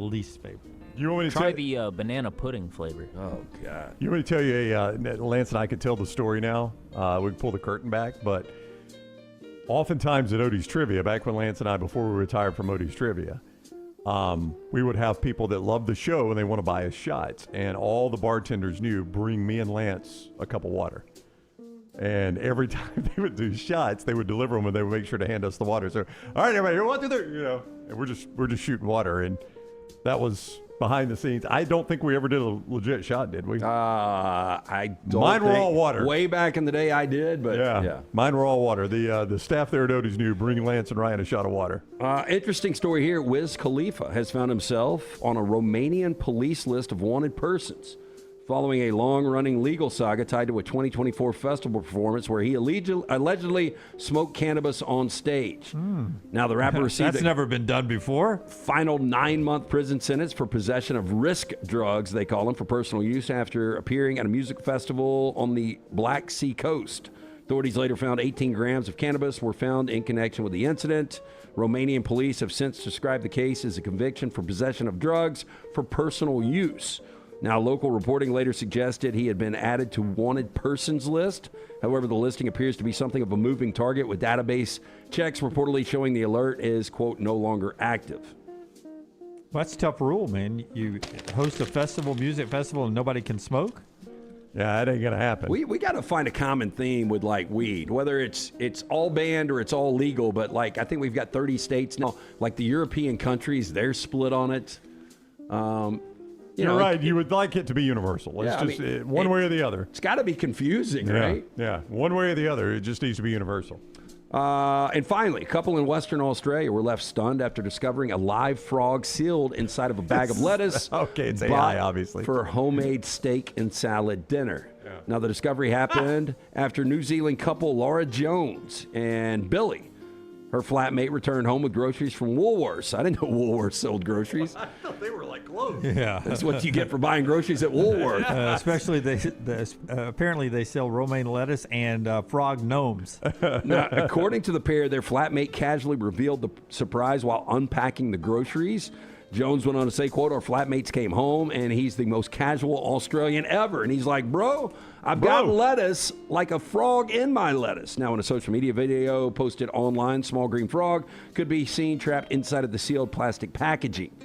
least favorite. You want me to Try the banana pudding flavor. Oh, God. You want me to tell you Lance and I could tell the story now. We can pull the curtain back, but oftentimes at Odie's Trivia, back when Lance and I, before we retired from Odie's Trivia, we would have people that love the show and they want to buy us shots. And all the bartenders knew, bring me and Lance a cup of water. And every time they would do shots, they would deliver them and they would make sure to hand us the water. So, all right, everybody, here, 1, 2, 3, and we're just shooting water. And that was behind the scenes. I don't think we ever did a legit shot, did we? I don't Mine were think- all water. Way back in the day I did, but yeah. Mine were all water. The staff there at Odie's knew, bring Lance and Ryan a shot of water. Interesting story here. Wiz Khalifa has found himself on a Romanian police list of wanted persons following a long-running legal saga tied to a 2024 festival performance where he allegedly smoked cannabis on stage. Now, the rapper received That's never been done before. final 9-month prison sentence for possession of risk drugs, they call them, for personal use after appearing at a music festival on the Black Sea coast. Authorities later found 18 grams of cannabis were found in connection with the incident. Romanian police have since described the case as a conviction for possession of drugs for personal use. Now, local reporting later suggested he had been added to wanted persons list. However, the listing appears to be something of a moving target, with database checks reportedly showing the alert is, quote, no longer active. Well, that's a tough rule, man. You host a music festival, and nobody can smoke? Yeah, that ain't going to happen. We got to find a common theme with, like, weed, whether it's all banned or it's all legal. But, like, I think we've got 30 states now. Like the European countries, they're split on it. You're right. You would like it to be universal. It's one way or the other. It's got to be confusing, right? Yeah, one way or the other. It just needs to be universal. And finally, a couple in Western Australia were left stunned after discovering a live frog sealed inside of a bag of lettuce. Okay, it's AI, obviously. For homemade steak and salad dinner. Yeah. Now, the discovery happened after New Zealand couple Laura Jones and Billy, her flatmate, returned home with groceries from Woolworths. I didn't know Woolworths sold groceries. I thought they were like clothes. Yeah. That's what you get for buying groceries at Woolworths. Especially, apparently they sell romaine lettuce and frog gnomes. Now, according to the pair, their flatmate casually revealed the surprise while unpacking the groceries. Jones went on to say, quote, our flatmates came home, and he's the most casual Australian ever. And he's like, bro, I've got lettuce like a frog in my lettuce. Now, in a social media video posted online, small green frog could be seen trapped inside of the sealed plastic packaging.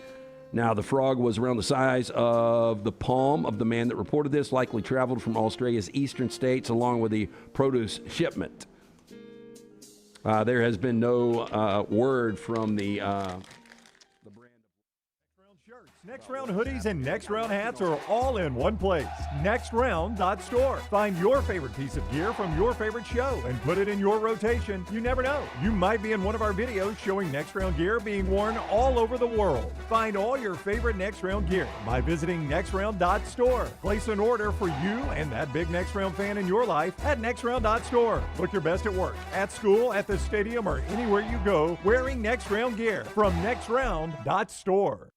Now, the frog was around the size of the palm of the man that reported this, likely traveled from Australia's eastern states along with the produce shipment. There has been no word from the Next Round hoodies and Next Round hats are all in one place. NextRound.store. Find your favorite piece of gear from your favorite show and put it in your rotation. You never know. You might be in one of our videos showing Next Round gear being worn all over the world. Find all your favorite Next Round gear by visiting NextRound.store. Place an order for you and that big Next Round fan in your life at NextRound.store. Look your best at work, at school, at the stadium, or anywhere you go wearing Next Round gear from NextRound.store.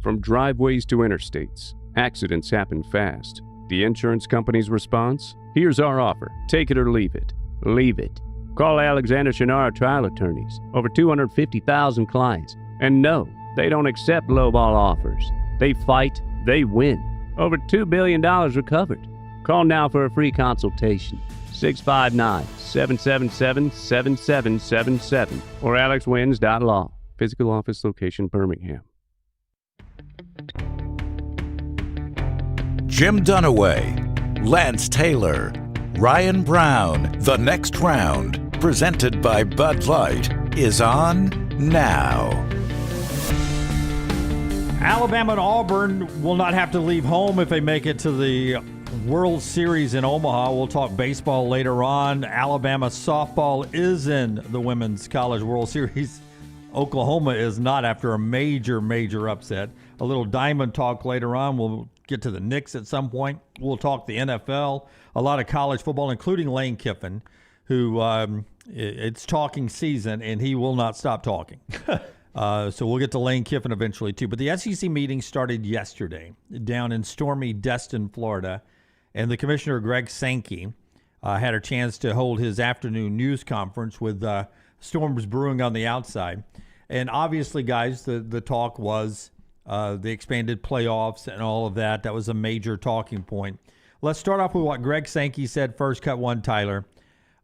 From driveways to interstates, accidents happen fast. The insurance company's response? Here's our offer. Take it or leave it. Leave it. Call Alexander Shinara Trial Attorneys. Over 250,000 clients. And no, they don't accept lowball offers. They fight, they win. Over $2 billion recovered. Call now for a free consultation. 659-777-7777 or alexwins.law. Physical office location, Birmingham. Jim Dunaway, Lance Taylor, Ryan Brown. The Next Round, presented by Bud Light, is on now. Alabama and Auburn will not have to leave home if they make it to the World Series in Omaha. We'll talk baseball later on. Alabama softball is in the Women's College World Series. Oklahoma is not after a major upset. A little Diamond talk later on. We'll get to the Knicks at some point. We'll talk the NFL, a lot of college football, including Lane Kiffin, who it's talking season, and he will not stop talking. So we'll get to Lane Kiffin eventually, too. But the SEC meeting started yesterday down in stormy Destin, Florida, and the Commissioner, Greg Sankey, had a chance to hold his afternoon news conference with storms brewing on the outside. And obviously, guys, the talk was the expanded playoffs and all of that. That was a major talking point. Let's start off with what Greg Sankey said first, cut one, Tyler,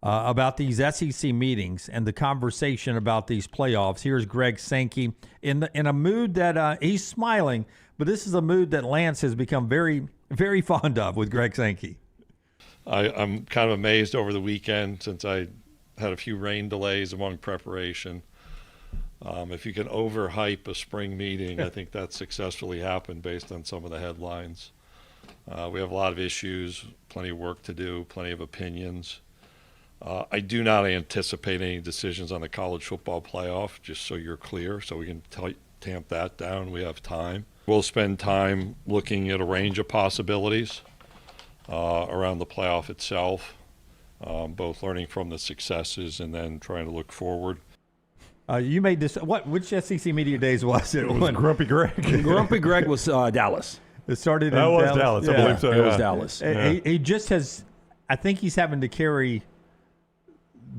about these SEC meetings and the conversation about these playoffs. Here's Greg Sankey in a mood that he's smiling, but this is a mood that Lance has become very, very fond of with Greg Sankey. I'm kind of amazed over the weekend since I had a few rain delays among preparation. If you can overhype a spring meeting, I think that successfully happened based on some of the headlines. We have a lot of issues, plenty of work to do, plenty of opinions. I do not anticipate any decisions on the college football playoff, just so you're clear, so we can tamp that down. We have time. We'll spend time looking at a range of possibilities around the playoff itself, both learning from the successes and then trying to look forward. You made this. Which SEC Media Days was it? It was Grumpy Greg. Grumpy Greg was Dallas. It started in That was Dallas. Dallas. I believe so. It was Dallas. He just has. I think he's having to carry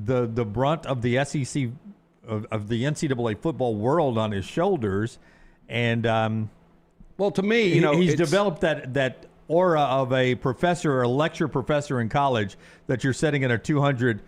the brunt of the SEC of the NCAA football world on his shoulders, and well, to me, he's developed that aura of a professor or a lecture professor in college that you're sitting in a 200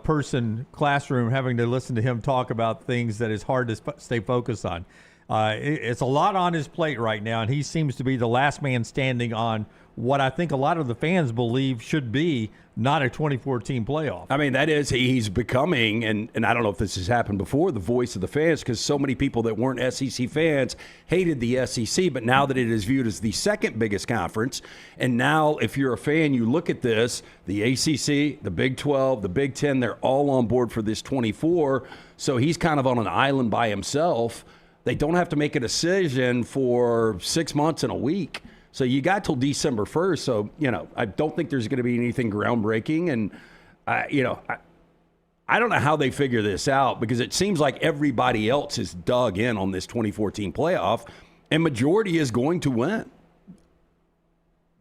person classroom having to listen to him talk about things that is hard to stay focused on. It's a lot on his plate right now, and he seems to be the last man standing on what I think a lot of the fans believe should be not a 2014 playoff. I mean, that is, he's becoming, and I don't know if this has happened before, the voice of the fans, because so many people that weren't SEC fans hated the SEC, but now that it is viewed as the second biggest conference, and now if you're a fan, you look at this, the ACC, the Big 12, the Big 10, they're all on board for this 24, so he's kind of on an island by himself. They don't have to make a decision for 6 months and a week. So you got till December 1st. So, I don't think there's going to be anything groundbreaking. And, I don't know how they figure this out, because it seems like everybody else is dug in on this 2014 playoff, and majority is going to win.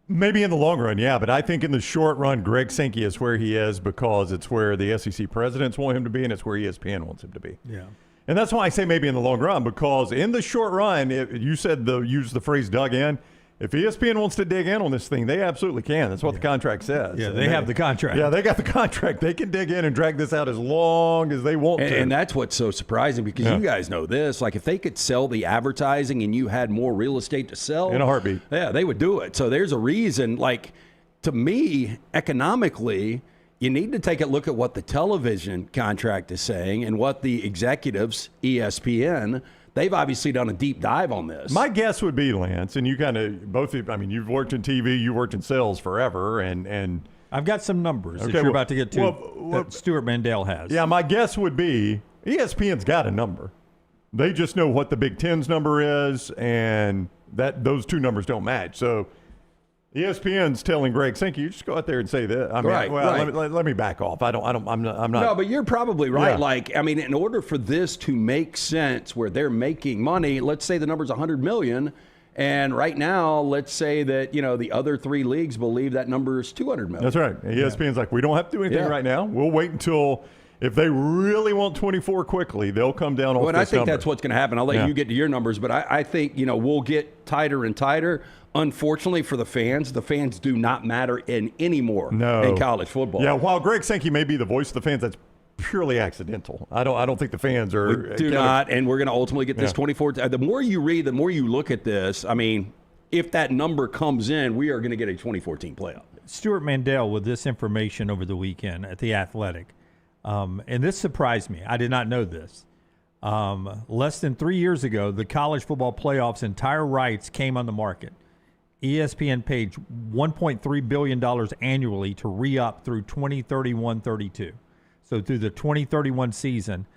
Maybe in the long run, yeah. But I think in the short run, Greg Sankey is where he is because it's where the SEC presidents want him to be, and it's where ESPN wants him to be. Yeah. And that's why I say maybe in the long run, because in the short run, you said use the phrase dug in. If ESPN wants to dig in on this thing, they absolutely can. That's what the contract says. Yeah, they have the contract. Yeah, they got the contract. They can dig in and drag this out as long as they want to. And that's what's so surprising, because you guys know this. Like, if they could sell the advertising and you had more real estate to sell. In a heartbeat. Yeah, they would do it. So there's a reason. Like, to me, economically, you need to take a look at what the television contract is saying and what the executives, ESPN, they've obviously done a deep dive on this. My guess would be, Lance, and you kind of both. I mean, you've worked in TV, you worked in sales forever, and I've got some numbers that you're about to get to that Stuart Mandel has. Yeah, my guess would be ESPN's got a number. They just know what the Big Ten's number is, and that those two numbers don't match. So ESPN's telling Greg Sankey, you just go out there and say that. I mean, let me back off. I'm not. No, but you're probably right. Yeah. Like, I mean, in order for this to make sense, where they're making money, let's say the number's $100 million, and right now, let's say that the other three leagues believe that number is $200 million. That's right. ESPN's like, we don't have to do anything right now. We'll wait until. If they really want 24 quickly, they'll come down off this number. I think that's what's going to happen. I'll let you get to your numbers, but I think we'll get tighter and tighter. Unfortunately for the fans do not matter anymore in college football. Yeah, while Greg Sankey may be the voice of the fans, that's purely accidental. I don't think the fans are. We do not, and we're going to ultimately get this 24. The more you read, the more you look at this. I mean, if that number comes in, we are going to get a 2014 playoff. Stuart Mandel with this information over the weekend at The Athletic. And this surprised me. I did not know this. Less than 3 years ago, the college football playoffs entire rights came on the market. ESPN paid $1.3 billion annually to re-up through 2031-32. So through the 2031 season,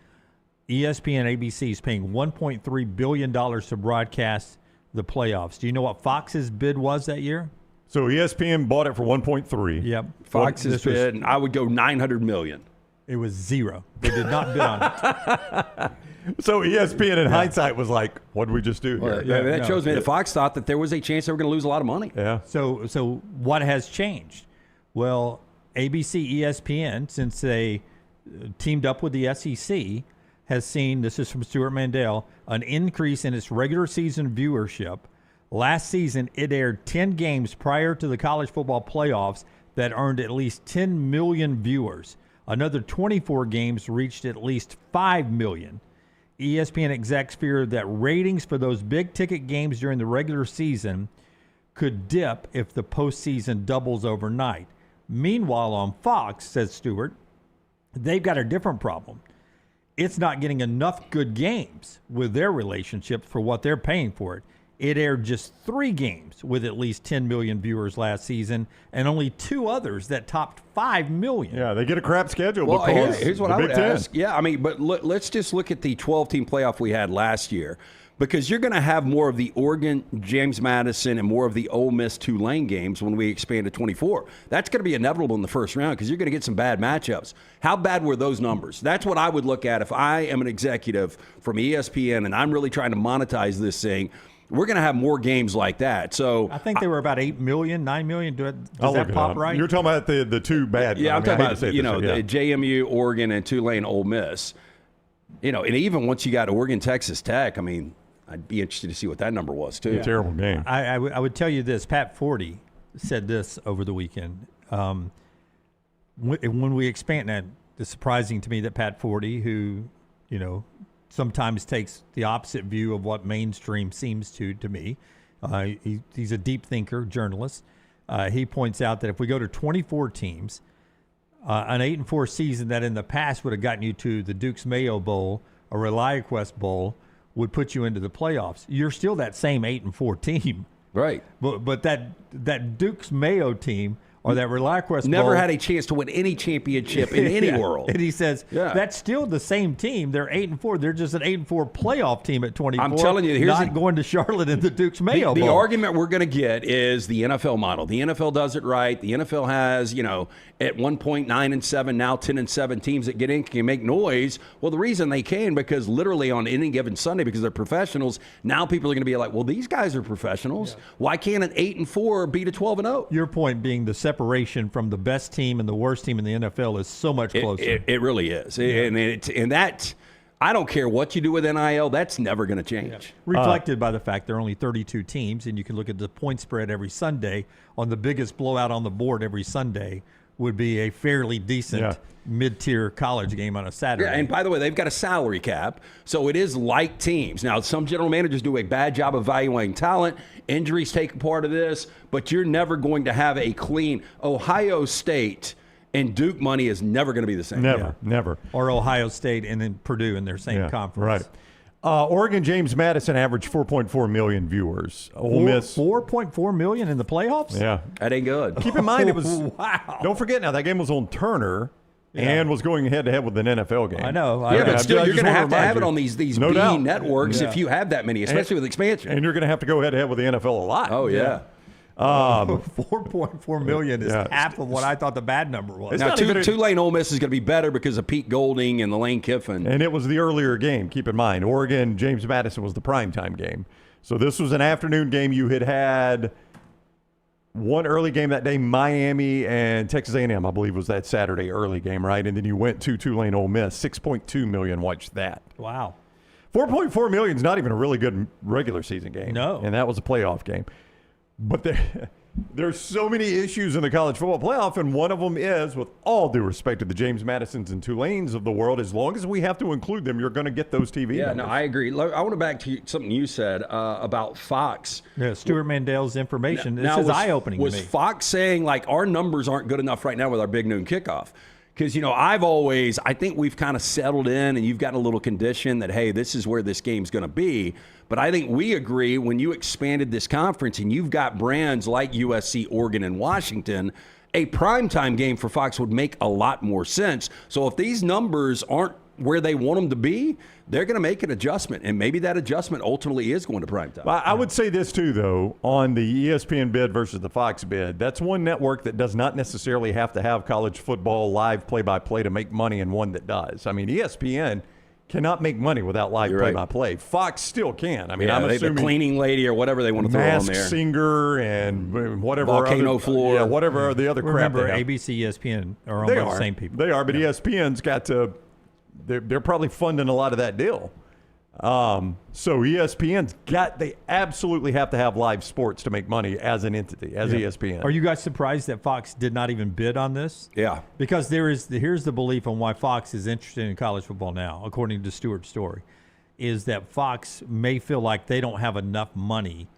ESPN ABC is paying $1.3 billion to broadcast the playoffs. Do you know what Fox's bid was that year? So ESPN bought it for 1.3. Yep. Fox's bid, I would go $900 million. It was zero. They did not bid on it. So ESPN in hindsight was like, what did we just do here? That shows me that Fox thought that there was a chance they were going to lose a lot of money. Yeah. So what has changed? Well, ABC, ESPN, since they teamed up with the SEC, has seen, this is from Stuart Mandel, an increase in its regular season viewership. Last season, it aired 10 games prior to the college football playoffs that earned at least 10 million viewers. Another 24 games reached at least 5 million. ESPN execs fear that ratings for those big-ticket games during the regular season could dip if the postseason doubles overnight. Meanwhile, on Fox, says Stewart, they've got a different problem. It's not getting enough good games with their relationships for what they're paying for it. It aired just 3 games with at least 10 million viewers last season and only 2 others that topped 5 million. Yeah, they get a crap schedule. Well, because here's what the I would Big Ten. ask. Yeah, I mean, but let's just look at the 12-team playoff we had last year, because you're going to have more of the Oregon, James Madison, and more of the Ole Miss Tulane games when we expand to 24. That's going to be inevitable in the first round because you're going to get some bad matchups. How bad were those numbers? That's what I would look at if I am an executive from ESPN and I'm really trying to monetize this thing. We're going to have more games like that. So I think they were about 8 million, 9 million. Does I'll that look it pop up. right? You're talking about the 2 bad. yeah, I'm I mean, talking I hate to say about, this, the JMU, Oregon, and Tulane, Ole Miss. And even once you got Oregon, Texas Tech, I mean, I'd be interested to see what that number was, too. Terrible game. I would tell you this. Pat Forty said this over the weekend. When we expand that, it's surprising to me that Pat Forty, who, sometimes takes the opposite view of what mainstream seems to me. He's a deep thinker, journalist. He points out that if we go to 24 teams, an 8-4 season that in the past would have gotten you to the Dukes Mayo Bowl or ReliaQuest Bowl would put you into the playoffs. You're still that same 8-4 team. Right. But that Dukes Mayo team or that ReliaQuest Never Bowl, had a chance to win any championship in any world. And he says that's still the same team. They're 8-4. They're just an 8-4 playoff team at 24. I'm telling you, here's not going to Charlotte in the Dukes Mayo The Bowl. argument we're going to get is the NFL model. The NFL does it right. The NFL has, at one point 9-7, now 10-7 teams that get in can make noise. Well, the reason they can, because literally on any given Sunday, because they're professionals, now people are going to be like, well, these guys are professionals. Yeah. Why can't an 8-4 beat a 12-0? Your point being the separation from the best team and the worst team in the NFL is so much closer. It really is. Yeah. And that, I don't care what you do with NIL, that's never going to change. Yeah. Reflected by the fact there are only 32 teams, and you can look at the point spread every Sunday. On the biggest blowout on the board every Sunday would be a fairly decent mid-tier college game on a Saturday. Yeah, and by the way, they've got a salary cap, so it is like teams. Now, some general managers do a bad job evaluating talent. Injuries take a part of this, but you're never going to have a clean Ohio State and Duke money is never going to be the same. Never. Or Ohio State and then Purdue in their same conference. Right. Oregon, James Madison averaged 4.4 million viewers. Ole Miss 4.4 million in the playoffs? Yeah. That ain't good. Keep in mind it was wow. Don't forget now that game was on Turner and was going head to head with an NFL game. I know. But still, you're going to have it you. on these No B doubt. networks if you have that many, especially with expansion. And you're going to have to go head to head with the NFL a lot. Oh, yeah. 4.4 million is half of what I thought the bad number was. Now, Tulane Ole Miss is going to be better because of Pete Golding and the Lane Kiffin. And it was the earlier game. Keep in mind, Oregon, James Madison was the primetime game. So this was an afternoon game. You had one early game that day, Miami and Texas A&M, I believe, was that Saturday early game, right? And then you went to Tulane Ole Miss. 6.2 million watched that. Wow. 4.4 million is not even a really good regular season game. No. And that was a playoff game. But there's so many issues in the college football playoff, and one of them is, with all due respect to the James Madisons and Tulanes of the world, as long as we have to include them, you're going to get those TV numbers. No, I agree. I want to back to something you said about Fox. Yeah, Stuart Mandel's information. This is eye-opening to me. Was Fox saying, like, our numbers aren't good enough right now with our big noon kickoff? Because, I think we've kind of settled in and you've got a little condition that, hey, this is where this game's going to be. But I think we agree when you expanded this conference and you've got brands like USC, Oregon, and Washington, a primetime game for Fox would make a lot more sense. So if these numbers aren't where they want them to be, they're going to make an adjustment. And maybe that adjustment ultimately is going to primetime. I would say this, too, though, on the ESPN bid versus the Fox bid. That's one network that does not necessarily have to have college football live play-by-play to make money, and one that does. I mean, ESPN cannot make money without live play-by-play. Right. Fox still can. I mean, I'm assuming the cleaning lady or whatever they want to throw on there. Masked Singer and whatever. Volcano Floor. Yeah, whatever the other crap. Remember, ABC, ESPN are almost the same people. They are, but ESPN's got to they're probably funding a lot of that deal. So ESPN's they absolutely have to have live sports to make money as an entity, as ESPN. Are you guys surprised that Fox did not even bid on this? Yeah. Because here's the belief on why Fox is interested in college football now, according to Stewart's story, is that Fox may feel like they don't have enough money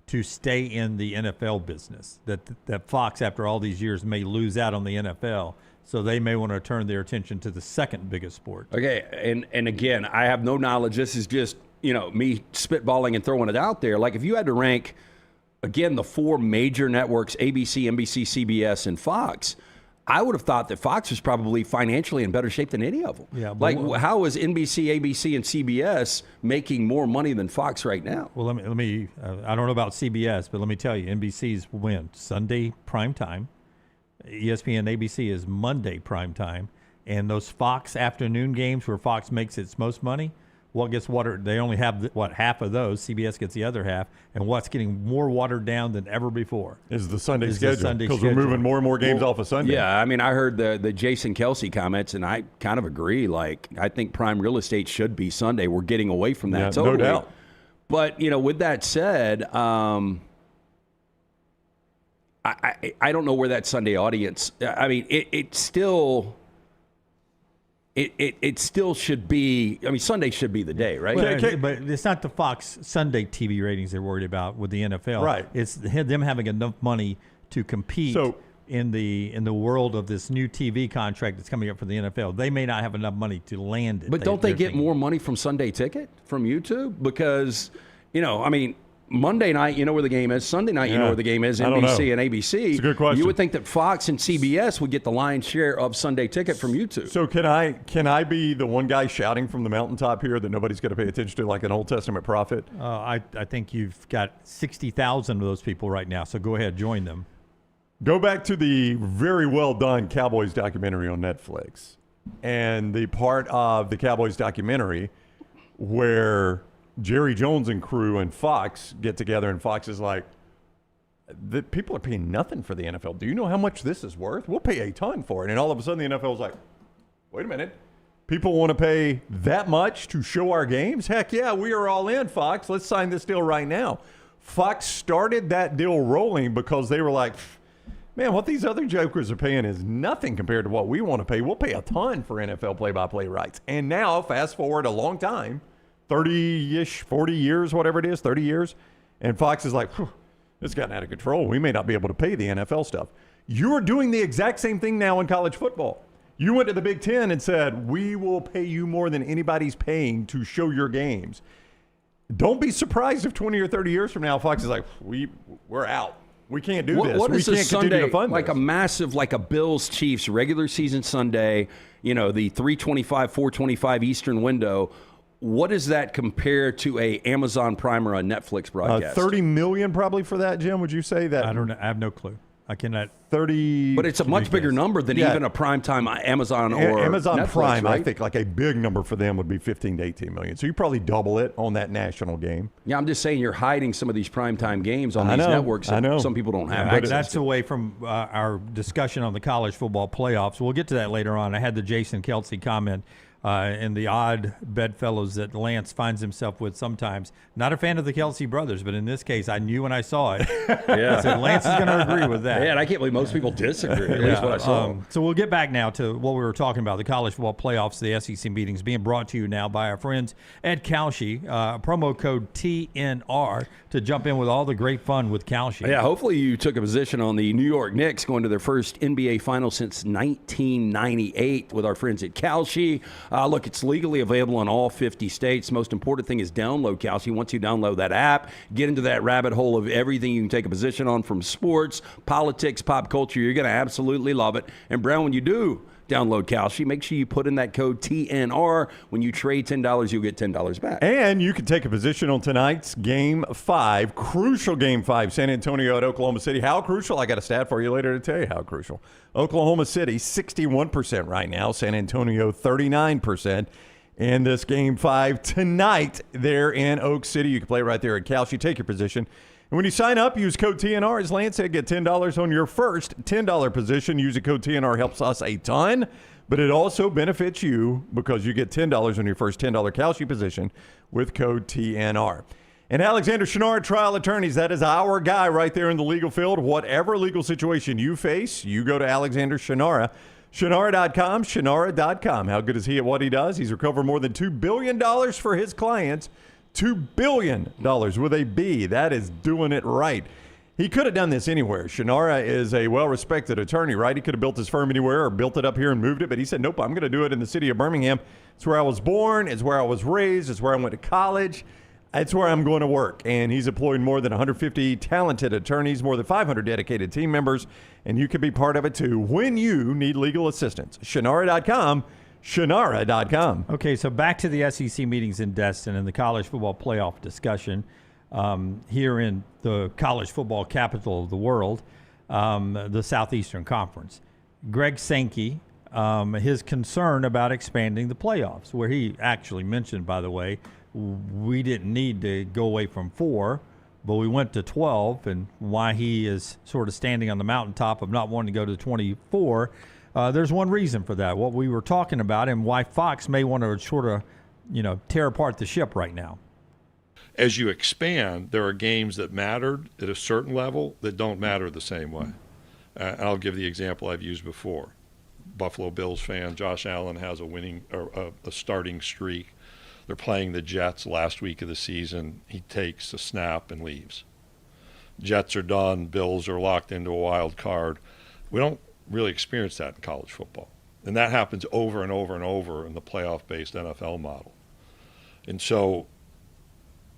to stay in the NFL business, that Fox, after all these years, may lose out on the NFL. So they may want to turn their attention to the second biggest sport. Okay, and again, I have no knowledge. This is just, me spitballing and throwing it out there. Like, if you had to rank, again, the 4 major networks, ABC, NBC, CBS, and Fox, I would have thought that Fox was probably financially in better shape than any of them. Yeah, like, how is NBC, ABC, and CBS making more money than Fox right now? Well, let me I don't know about CBS, but let me tell you, NBC's win Sunday primetime. ESPN ABC is Monday primetime, and those Fox afternoon games where Fox makes its most money, what gets watered? They only have half of those. CBS gets the other half, and what's getting more watered down than ever before is the Sunday schedule, because we're moving more and more games off of Sunday. Yeah, I mean, I heard the Jason Kelsey comments, and I kind of agree. Like, I think prime real estate should be Sunday. We're getting away from that, totally. No doubt. But with that said, I don't know where that Sunday audience. I mean, it still should be. I mean, Sunday should be the day, right? Well, but it's not the Fox Sunday TV ratings they're worried about with the NFL. Right. It's them having enough money to compete in the world of this new TV contract that's coming up for the NFL. They may not have enough money to land it. But don't they get more money from Sunday Ticket from YouTube? Because I mean, Monday night, you know where the game is. Sunday night, you know where the game is. NBC and ABC. It's a good question. You would think that Fox and CBS would get the lion's share of Sunday Ticket from YouTube. So can I be the one guy shouting from the mountaintop here that nobody's going to pay attention to, like an Old Testament prophet? I think you've got 60,000 of those people right now. So go ahead, join them. Go back to the very well done Cowboys documentary on Netflix, and the part of the Cowboys documentary where Jerry Jones and crew and Fox get together, and Fox is like, the people are paying nothing for the NFL. Do you know how much this is worth? We'll pay a ton for it. And all of a sudden the NFL is like, wait a minute. People want to pay that much to show our games? Heck yeah, we are all in, Fox. Let's sign this deal right now. Fox started that deal rolling because they were like, man, what these other jokers are paying is nothing compared to what we want to pay. We'll pay a ton for NFL play-by-play rights. And now, fast forward a long time, 30-ish, 40 years, whatever it is, 30 years. And Fox is like, it's gotten out of control. We may not be able to pay the NFL stuff. You're doing the exact same thing now in college football. You went to the Big Ten and said, we will pay you more than anybody's paying to show your games. Don't be surprised if 20 or 30 years from now, Fox is like, we're out. We can't do this. What we is can't a Sunday, continue to fund like this. a massive, like a Bills-Chiefs regular season Sunday, the 3:25, 4:25 Eastern window? What does that compare to a Amazon Prime or a Netflix broadcast? $30 million probably for that, Jim. Would you say that? I don't know. I have no clue. I cannot. 30. But it's a much bigger number than even a primetime Amazon or Amazon Netflix, Prime. right? I think like a big number for them would be 15 to 18 million. So you probably double it on that national game. Yeah, I'm just saying you're hiding some of these primetime games on these networks that some people don't have access That's to. away from our discussion on the college football playoffs. We'll get to that later on. I had the Jason Kelsey comment and the odd bedfellows that Lance finds himself with sometimes. Not a fan of the Kelsey brothers, but in this case, I knew when I saw it. I said, Lance is going to agree with that. Yeah, and I can't believe most people disagree, at least what I saw. So we'll get back now to what we were talking about, the college football playoffs, the SEC meetings being brought to you now by our friends at Kalshi. Promo code TNR to jump in with all the great fun with Kalshi. Yeah, hopefully you took a position on the New York Knicks going to their first NBA final since 1998 with our friends at Kalshi. Look, it's legally available in all 50 states. Most important thing is download Kalshi. Once you download that app, get into that rabbit hole of everything you can take a position on, from sports, politics, pop culture. You're going to absolutely love it. And Brown, when you do download Kalshi, make sure you put in that code TNR. When you trade $10, you'll get $10 back. And you can take a position on tonight's Game 5, crucial Game 5, San Antonio at Oklahoma City. How crucial? I got a stat for you later to tell you how crucial. Oklahoma City, 61% right now. San Antonio, 39%. In this Game 5 tonight there in Oak City. You can play right there at Kalshi. Take your position. And when you sign up, use code TNR, as Lance said, get $10 on your first $10 position. Using code TNR helps us a ton, but it also benefits you because you get $10 on your first $10 Kalshi position with code TNR. And Alexander Shenard, trial attorneys, that is our guy right there in the legal field. Whatever legal situation you face, you go to Alexander Shenara. Shenara.com, Shenara.com. How good is he at what he does? He's recovered more than $2 billion for his clients. $2 billion with a B. That is doing it right. He could have done this anywhere. Shenara is a well-respected attorney, right? He could have built his firm anywhere or built it up here and moved it, but he said, nope, I'm going to do it in the city of Birmingham. It's where I was born. It's where I was raised. It's where I went to college. It's where I'm going to work. And he's employed more than 150 talented attorneys, more than 500 dedicated team members, and you can be part of it too when you need legal assistance. Shenara.com, Shenara.com. Okay, so back to the SEC meetings in Destin and the college football playoff discussion here in the college football capital of the world, the Southeastern Conference. Greg Sankey, his concern about expanding the playoffs, where he actually mentioned, by the way, we didn't need to go away from 4, but we went to 12, and why he is sort of standing on the mountaintop of not wanting to go to 24. There's one reason for that, what we were talking about, and why Fox may want to sort of, tear apart the ship right now. As you expand, there are games that mattered at a certain level that don't matter the same way. And I'll give the example I've used before. Buffalo Bills fan, Josh Allen has a starting streak. They're playing the Jets last week of the season. He takes a snap and leaves. Jets are done. Bills are locked into a wild card. We don't really experience that in college football. And that happens over and over and over in the playoff-based NFL model. And so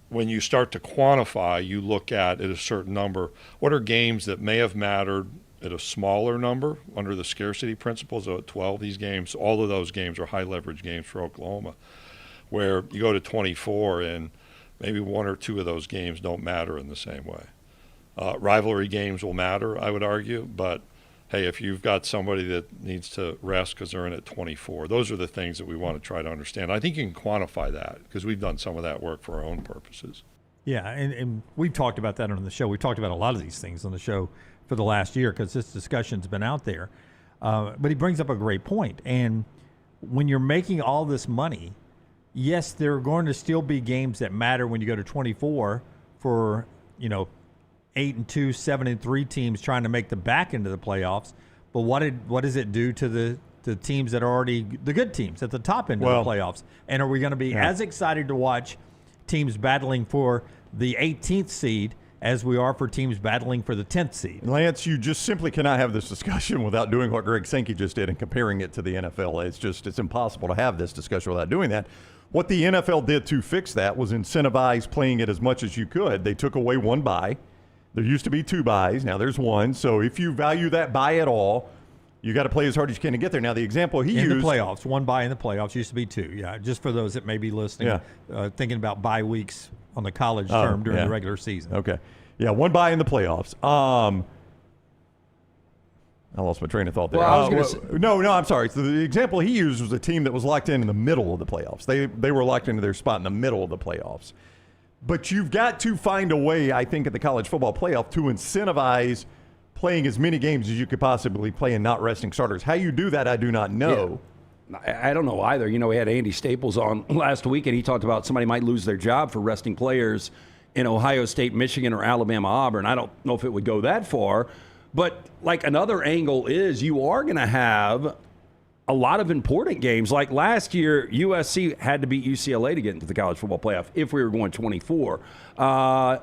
when you start to quantify, you look at a certain number. What are games that may have mattered at a smaller number under the scarcity principles of 12? These games, all of those games are high-leverage games for Oklahoma, where you go to 24 and maybe 1 or 2 of those games don't matter in the same way. Rivalry games will matter, I would argue, but hey, if you've got somebody that needs to rest because they're in at 24, those are the things that we want to try to understand. I think you can quantify that because we've done some of that work for our own purposes. Yeah, and we've talked about that on the show. We've talked about a lot of these things on the show for the last year because this discussion's been out there. But he brings up a great point. And when you're making all this money, yes, there are going to still be games that matter when you go to 24 for, 8-2, 7-3 teams trying to make the back end of the playoffs. But what does it do to the teams that are already the good teams at the top end of the playoffs? And are we going to be as excited to watch teams battling for the 18th seed as we are for teams battling for the 10th seed? Lance, you just simply cannot have this discussion without doing what Greg Sankey just did and comparing it to the NFL. It's impossible to have this discussion without doing that. What the NFL did to fix that was incentivize playing it as much as you could. They took away 1 bye. There used to be 2 byes. Now there's 1. So if you value that bye at all, you got to play as hard as you can to get there. Now the example he used. In the playoffs. 1 bye in the playoffs. Used to be 2. Yeah, just for those that may be listening, thinking about bye weeks on the college term during the regular season. Okay. Yeah, 1 bye in the playoffs. I lost my train of thought there. Well, I was going to say, No, I'm sorry. So the example he used was a team that was locked in the middle of the playoffs. They were locked into their spot in the middle of the playoffs. But you've got to find a way, I think, at the college football playoff to incentivize playing as many games as you could possibly play and not resting starters. How you do that, I do not know. Yeah. I don't know either. We had Andy Staples on last week, and he talked about somebody might lose their job for resting players in Ohio State, Michigan, or Alabama, Auburn. I don't know if it would go that far. But another angle is you are going to have a lot of important games. Like last year, USC had to beat UCLA to get into the college football playoff if we were going 24. I'm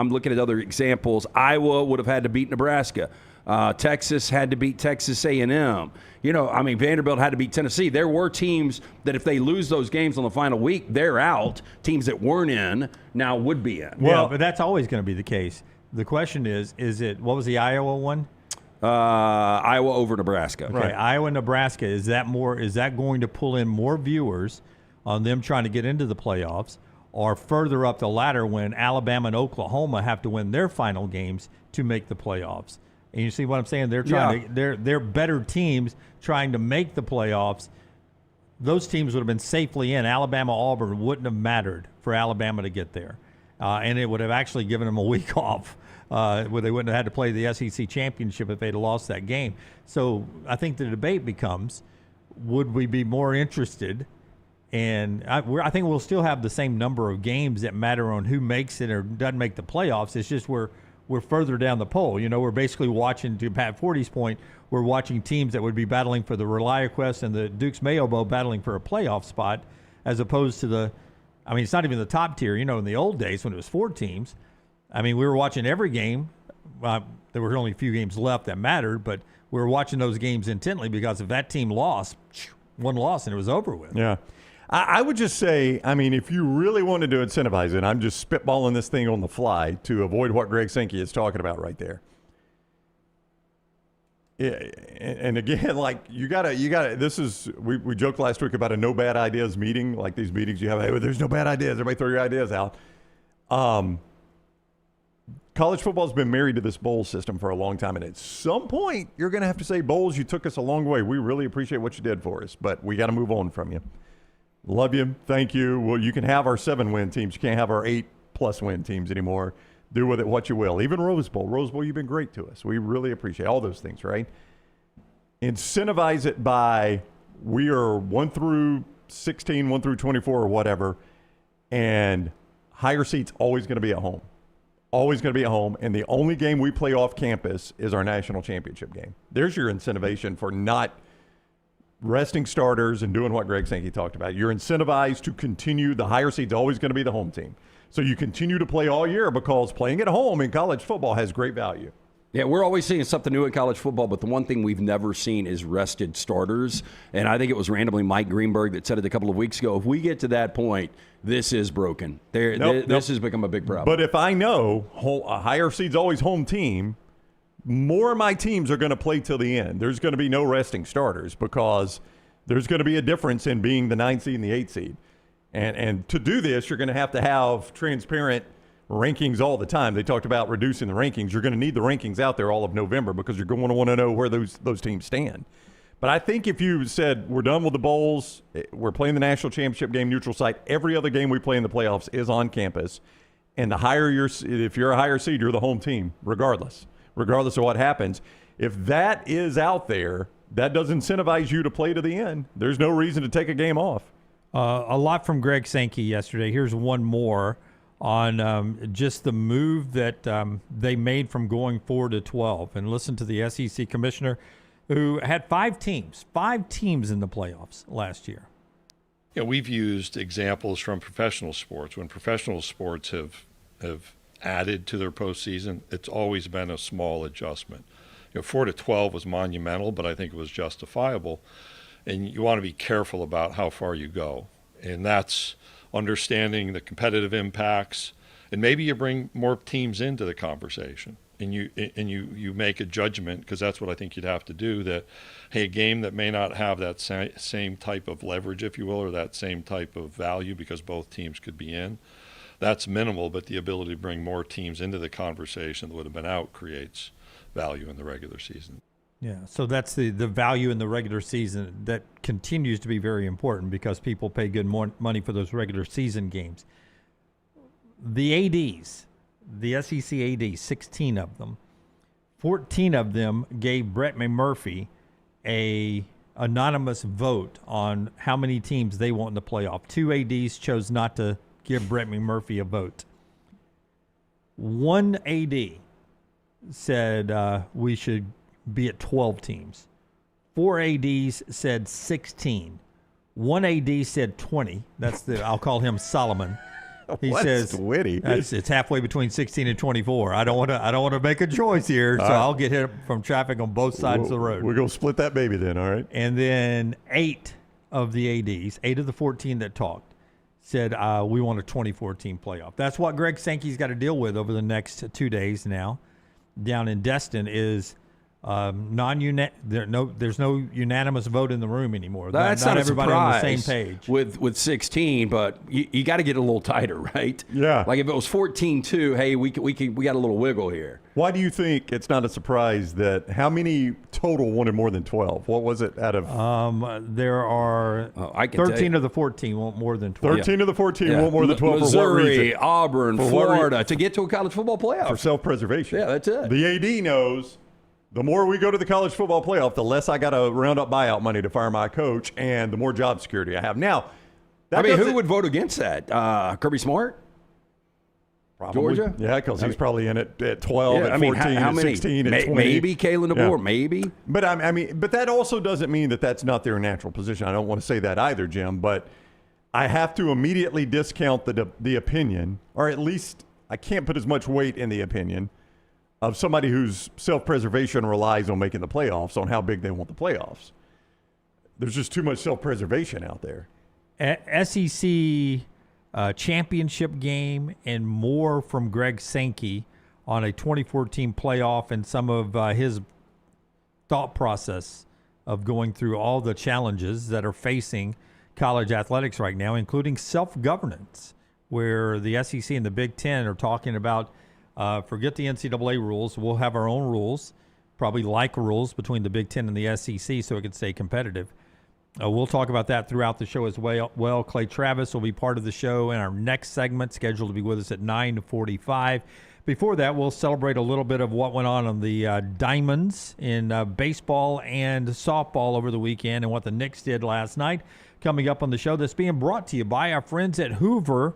looking at other examples. Iowa would have had to beat Nebraska. Texas had to beat Texas A&M. Vanderbilt had to beat Tennessee. There were teams that if they lose those games on the final week, they're out. Teams that weren't in now would be in. Well, but that's always going to be the case. The question is it, what was the Iowa one? Iowa over Nebraska. Okay, right. Iowa, Nebraska. Is that going to pull in more viewers on them trying to get into the playoffs, or further up the ladder when Alabama and Oklahoma have to win their final games to make the playoffs? And you see what I'm saying? They're trying to. They're better teams trying to make the playoffs. Those teams would have been safely in. Alabama, Auburn wouldn't have mattered for Alabama to get there. and it would have actually given them a week off. Where they wouldn't have had to play the SEC championship if they'd have lost that game. So I think the debate becomes, would we be more interested? And I think we'll still have the same number of games that matter on who makes it or doesn't make the playoffs. It's just we're further down the poll. We're basically watching, to Pat Forty's point, we're watching teams that would be battling for the ReliaQuest and the Dukes Mayo Bowl battling for a playoff spot, as opposed to it's not even the top tier. In the old days when it was 4 teams, we were watching every game. There were only a few games left that mattered, but we were watching those games intently because if that team lost, one loss and it was over with. Yeah. I would just say, if you really wanted to incentivize it, I'm just spitballing this thing on the fly to avoid what Greg Sankey is talking about right there. And again, you gotta. We joked last week about a no bad ideas meeting, like these meetings you have. Hey, there's no bad ideas. Everybody throw your ideas out. College football's been married to this bowl system for a long time, and at some point, you're going to have to say, Bowls, you took us a long way. We really appreciate what you did for us, but we got to move on from you. Love you. Thank you. Well, you can have our 7-win teams. You can't have our 8+ win teams anymore. Do with it what you will. Even Rose Bowl. Rose Bowl, you've been great to us. We really appreciate all those things, right? Incentivize it by we are 1 through 16, 1 through 24 or whatever, and higher seats always going to be at home. Always going to be at home, and the only game we play off campus is our national championship game. There's your incentivization for not resting starters and doing what Greg Sankey talked about. You're incentivized to continue. The higher seed's always going to be the home team. So you continue to play all year because playing at home in college football has great value. Yeah, we're always seeing something new in college football, but the one thing we've never seen is rested starters. And I think it was randomly Mike Greenberg that said it a couple of weeks ago. If we get to that point, this is broken. This has become a big problem. But if I know a higher seed's always home team, more of my teams are going to play till the end. There's going to be no resting starters because there's going to be a difference in being the 9 seed and the 8 seed. And to do this, you're going to have transparent rankings all the time. They talked about reducing the rankings. You're going to need the rankings out there all of November because you're going to want to know where those teams stand. But I think if you said we're done with the bowls, we're playing the national championship game neutral site, every other game we play in the playoffs is on campus, and if you're a higher seed, you're the home team, regardless of what happens. If that is out there, that does incentivize you to play to the end. There's no reason to take a game off. A lot from Greg Sankey yesterday. Here's one more on just the move that they made from going 4 to 12. And listen to the SEC commissioner, who had 5 teams in the playoffs last year. We've used examples from professional sports. When professional sports have added to their postseason, it's always been a small adjustment. 4 to 12 was monumental, but I think it was justifiable. And you want to be careful about how far you go. And that's understanding the competitive impacts. And maybe you bring more teams into the conversation. And you make a judgment, because that's what I think you'd have to do, that, hey, a game that may not have that same type of leverage, if you will, or that same type of value because both teams could be in, that's minimal, but the ability to bring more teams into the conversation that would have been out creates value in the regular season. Yeah, so that's the value in the regular season that continues to be very important because people pay good money for those regular season games. The ADs, the SEC ADs, 16 of them, 14 of them gave Brett McMurphy a anonymous vote on how many teams they want in the playoff. 2 ADs chose not to give Brett McMurphy a vote. 1 AD said we should be at 12 teams. 4 ADs said 16. 1 AD said 20. I'll call him Solomon. He says witty. It's halfway between 16 and 24. I don't want to make a choice here, so I'll get hit from traffic on both sides of the road. We're going to split that baby then, all right? And then 8 of the ADs, 8 of the 14 that talked, said we want a 24-team playoff. That's what Greg Sankey's got to deal with over the next 2 days now down in Destin is There's no unanimous vote in the room anymore. That's not not a everybody on the surprise same page. with 16, but you got to get a little tighter, right? Yeah. Like if it was 14-2, hey, we got a little wiggle here. Why do you think it's not a surprise that how many total wanted more than 12? What was it out of There are I can 13 of the 14 want more than 12. 13 of the 14 want more than 12 Missouri, for what reason? Auburn, For what Florida to get to a college football playoff. For self-preservation. Yeah, that's it. The AD knows the more we go to the college football playoff, the less I got to round up buyout money to fire my coach, and the more job security I have. Now, who would vote against that? Kirby Smart? Probably. Georgia? Yeah, because he's probably in it at 12, at 14, how at many? 16, at 20. Maybe Kalen DeBoer, maybe. But but that also doesn't mean that that's not their natural position. I don't want to say that either, Jim. But I have to immediately discount the opinion, or at least I can't put as much weight in the opinion of somebody whose self-preservation relies on making the playoffs, on how big they want the playoffs. There's just too much self-preservation out there. SEC championship game and more from Greg Sankey on a 2014 playoff and some of his thought process of going through all the challenges that are facing college athletics right now, including self-governance, where the SEC and the Big Ten are talking about forget the NCAA rules. We'll have our own rules, probably like rules between the Big Ten and the SEC so it can stay competitive. We'll talk about that throughout the show as well. Clay Travis will be part of the show in our next segment, scheduled to be with us at 9:45. Before that, we'll celebrate a little bit of what went on the Diamonds in baseball and softball over the weekend and what the Knicks did last night. Coming up on the show, that's being brought to you by our friends at Hoover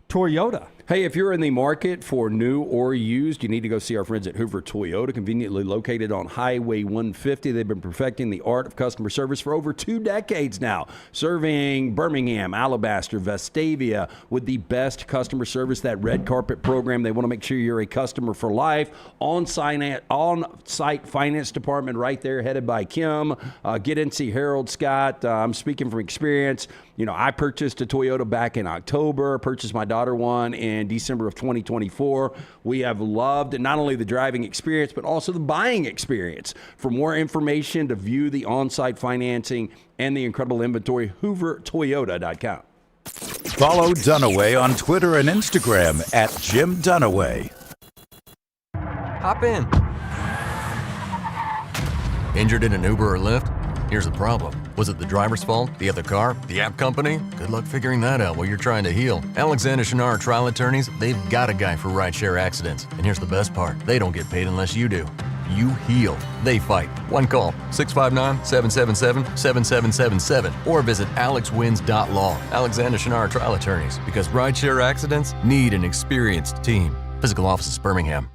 Toyota. Hey, if you're in the market for new or used, you need to go see our friends at Hoover Toyota, conveniently located on Highway 150. They've been perfecting the art of customer service for over 2 decades now, serving Birmingham, Alabaster, Vestavia with the best customer service, that red carpet program. They want to make sure you're a customer for life. On-site finance department right there, headed by Kim. Get in, see Harold Scott. I'm speaking from experience. You know, I purchased a Toyota back in October, purchased my daughter one in December of 2024. We have loved not only the driving experience, but also the buying experience. For more information to view the on-site financing and the incredible inventory, hoovertoyota.com. Follow Dunaway on Twitter and Instagram at Jim Dunaway. Hop in. Injured in an Uber or Lyft? Here's the problem. Was it the driver's fault? The other car? The app company? Good luck figuring that out while you're trying to heal. Alexander Shinar Trial Attorneys, they've got a guy for rideshare accidents. And here's the best part. They don't get paid unless you do. You heal. They fight. One call, 659-777-7777. Or visit alexwins.law. Alexander Shinar Trial Attorneys. Because rideshare accidents need an experienced team. Physical office is Birmingham.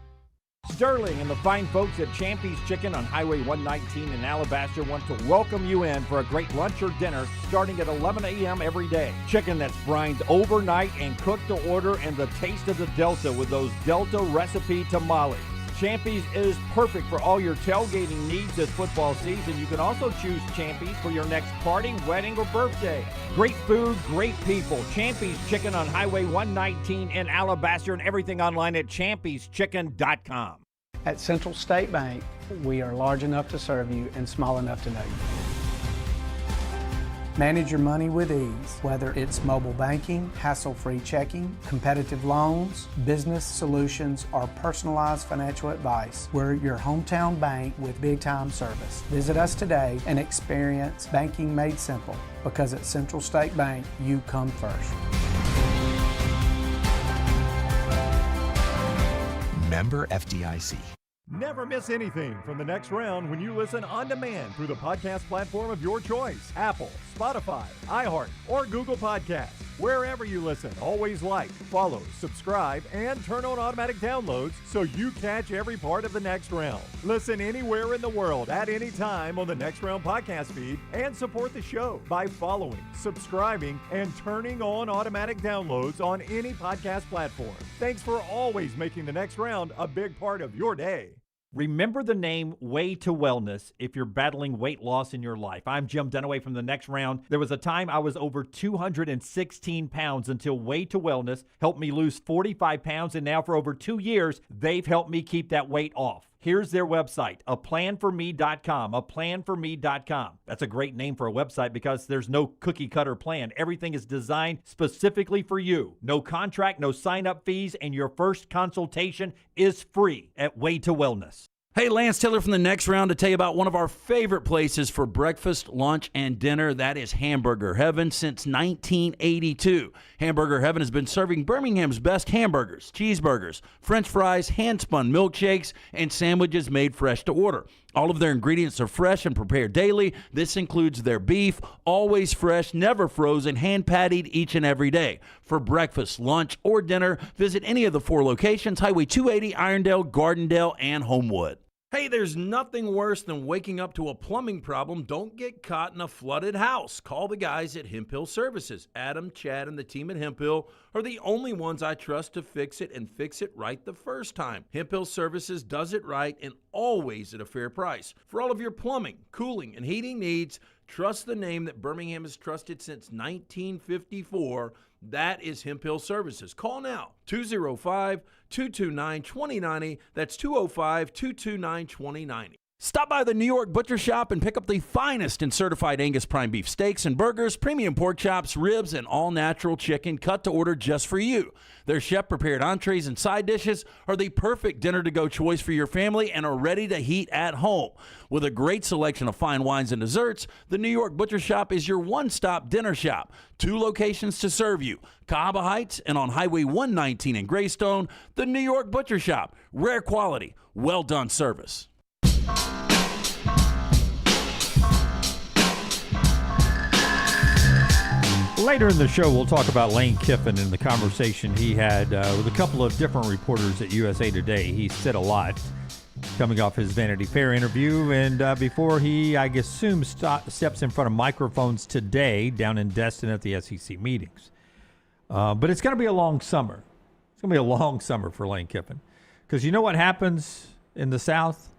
Sterling and the fine folks at Champy's Chicken on Highway 119 in Alabaster want to welcome you in for a great lunch or dinner starting at 11 a.m. every day. Chicken that's brined overnight and cooked to order, and the taste of the Delta with those Delta recipe tamales. Champy's is perfect for all your tailgating needs this football season. You can also choose Champy's for your next party, wedding, or birthday. Great food, great people. Champy's Chicken on Highway 119 in Alabaster, and everything online at champyschicken.com. At Central State Bank, we are large enough to serve you and small enough to know you. Manage your money with ease, whether it's mobile banking, hassle-free checking, competitive loans, business solutions, or personalized financial advice. We're your hometown bank with big-time service. Visit us today and experience banking made simple, because at Central State Bank, you come first. Member FDIC. Never miss anything from the next round when you listen on demand through the podcast platform of your choice. Apple, Spotify, iHeart, or Google Podcasts. Wherever you listen, always like, follow, subscribe, and turn on automatic downloads so you catch every part of the next round. Listen anywhere in the world at any time on the Next Round podcast feed, and support the show by following, subscribing, and turning on automatic downloads on any podcast platform. Thanks for always making the next round a big part of your day. Remember the name Way to Wellness if you're battling weight loss in your life. I'm Jim Dunaway from The Next Round. There was a time I was over 216 pounds until Way to Wellness helped me lose 45 pounds, and now for over 2 years, they've helped me keep that weight off. Here's their website, aplanforme.com, aplanforme.com. That's a great name for a website because there's no cookie-cutter plan. Everything is designed specifically for you. No contract, no sign-up fees, and your first consultation is free at Way to Wellness. Hey, Lance Taylor from the Next Round to tell you about one of our favorite places for breakfast, lunch, and dinner. That is Hamburger Heaven since 1982. Hamburger Heaven has been serving Birmingham's best hamburgers, cheeseburgers, French fries, hand-spun milkshakes, and sandwiches made fresh to order. All of their ingredients are fresh and prepared daily. This includes their beef, always fresh, never frozen, hand-pattied each and every day. For breakfast, lunch, or dinner, visit any of the 4 locations, Highway 280, Irondale, Gardendale, and Homewood. Hey, there's nothing worse than waking up to a plumbing problem. Don't get caught in a flooded house. Call the guys at Hemp Hill Services. Adam, Chad, and the team at Hemp Hill are the only ones I trust to fix it and fix it right the first time. Hemp Hill Services does it right and always at a fair price. For all of your plumbing, cooling, and heating needs, trust the name that Birmingham has trusted since 1954. That is Hemp Hill Services. Call now, 205-229-2090. That's 205-229-2090. Stop by the New York Butcher Shop and pick up the finest in certified Angus prime beef steaks and burgers, premium pork chops, ribs, and all-natural chicken cut to order just for you. Their chef-prepared entrees and side dishes are the perfect dinner-to-go choice for your family and are ready to heat at home. With a great selection of fine wines and desserts, the New York Butcher Shop is your one-stop dinner shop. 2 locations to serve you, Cahaba Heights and on Highway 119 in Greystone. The New York Butcher Shop, rare quality, well-done service. Later in the show, we'll talk about Lane Kiffin and the conversation he had with a couple of different reporters at USA Today. He said a lot coming off his Vanity Fair interview, and before he, I assume, steps in front of microphones today down in Destin at the SEC meetings. But it's going to be a long summer. It's going to be a long summer for Lane Kiffin. Because you know what happens in the South?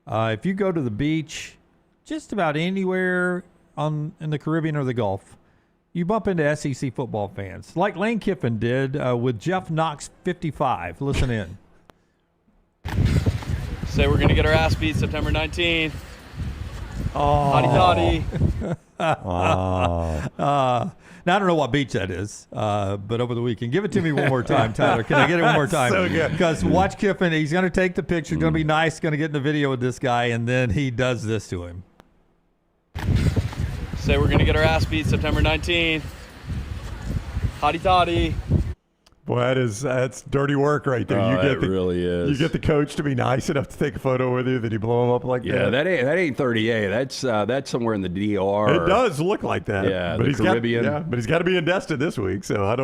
If you go to the beach, just about anywhere in the Caribbean or the Gulf, you bump into SEC football fans, like Lane Kiffin did with Jeff Knox 55. Listen in. Say we're going to get our ass beat September 19th. Oh. Hotty Now, I don't know what beach that is, but over the weekend. Give it to me one more time, Tyler. Can I get it one more time? So good. Because watch Kiffin. He's going to take the picture. Going to be nice. Going to get in the video with this guy, and then he does this to him. Say we're going to get our ass beat September 19th. Hotty. Boy, that's dirty work right there. It really is. You get the coach to be nice enough to take a photo with you, then you blow him up like that. Yeah, that ain't 38. That's somewhere in the DR. It does look like that. Yeah, but the Caribbean. But he's got to be in Destin this week, so I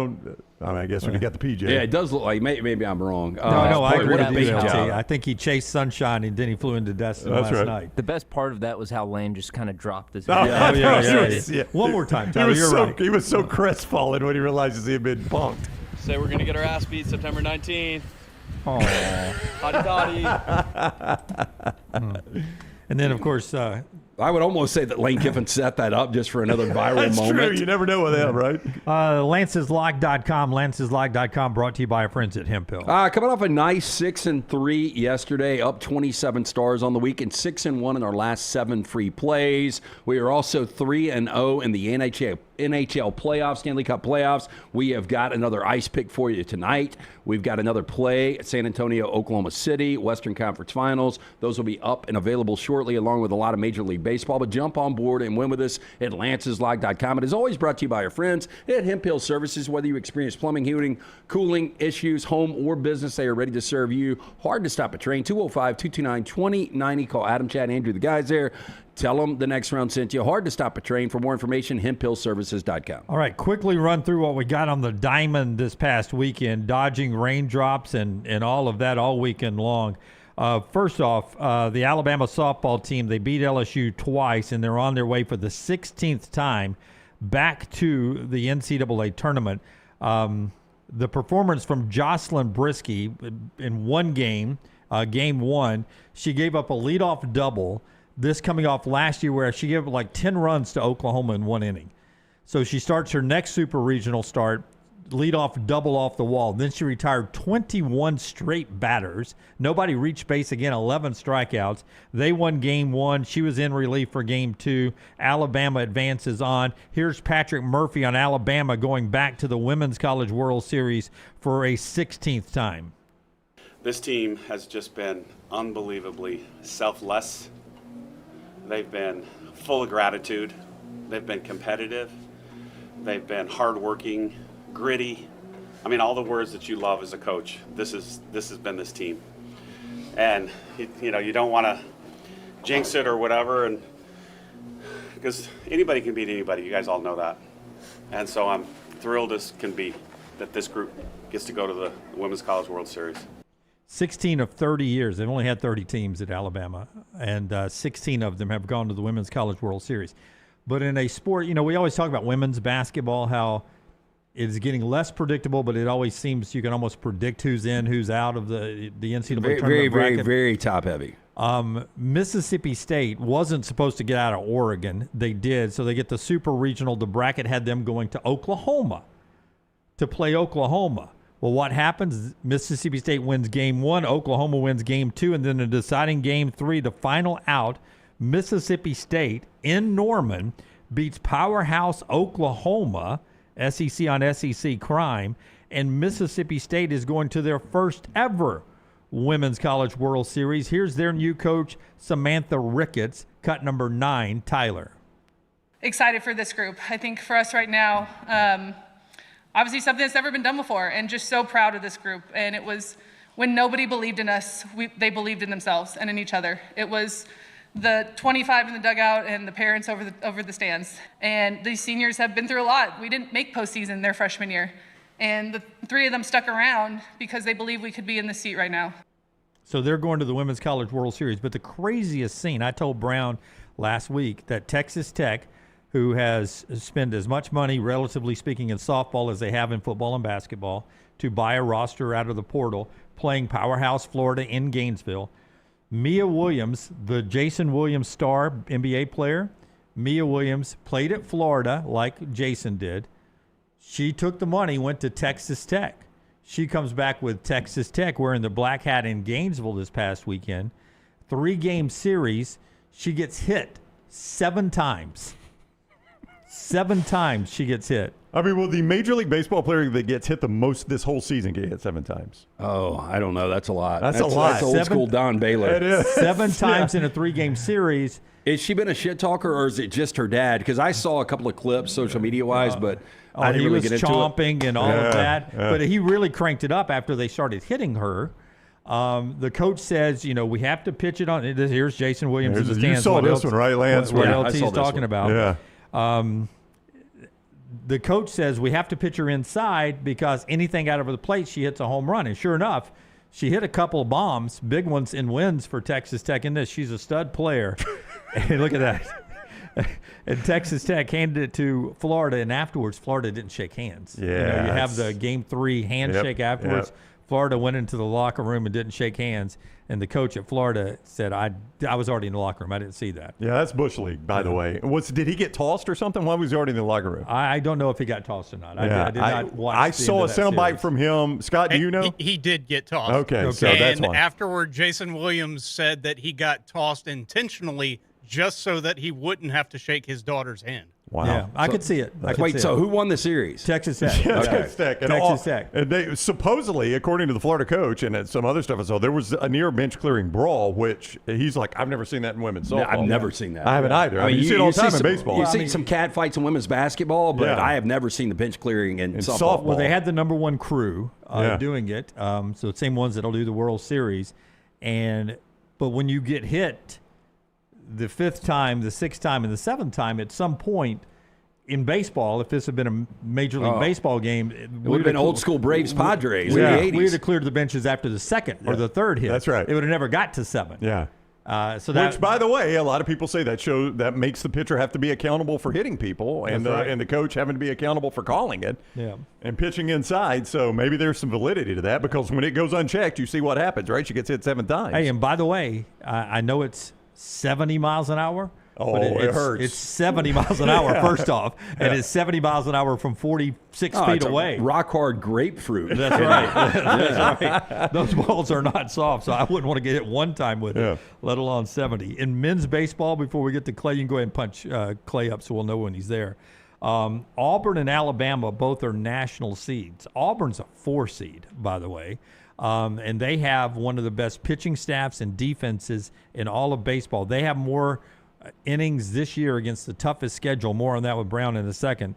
guess when you got the PJ. Yeah, it does look like maybe I'm wrong. No, I agree with you. job. I think he chased sunshine and then he flew into Destin last night. The best part of that was how Lane just kind of dropped his head. Yeah. One more time, Tyler. You're right. He was so crestfallen when he realizes he had been punked. Say we're going to get our ass beat September 19th. Oh. Hotty. And then, of course, I would almost say that Lane Kiffin set that up just for another viral moment. True. You never know with them, right? Lance'sLock.com. Lance'sLock.com brought to you by our friends at Hemp Hill. Coming off a nice 6-3 yesterday, up 27 stars on the week, and 6-1 in our last 7 free plays. We are also 3-0 in the NHL playoffs, Stanley Cup playoffs. We have got another ice pick for you tonight. We've got another play at San Antonio, Oklahoma City, Western Conference Finals. Those will be up and available shortly, along with a lot of Major League Baseball. But jump on board and win with us at Lance'sLock.com. It is always brought to you by our friends at Hemp Hill Services. Whether you experience plumbing, heating, cooling issues, home or business, they are ready to serve you. Hard to stop a train. 205-229-2090. Call Adam, Chad, Andrew, the guys there. Tell them the Next Round sent you. Hard to stop a train. For more information, hemphillservices.com. All right, quickly run through what we got on the diamond this past weekend, dodging raindrops and all of that all weekend long. First off, the Alabama softball team, they beat LSU twice, and they're on their way for the 16th time back to the NCAA tournament. The performance from Jocelyn Brisky in one game, game one, she gave up a leadoff double. This coming off last year where she gave like 10 runs to Oklahoma in one inning. So she starts her next super regional start leadoff double off the wall. Then she retired 21 straight batters. Nobody reached base again, 11 strikeouts. They won game 1. She was in relief for game 2. Alabama advances on. Here's Patrick Murphy on Alabama going back to the Women's College World Series for a 16th time. This team has just been unbelievably selfless. They've been full of gratitude. They've been competitive. They've been hardworking, gritty. I mean, all the words that you love as a coach. This has been this team. And you don't want to jinx it or whatever, and because anybody can beat anybody. You guys all know that. And so I'm thrilled as can be that this group gets to go to the Women's College World Series. 16 of 30 years. They've only had 30 teams at Alabama, and 16 of them have gone to the Women's College World Series. But in a sport, we always talk about women's basketball, how it's getting less predictable, but it always seems you can almost predict who's in, who's out of the NCAA tournament very, bracket. very, very top heavy. Mississippi State wasn't supposed to get out of Oregon. They did, so they get the super regional. The bracket had them going to Oklahoma to play Oklahoma. Well, what happens? Mississippi State wins game 1, Oklahoma wins game 2, and then the deciding game 3, the final out, Mississippi State in Norman beats powerhouse Oklahoma, SEC on SEC crime, and Mississippi State is going to their first ever Women's College World Series. Here's their new coach, Samantha Ricketts, cut number 9, Tyler. Excited for this group. I think for us right now, obviously something that's never been done before, and just so proud of this group. And it was when nobody believed in us, they believed in themselves and in each other. It was the 25 in the dugout and the parents over the stands. And these seniors have been through a lot. We didn't make postseason their freshman year. And the 3 of them stuck around because they believe we could be in this seat right now. So they're going to the Women's College World Series. But the craziest scene, I told Brown last week that Texas Tech, who has spent as much money, relatively speaking, in softball as they have in football and basketball, to buy a roster out of the portal, playing powerhouse Florida in Gainesville. Mia Williams, the Jason Williams star NBA player, Mia Williams played at Florida like Jason did. She took the money, went to Texas Tech. She comes back with Texas Tech wearing the black hat in Gainesville this past weekend. 3-game series. She gets hit 7 times. 7 times she gets hit. I mean, will the Major League Baseball player that gets hit the most this whole season get hit 7 times? Oh, I don't know. That's a lot. That's a lot. That's old school Don Baylor. It is. 7 times in a 3-game series. Has she been a shit talker, or is it just her dad? Because I saw a couple of clips, social media wise, but I didn't really get into it. He was chomping and all of that, but he really cranked it up after they started hitting her. The coach says, we have to pitch it on. Here's Jason Williams in the stands. You saw this one, right, Lance? What LT's talking about. Yeah. The coach says we have to pitch her inside because anything out of the plate, she hits a home run. And sure enough, she hit a couple of bombs, big ones in wins for Texas Tech in this. She's a stud player. And look at that. And Texas Tech handed it to Florida, and afterwards, Florida didn't shake hands. Yeah, you have the Game 3 handshake afterwards. Yep. Florida went into the locker room and didn't shake hands, and the coach at Florida said, I was already in the locker room. I didn't see that. Yeah, that's Bush League, by the way. Did he get tossed or something? Why was he already in the locker room? I don't know if he got tossed or not. I did not watch I saw a soundbite from him. Scott, do you know? He did get tossed. Okay, so that's one. And afterward, Jason Williams said that he got tossed intentionally just so that he wouldn't have to shake his daughter's hand. Wow. Yeah, I could see it. Who won the series? Texas Tech. Texas Tech. Texas Tech. And they supposedly, according to the Florida coach and some other stuff I saw, there was a near bench clearing brawl, which he's like, I've never seen that in women's softball. I've never seen that. I haven't either. I mean, you see it all the time in baseball. You see some cat fights in women's basketball, but I have never seen the bench clearing in softball. Well, they had the number 1 crew doing it, so the same ones that'll do the World Series. But when you get hit the 5th time, the 6th time, and the 7th time, at some point in baseball, if this had been a Major League Baseball game, it would have been old school Braves Padres in the 80s. We would have cleared the benches after the 2nd or the 3rd hit. That's right. It would have never got to 7. Yeah. Which, by the way, a lot of people say that makes the pitcher have to be accountable for hitting people, and the coach having to be accountable for calling it. Yeah. And pitching inside. So maybe there's some validity to that, because when it goes unchecked, you see what happens, right? She gets hit 7 times. Hey, and by the way, I know it's 70 miles an hour. Oh, but it hurts. It's 70 miles an hour, first off, and it's 70 miles an hour from 46 feet it's away. A rock hard grapefruit. That's right. That's right. Those balls are not soft, so I wouldn't want to get hit one time with it, let alone 70. In men's baseball, before we get to Clay, you can go ahead and punch Clay up so we'll know when he's there. Auburn and Alabama both are national seeds. Auburn's a 4 seed, by the way. And they have one of the best pitching staffs and defenses in all of baseball. They have more innings this year against the toughest schedule. More on that with Brown in a second.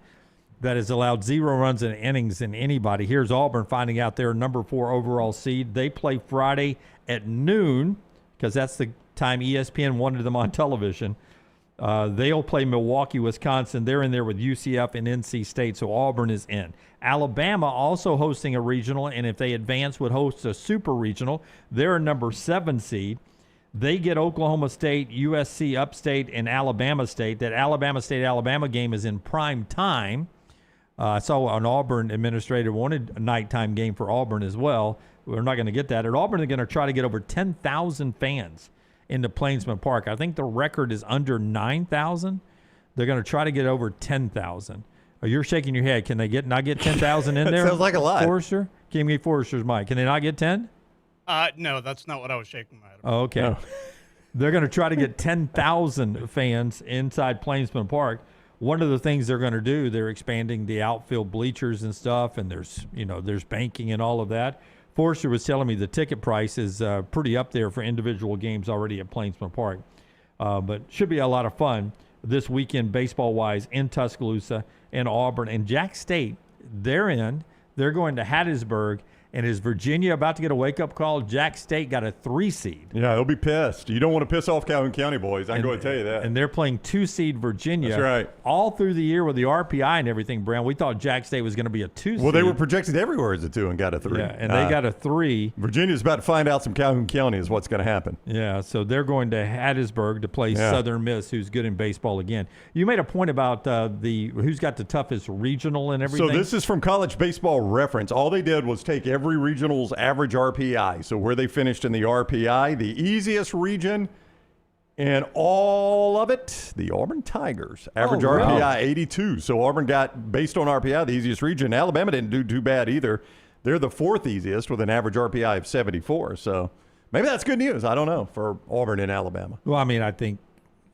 That has allowed 0 runs in innings than anybody. Here's Auburn finding out they're number 4 overall seed. They play Friday at noon because that's the time ESPN wanted them on television. They'll play Milwaukee, Wisconsin. They're in there with UCF and NC State, so Auburn is in. Alabama also hosting a regional, and if they advance, would host a super regional. They're a number 7 seed. They get Oklahoma State, USC Upstate, and Alabama State. That Alabama State-Alabama game is in prime time. I saw an Auburn administrator wanted a nighttime game for Auburn as well. We're not going to get that. At Auburn, they're going to try to get over 10,000 fans into Plainsman Park. I think the record is under 9,000. They're going to try to get over 10,000. Oh, you're shaking your head. Can they not get 10,000 in there? Sounds like a lot. Forrester? Give me Forrester's mic. Can they not get 10? No, that's not what I was shaking my head about. Oh, okay. No. They're going to try to get 10,000 fans inside Plainsman Park. One of the things they're going to do, they're expanding the outfield bleachers and stuff, and there's banking and all of that. Forrester was telling me the ticket price is pretty up there for individual games already at Plainsman Park. But should be a lot of fun this weekend baseball-wise in Tuscaloosa and Auburn. And Jax State, they're going to Hattiesburg. And is Virginia about to get a wake-up call? Jax State got a 3 seed. Yeah, they'll be pissed. You don't want to piss off Calhoun County boys. I'm going to tell you that. And they're playing 2 seed Virginia. That's right. All through the year with the RPI and everything, Brown. We thought Jax State was going to be a 2 seed. Well, they were projected everywhere as a 2 and got a 3. Yeah, and they got a 3. Virginia's about to find out some Calhoun County is what's going to happen. Yeah, so they're going to Hattiesburg to play Southern Miss, who's good in baseball again. You made a point about who's got the toughest regional and everything. So this is from College Baseball Reference. All they did was take every regional's average RPI. So where they finished in the RPI, the easiest region in all of it, the Auburn Tigers. Average RPI 82. So Auburn got, based on RPI, the easiest region. Alabama didn't do too bad either. They're the 4th easiest with an average RPI of 74. So maybe that's good news. I don't know for Auburn and Alabama. Well, I mean,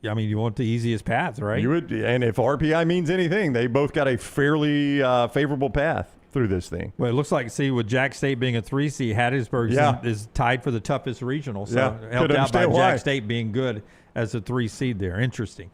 you want the easiest path, right? You would, and if RPI means anything, they both got a fairly favorable path through this thing. Well, it looks like, with Jax State being a 3 seed, Hattiesburg is tied for the toughest regional. So helped out by Jax State being good as a 3 seed there. Interesting.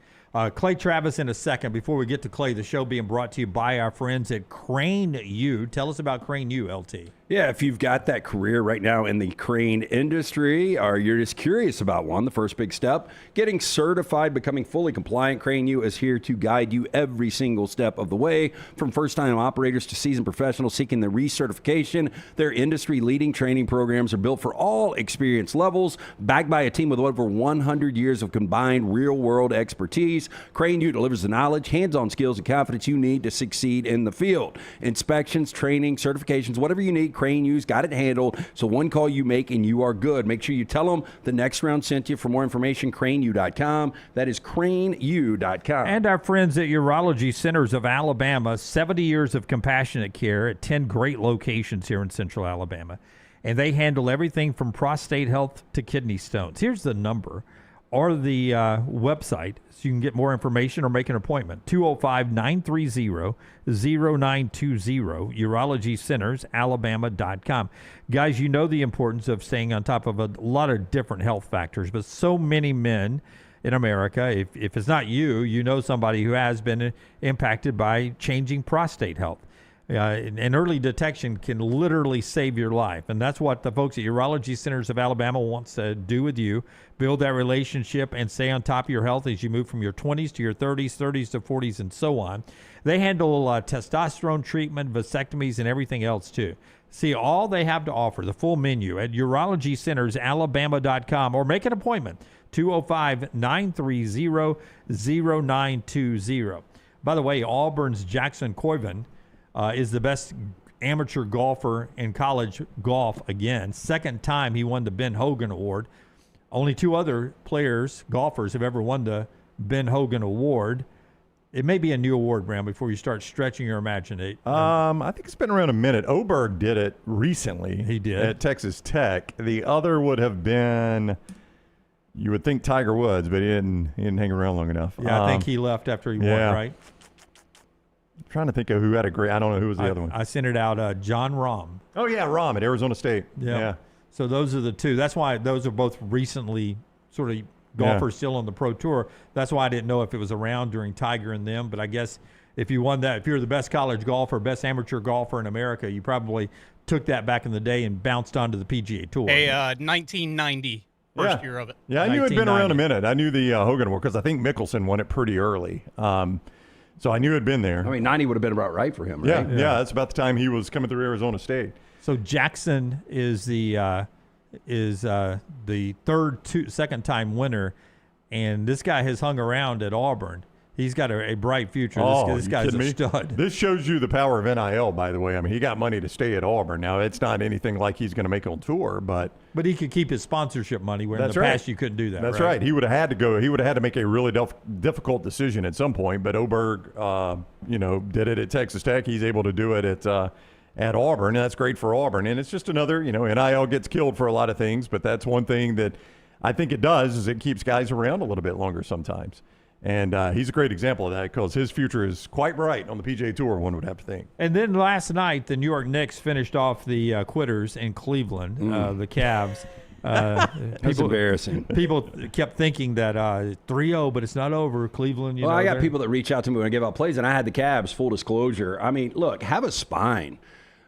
Clay Travis in a second. Before we get to Clay, the show being brought to you by our friends at Crane U. Tell us about Crane U, LT. Yeah, if you've got that career right now in the crane industry or you're just curious about one, the first big step, getting certified, becoming fully compliant, Crane U is here to guide you every single step of the way, from first-time operators to seasoned professionals seeking the recertification. Their industry-leading training programs are built for all experience levels, backed by a team with over 100 years of combined real-world expertise. Crane U delivers the knowledge, hands-on skills, and confidence you need to succeed in the field. Inspections, training, certifications, whatever you need, Crane U's got it handled. So one call you make and you are good. Make sure you tell them the Next Round sent you. For more information, craneu.com. That is craneu.com. And our friends at Urology Centers of Alabama, 70 years of compassionate care at 10 great locations here in Central Alabama. And they handle everything from prostate health to kidney stones. Here's the number or the website so you can get more information or make an appointment. 205-930-0920, urologycentersalabama.com. Guys, you know the importance of staying on top of a lot of different health factors, but so many men in America, if it's not you, you know somebody who has been impacted by changing prostate health. And early detection can literally save your life. And that's what the folks at Urology Centers of Alabama wants to do with you. Build that relationship and stay on top of your health as you move from your 20s to your 30s, 30s to 40s, and so on. They handle testosterone treatment, vasectomies, and everything else, too. See all they have to offer, the full menu, at urologycentersalabama.com, or make an appointment, 205-930-0920. By the way, Auburn's Jackson Coyvin is the best amateur golfer in college golf again. Second time he won the Ben Hogan Award. Only 2 other golfers have ever won the Ben Hogan Award. It may be a new award, Brown, before you start stretching your imagination. I think it's been around a minute. Oberg did it recently. He did. At Texas Tech. The other would have been, you would think Tiger Woods, but he didn't hang around long enough. Yeah, I think he left after he won, right? I'm trying to think of who had a great, I don't know who was the other one. I sent it out, John Rahm. Oh, yeah, Rahm at Arizona State. Yeah. So those are the two. That's why those are both recently sort of golfers still on the Pro Tour. That's why I didn't know if it was around during Tiger and them. But I guess if you won that, if you're the best college golfer, best amateur golfer in America, you probably took that back in the day and bounced onto the PGA Tour. 1990 first year of it. Yeah, I knew it had been around a minute. I knew the Hogan Award because I think Mickelson won it pretty early. So I knew it had been there. I mean, 90 would have been about right for him, right? Yeah, that's about the time he was coming through Arizona State. So Jackson is the second-time winner, and this guy has hung around at Auburn. He's got a bright future. This guy's a stud. This shows you the power of NIL, by the way. I mean, he got money to stay at Auburn. Now, it's not anything like he's going to make on tour, but he could keep his sponsorship money, where in the past you couldn't do that. That's right. He would have had to go. He would have had to make a really difficult decision at some point, but Oberg, did it at Texas Tech. He's able to do it at Auburn, and that's great for Auburn. And it's just another, NIL gets killed for a lot of things, but that's one thing that I think it does is it keeps guys around a little bit longer sometimes. And he's a great example of that because his future is quite bright on the PGA Tour, one would have to think. And then last night, the New York Knicks finished off the quitters in Cleveland, the Cavs. That's embarrassing. People kept thinking that 3-0, but it's not over. Cleveland, I got people that reach out to me when I give out plays, and I had the Cavs, full disclosure. I mean, look, have a spine.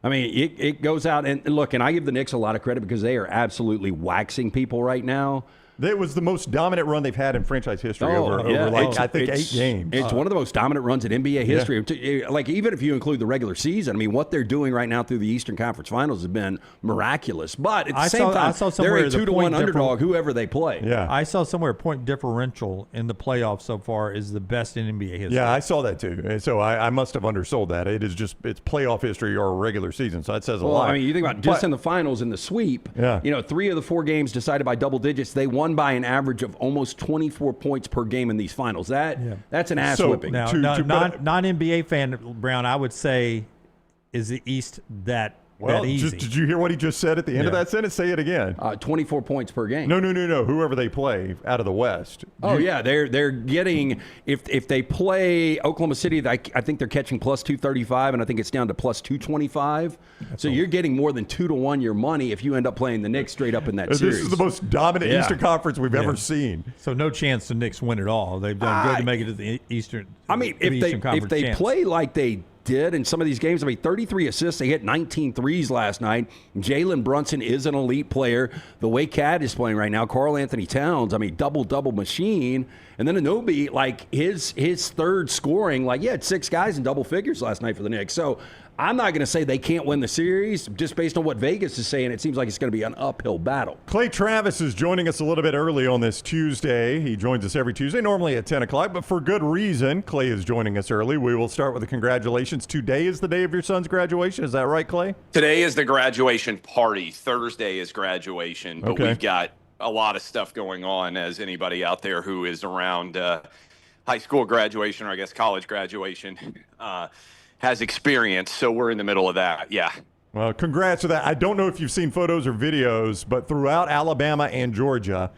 I mean, it goes out, and look, and I give the Knicks a lot of credit because they are absolutely waxing people right now. It was the most dominant run they've had in franchise history over I think 8 games. It's one of the most dominant runs in NBA history. Yeah. Like, even if you include the regular season, I mean, what they're doing right now through the Eastern Conference Finals has been miraculous. But at the same time, they're a 2-1 underdog, whoever they play. Yeah. I saw somewhere point differential in the playoffs so far is the best in NBA history. Yeah, I saw that too. And so I must have undersold that. It's playoff history or regular season, so that says a lot. I mean, you think about just in the finals, in the sweep, 3 of the 4 games decided by double digits. They won by an average of almost 24 points per game in these finals. That's an ass whipping. Now, non-NBA fan, Brown, I would say, is the East that easy? Did you hear what he just said at the end of that sentence? Say it again. 24 points per game. No. Whoever they play out of the West. They're getting, if they play Oklahoma City, I think they're catching plus 235, and I think it's down to plus 225. So you're getting more than 2-1 your money if you end up playing the Knicks straight up in that series. This is the most dominant Eastern Conference we've ever seen. So no chance the Knicks win it all. They've done good to make it to the Eastern. I mean, if they play like they did in some of these games. I mean, 33 assists. They hit 19 threes last night. Jalen Brunson is an elite player. The way Cat is playing right now, Karl Anthony Towns, I mean, double machine. And then Anunoby, like his third scoring, he had 6 guys in double figures last night for the Knicks. So I'm not going to say they can't win the series. Just based on what Vegas is saying, it seems like it's going to be an uphill battle. Clay Travis is joining us a little bit early on this Tuesday. He joins us every Tuesday, normally at 10 o'clock, but for good reason. Clay is joining us early. We will start with the congratulations. Today is the day of your son's graduation. Is that right, Clay? Today is the graduation party. Thursday is graduation, but we've got a lot of stuff going on, as anybody out there who is around high school graduation, or I guess college graduation, has experience. So we're in the middle of that. Yeah. Well, congrats to that. I don't know if you've seen photos or videos, but throughout Alabama and Georgia,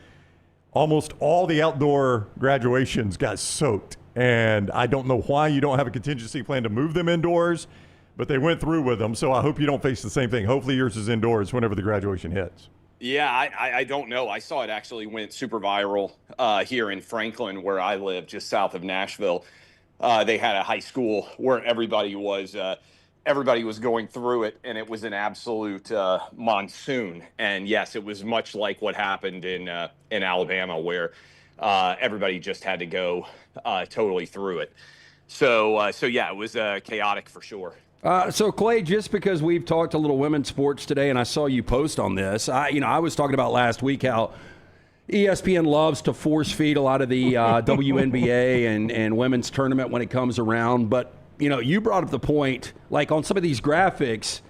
almost all the outdoor graduations got soaked. And I don't know why you don't have a contingency plan to move them indoors, but they went through with them. So I hope you don't face the same thing. Hopefully yours is indoors whenever the graduation hits. Yeah, I don't know. I saw it actually went super viral here in Franklin, where I live, just south of Nashville. They had a high school where everybody was going through it, and it was an absolute monsoon. And yes, it was much like what happened in Alabama, where everybody just had to go totally through it. So yeah, it was chaotic for sure. So Clay, just because we've talked a little women's sports today, and I saw you post on this, I was talking about last week how ESPN loves to force feed a lot of the WNBA and women's tournament when it comes around. But, you brought up the point, like on some of these graphics,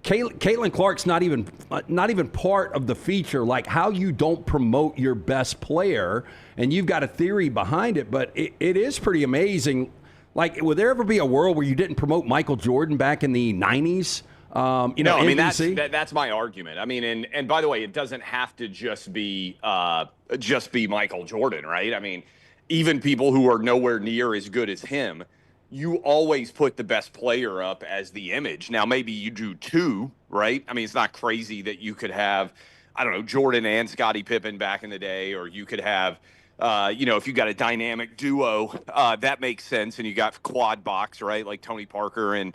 Caitlin Clark's not even part of the feature, like how you don't promote your best player, and you've got a theory behind it, but it is pretty amazing. Like, would there ever be a world where you didn't promote Michael Jordan back in the 90s? I mean, NBC? that's my argument. I mean, and by the way, it doesn't have to just be Michael Jordan, right? I mean, even people who are nowhere near as good as him, you always put the best player up as the image. Now, maybe you do two, right? I mean, it's not crazy that you could have, I don't know, Jordan and Scottie Pippen back in the day, or you could have, if you got a dynamic duo, that makes sense. And you got quad box, right? Like Tony Parker and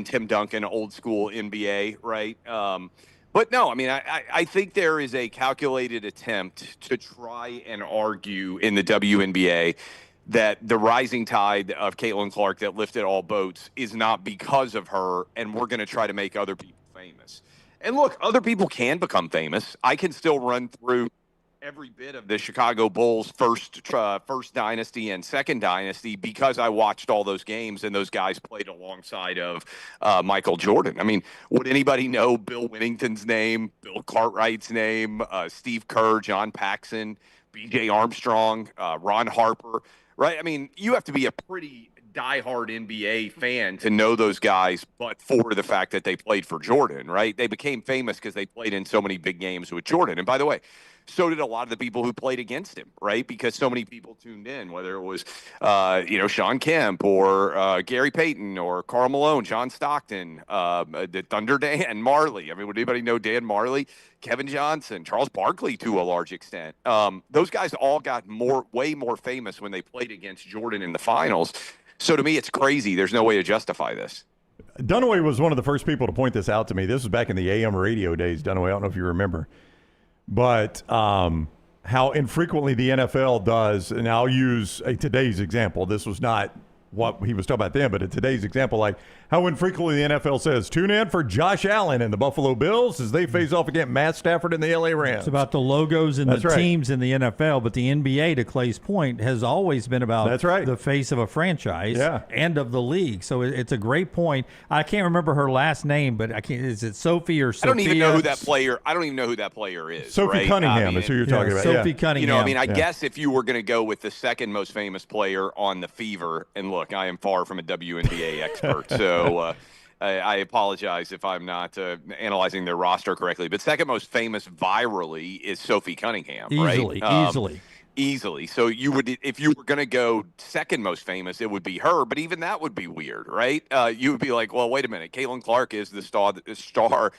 Tim Duncan, old school NBA, right? But no, I mean, I think there is a calculated attempt to try and argue in the WNBA that the rising tide of Caitlin Clark that lifted all boats is not because of her, and we're going to try to make other people famous. And look, other people can become famous. I can still run through every bit of the Chicago Bulls' first dynasty and second dynasty because I watched all those games and those guys played alongside of Michael Jordan. I mean, would anybody know Bill Winnington's name, Bill Cartwright's name, Steve Kerr, John Paxson, B.J. Armstrong, Ron Harper? Right? I mean, you have to be a pretty diehard NBA fan to know those guys, but for the fact that they played for Jordan, right? They became famous because they played in so many big games with Jordan. And by the way, so did a lot of the people who played against him, right? Because so many people tuned in, whether it was, Sean Kemp or Gary Payton or Karl Malone, John Stockton, the Thunder Dan Marley. I mean, would anybody know Dan Marley? Kevin Johnson, Charles Barkley to a large extent. Those guys all got way more famous when they played against Jordan in the finals. So to me, it's crazy. There's no way to justify this. Dunaway was one of the first people to point this out to me. This was back in the AM radio days, Dunaway. I don't know if you remember. But how infrequently the NFL does, and I'll use today's example. This was not what he was talking about then, but in today's example, like how infrequently the NFL says, tune in for Josh Allen and the Buffalo Bills as they face off against Matt Stafford and the LA Rams. It's about the logos and the teams in the NFL, but the NBA, to Clay's point, has always been about the face of a franchise and of the league. So it's a great point. I can't remember her last name, but is it Sophie or Sophia? I don't even know who that player is. Sophie Cunningham is who you're talking about. Sophie Cunningham. I guess if you were going to go with the second most famous player on the Fever, and look, I am far from a WNBA expert, so I apologize if I'm not analyzing their roster correctly. But second most famous virally is Sophie Cunningham, right? Easily. So you would, if you were going to go second most famous, it would be her. But even that would be weird, right? You would be like, well, wait a minute. Caitlin Clark is the star.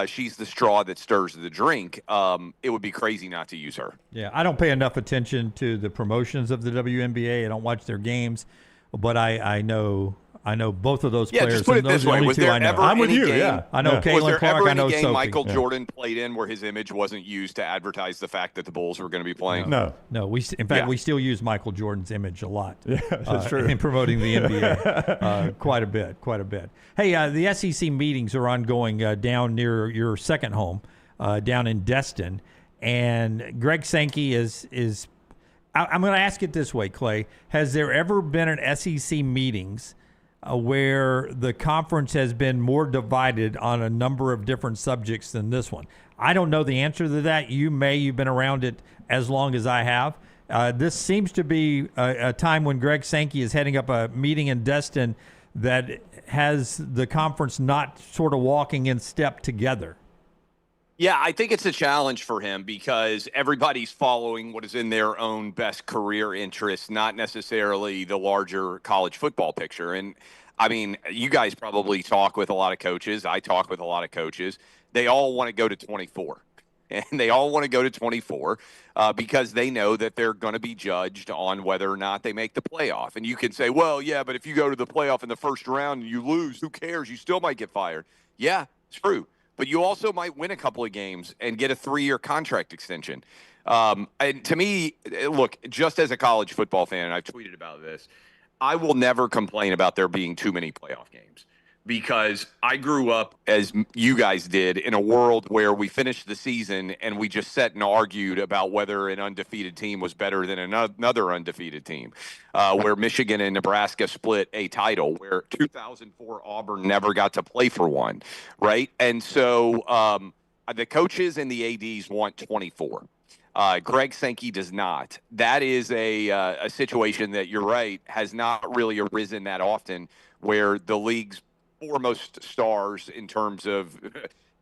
She's the straw that stirs the drink. It would be crazy not to use her. Yeah, I don't pay enough attention to the promotions of the WNBA. I don't watch their games, but I know both of those players. Just put it this way: was there ever I'm with you? Game, I know Caitlin Clark. I know Sophie. Michael Jordan played in where his image wasn't used to advertise the fact that the Bulls were going to be playing. No. We still use Michael Jordan's image a lot. Yeah, that's true. In promoting the NBA, quite a bit. Hey, the SEC meetings are ongoing down near your second home, down in Destin, and Greg Sankey is. I'm going to ask it this way, Clay. Has there ever been an SEC meetings where the conference has been more divided on a number of different subjects than this one? I don't know the answer to that. You've been around it as long as I have. This seems to be a time when Greg Sankey is heading up a meeting in Destin that has the conference not sort of walking in step together. Yeah, I think it's a challenge for him because everybody's following what is in their own best career interests, not necessarily the larger college football picture. And I mean, you guys probably talk with a lot of coaches. I talk with a lot of coaches. They all want to go to 24. And they all want to go to 24 because they know that they're going to be judged on whether or not they make the playoff. And you can say, well, yeah, but if you go to the playoff in the first round and you lose, who cares? You still might get fired. Yeah, it's true. But you also might win a couple of games and get a 3-year contract extension. And to me, look, just as a college football fan, and I've tweeted about this, I will never complain about there being too many playoff games. because I grew up, as you guys did, in a world where we finished the season and we just sat and argued about whether an undefeated team was better than another undefeated team, where Michigan and Nebraska split a title, where 2004 Auburn never got to play for one, right? And so the coaches and the ADs want 24. Greg Sankey does not. That is a situation that, you're right, has not really arisen that often, where the league's foremost stars in terms of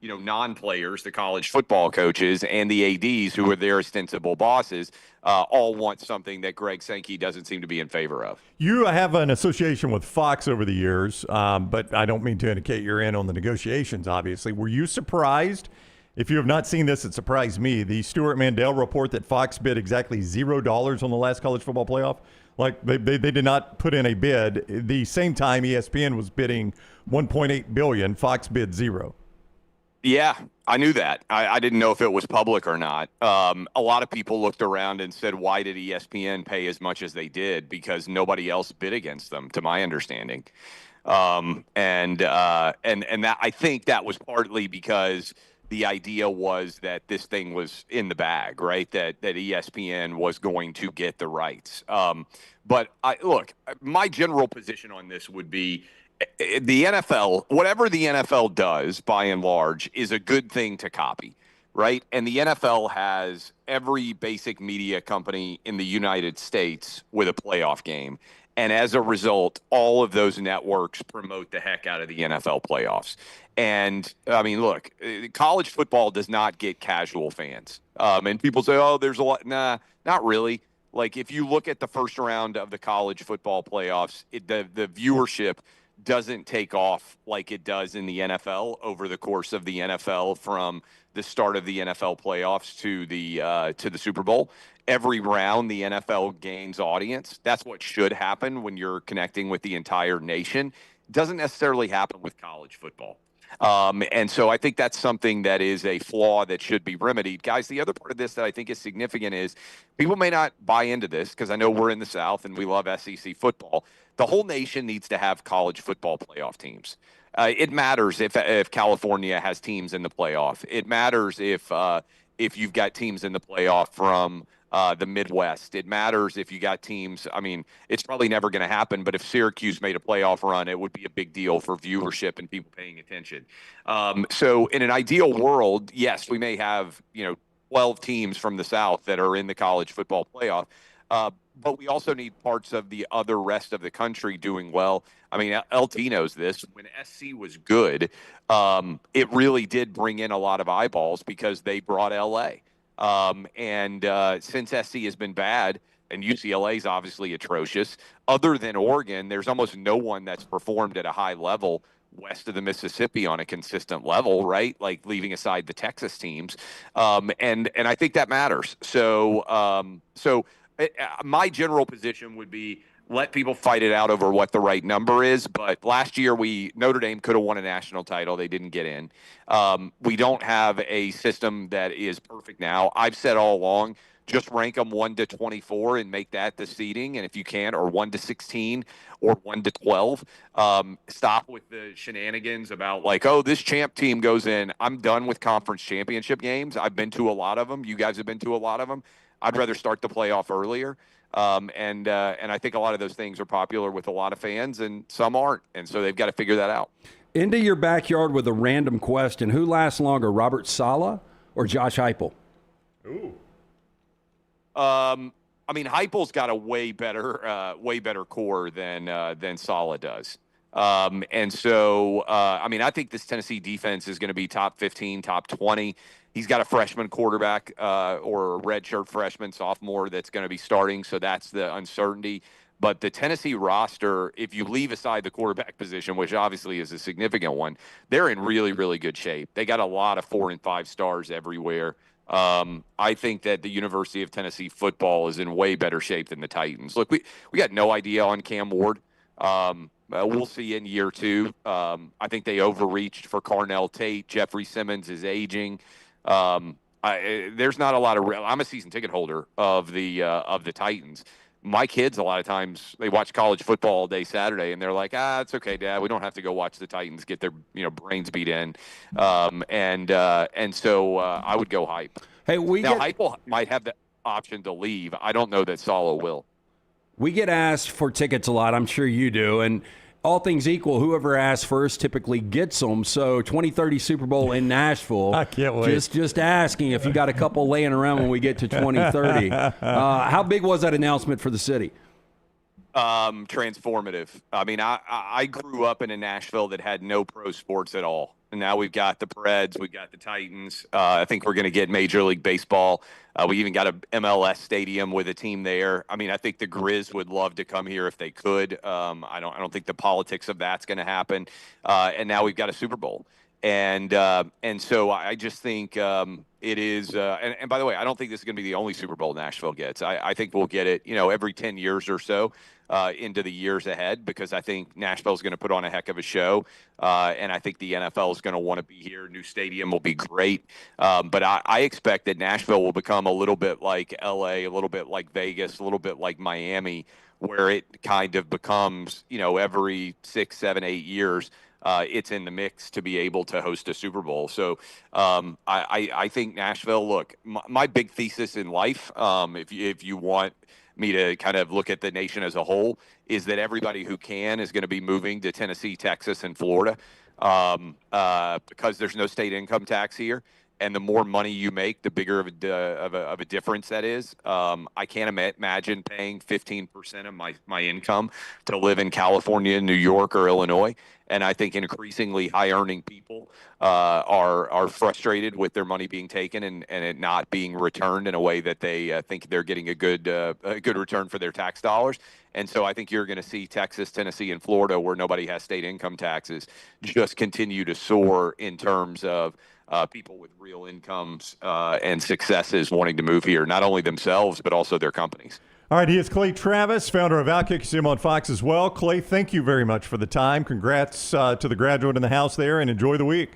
non-players, the college football coaches, and the ADs, who are their ostensible bosses, all want something that Greg Sankey doesn't seem to be in favor of. You have an association with Fox over the years, but I don't mean to indicate you're in on the negotiations, obviously. Were you surprised? If you have not seen this, it surprised me. The Stuart Mandel report that Fox bid exactly $0 on the last college football playoff. Like, they did not put in a bid. The same time ESPN was bidding $1.8 billion, Fox bid $0. Yeah, I knew that. I didn't know if it was public or not. A lot of people looked around and said, why did ESPN pay as much as they did? Because nobody else bid against them, to my understanding. And that, I think that was partly because the idea was that this thing was in the bag, right? That ESPN was going to get the rights. But look, my general position on this would be the NFL, whatever the NFL does, by and large, is a good thing to copy, right? And the NFL has every basic media company in the United States with a playoff game. And as a result, all of those networks promote the heck out of the NFL playoffs. And, I mean, look, college football does not get casual fans. And people say, oh, there's a lot. Nah, not really. Like, if you look at the first round of the college football playoffs, the viewership doesn't take off like it does in the NFL over the course of the NFL, from the start of the NFL playoffs to the Super Bowl. Every round, the NFL gains audience. That's what should happen when you're connecting with the entire nation. Doesn't necessarily happen with college football. And so I think that's something that is a flaw that should be remedied. Guys, the other part of this that I think is significant is people may not buy into this, because I know we're in the South and we love SEC football. The whole nation needs to have college football playoff teams. It matters if California has teams in the playoff. It matters if you've got teams in the playoff from the Midwest. It matters if you got teams. I mean, it's probably never going to happen, but if Syracuse made a playoff run, it would be a big deal for viewership and people paying attention. So in an ideal world, yes, we may have 12 teams from the South that are in the college football playoff. But we also need parts of the other rest of the country doing well. I mean, LT knows this. When SC was good, it really did bring in a lot of eyeballs because they brought LA. And since SC has been bad, and UCLA is obviously atrocious, other than Oregon, there's almost no one that's performed at a high level west of the Mississippi on a consistent level, right? Like, leaving aside the Texas teams. And I think that matters. So my general position would be, let people fight it out over what the right number is. But last year, Notre Dame could have won a national title. They didn't get in. We don't have a system that is perfect now. I've said all along, just rank them 1 to 24 and make that the seeding. And if you can, or 1 to 16 or 1 to 12, stop with the shenanigans about like, oh, this champ team goes in. I'm done with conference championship games. I've been to a lot of them. You guys have been to a lot of them. I'd rather start the playoff earlier. And I think a lot of those things are popular with a lot of fans, and some aren't. And so they've got to figure that out. Into your backyard with a random question. Who lasts longer, Robert Saleh or Josh Heupel? Ooh. I mean, Heupel's got a way better core than Saleh does. And so, I mean, I think this Tennessee defense is going to be top 15, top 20. He's got a freshman quarterback or a redshirt freshman, sophomore that's going to be starting, so that's the uncertainty. But the Tennessee roster, if you leave aside the quarterback position, which obviously is a significant one, they're in really, really good shape. They got a lot of 4 and 5 stars everywhere. I think that the University of Tennessee football is in way better shape than the Titans. Look, we got no idea on Cam Ward. We'll see in year 2. I think they overreached for Carnell Tate. Jeffrey Simmons is aging. There's not a lot of I'm a season ticket holder of the Titans. my kids, a lot of times, they watch college football all day Saturday, and they're like, it's okay, Dad. We don't have to go watch the Titans get their brains beat in. And so I would go Hype. Hey, Hype might have the option to leave. I don't know that Salo will. We get asked for tickets a lot. I'm sure you do. And all things equal, whoever asks first typically gets them. So 2030 Super Bowl in Nashville. I can't wait. Just asking if you got a couple laying around when we get to 2030. How big was that announcement for the city? Transformative. I mean, I grew up in a Nashville that had no pro sports at all. And now we've got the Preds, we've got the Titans. I think we're going to get Major League Baseball. We even got a MLS stadium with a team there. I mean, I think the Grizz would love to come here if they could. I don't think the politics of that's going to happen. And now we've got a Super Bowl. And so I just think it is. And by the way, I don't think this is going to be the only Super Bowl Nashville gets. I think we'll get it, every 10 years or so into the years ahead, because I think Nashville's going to put on a heck of a show. And I think the NFL is going to want to be here. New stadium will be great. But I expect that Nashville will become a little bit like LA, a little bit like Vegas, a little bit like Miami, where it kind of becomes, every 6, 7, 8 years, it's in the mix to be able to host a Super Bowl. So I think Nashville, look, my big thesis in life, if you want me to kind of look at the nation as a whole, is that everybody who can is going to be moving to Tennessee, Texas, and Florida because there's no state income tax here. And the more money you make, the bigger of a difference that is. I can't imagine paying 15% of my income to live in California, New York, or Illinois. And I think increasingly high-earning people are frustrated with their money being taken and it not being returned in a way that they think they're getting a good return for their tax dollars. And so I think you're going to see Texas, Tennessee, and Florida, where nobody has state income taxes, just continue to soar in terms of people with real incomes and successes wanting to move here, not only themselves, but also their companies. All right, he is Clay Travis, founder of Outkick. You see him on Fox as well. Clay, thank you very much for the time. Congrats to the graduate in the house there, and enjoy the week.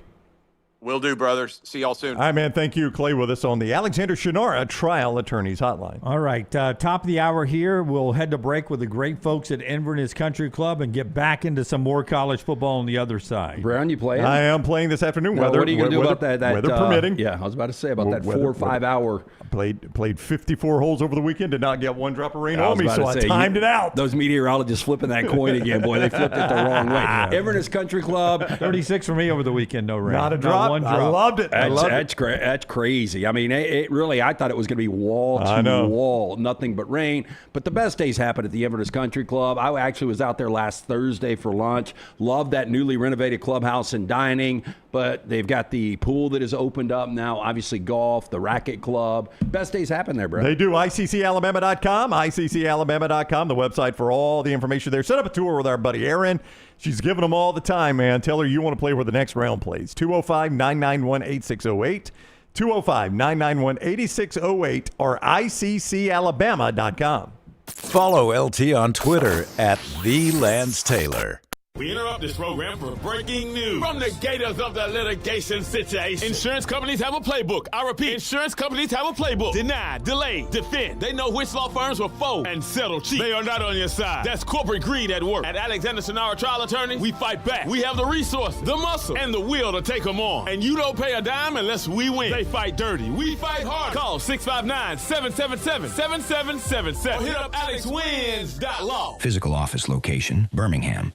Will do, brothers. See y'all soon. All right, man. Thank you. Clay with us on the Alexander Shannara Trial Attorneys Hotline. All right. Top of the hour here. We'll head to break with the great folks at Inverness Country Club and get back into some more college football on the other side. Brown, you playing? I am playing this afternoon. What are you going to do about that? Weather permitting. Yeah, I was about to say about that 4 or 5 hour. Played 54 holes over the weekend. Did not get one drop of rain on me, so I timed it out. Those meteorologists flipping that coin again, boy. They flipped it the wrong way. Inverness Country Club. 36 for me over the weekend, no rain. Not a drop. Not one drop. I loved it. That's crazy. I mean, it really, I thought it was going to be wall to wall, nothing but rain. But the best days happen at the Inverness Country Club. I actually was out there last Thursday for lunch. Loved that newly renovated clubhouse and dining. But they've got the pool that is opened up now, obviously golf, the racket club. Best days happen there, bro. They do. ICCalabama.com, ICCalabama.com, the website for all the information there. Set up a tour with our buddy Erin. She's giving them all the time, man. Tell her you want to play where the next round plays. 205-991-8608, 205-991-8608, or ICCalabama.com. Follow LT on Twitter at @TheLanceTaylor. We interrupt this program for breaking news from the gators of the litigation situation. Insurance companies have a playbook. I repeat, insurance companies have a playbook. Deny, delay, defend. They know which law firms will fold and settle cheap. They are not on your side. That's corporate greed at work. At Alexander Shannara Trial Attorneys, we fight back. We have the resources, the muscle, and the will to take them on. And you don't pay a dime unless we win. They fight dirty. We fight hard. Call 659-777-7777. Or hit up alexwins.law. Physical office location, Birmingham.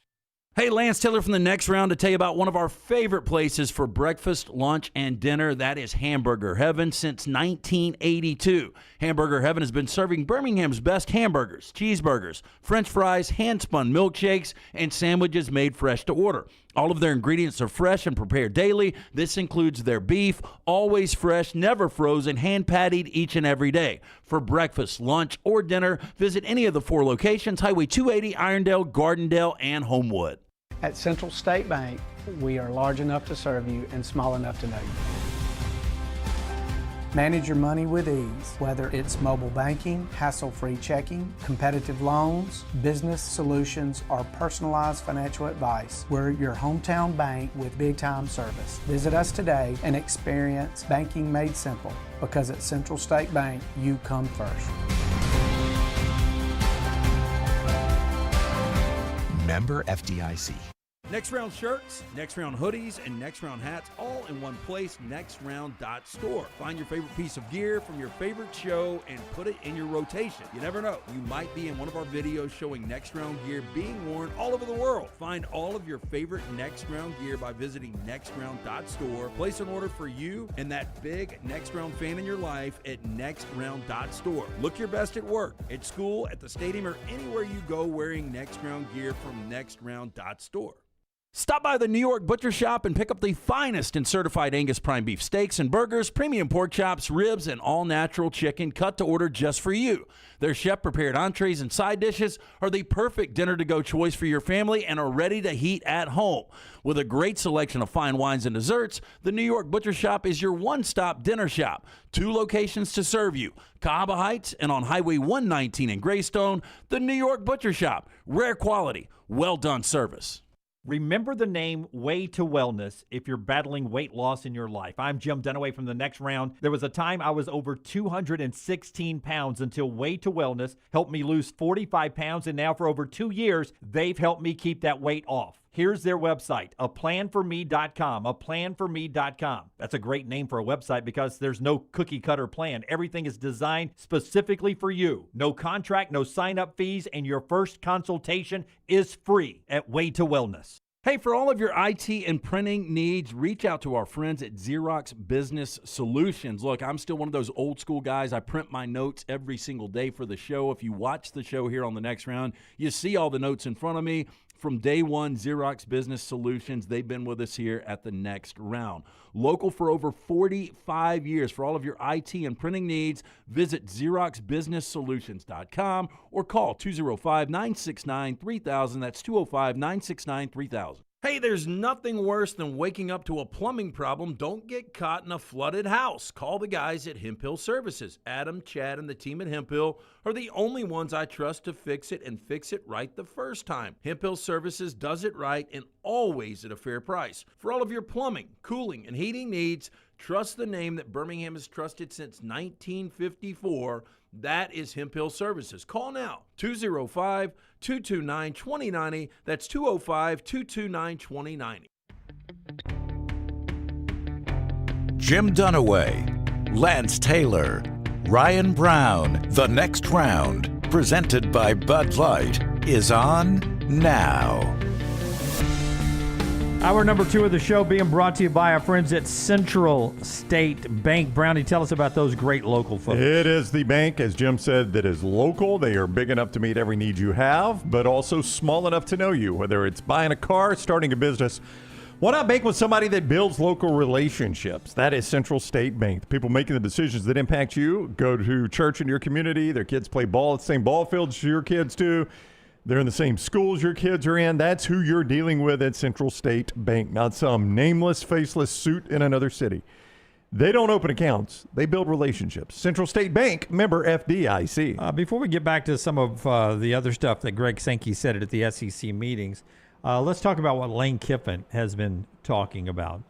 Hey, Lance Taylor from the Next Round to tell you about one of our favorite places for breakfast, lunch, and dinner. That is Hamburger Heaven since 1982. Hamburger Heaven has been serving Birmingham's best hamburgers, cheeseburgers, French fries, hand-spun milkshakes, and sandwiches made fresh to order. All of their ingredients are fresh and prepared daily. This includes their beef, always fresh, never frozen, hand-pattied each and every day. For breakfast, lunch, or dinner, visit any of the 4 locations, Highway 280, Irondale, Gardendale, and Homewood. At Central State Bank, we are large enough to serve you and small enough to know you. Manage your money with ease, whether it's mobile banking, hassle-free checking, competitive loans, business solutions, or personalized financial advice. We're your hometown bank with big-time service. Visit us today and experience banking made simple, because at Central State Bank, you come first. Member FDIC. Next Round shirts, Next Round hoodies, and Next Round hats all in one place, nextround.store. Find your favorite piece of gear from your favorite show and put it in your rotation. You never know, you might be in one of our videos showing Next Round gear being worn all over the world. Find all of your favorite Next Round gear by visiting nextround.store. Place an order for you and that big Next Round fan in your life at nextround.store. Look your best at work, at school, at the stadium, or anywhere you go wearing Next Round gear from nextround.store. Stop by the New York Butcher Shop and pick up the finest in certified Angus prime beef steaks and burgers, premium pork chops, ribs, and all-natural chicken cut to order just for you. Their chef-prepared entrees and side dishes are the perfect dinner-to-go choice for your family and are ready to heat at home. With a great selection of fine wines and desserts, the New York Butcher Shop is your one-stop dinner shop. 2 locations to serve you, Cahaba Heights and on Highway 119 in Greystone. The New York Butcher Shop, rare quality, well-done service. Remember the name Way to Wellness if you're battling weight loss in your life. I'm Jim Dunaway from The Next Round. There was a time I was over 216 pounds until Way to Wellness helped me lose 45 pounds, and now for over 2 years, they've helped me keep that weight off. Here's their website, aplanforme.com, aplanforme.com. That's a great name for a website because there's no cookie-cutter plan. Everything is designed specifically for you. No contract, no sign-up fees, and your first consultation is free at Way to Wellness. Hey, for all of your IT and printing needs, reach out to our friends at Xerox Business Solutions. Look, I'm still one of those old school guys. I print my notes every single day for the show. If you watch the show here on The Next Round, you see all the notes in front of me. From day one, Xerox Business Solutions, they've been with us here at The Next Round. Local for over 45 years. For all of your IT and printing needs, visit XeroxBusinessSolutions.com or call 205-969-3000. That's 205-969-3000. Hey, there's nothing worse than waking up to a plumbing problem. Don't get caught in a flooded house. Call the guys at Hemp Hill Services. Adam, Chad, and the team at Hemp Hill are the only ones I trust to fix it and fix it right the first time. Hemp Hill Services does it right and always at a fair price. For all of your plumbing, cooling, and heating needs, trust the name that Birmingham has trusted since 1954. That is Hemp Hill Services. Call now, 205-229-2090. That's 205-229-2090. Jim Dunaway, Lance Taylor, Ryan Brown. The Next Round, presented by Bud Light, is on now. Hour number 2 of the show being brought to you by our friends at Central State Bank. Brownie, tell us about those great local folks. It is the bank, as Jim said, that is local. They are big enough to meet every need you have, but also small enough to know you, whether it's buying a car, starting a business. Why not bank with somebody that builds local relationships? That is Central State Bank. The people making the decisions that impact you go to church in your community. Their kids play ball at the same ball fields your kids do. They're in the same schools your kids are in. That's who you're dealing with at Central State Bank, not some nameless, faceless suit in another city. They don't open accounts. They build relationships. Central State Bank, member FDIC. Before we get back to some of the other stuff that Greg Sankey said at the SEC meetings, let's talk about what Lane Kiffin has been talking about.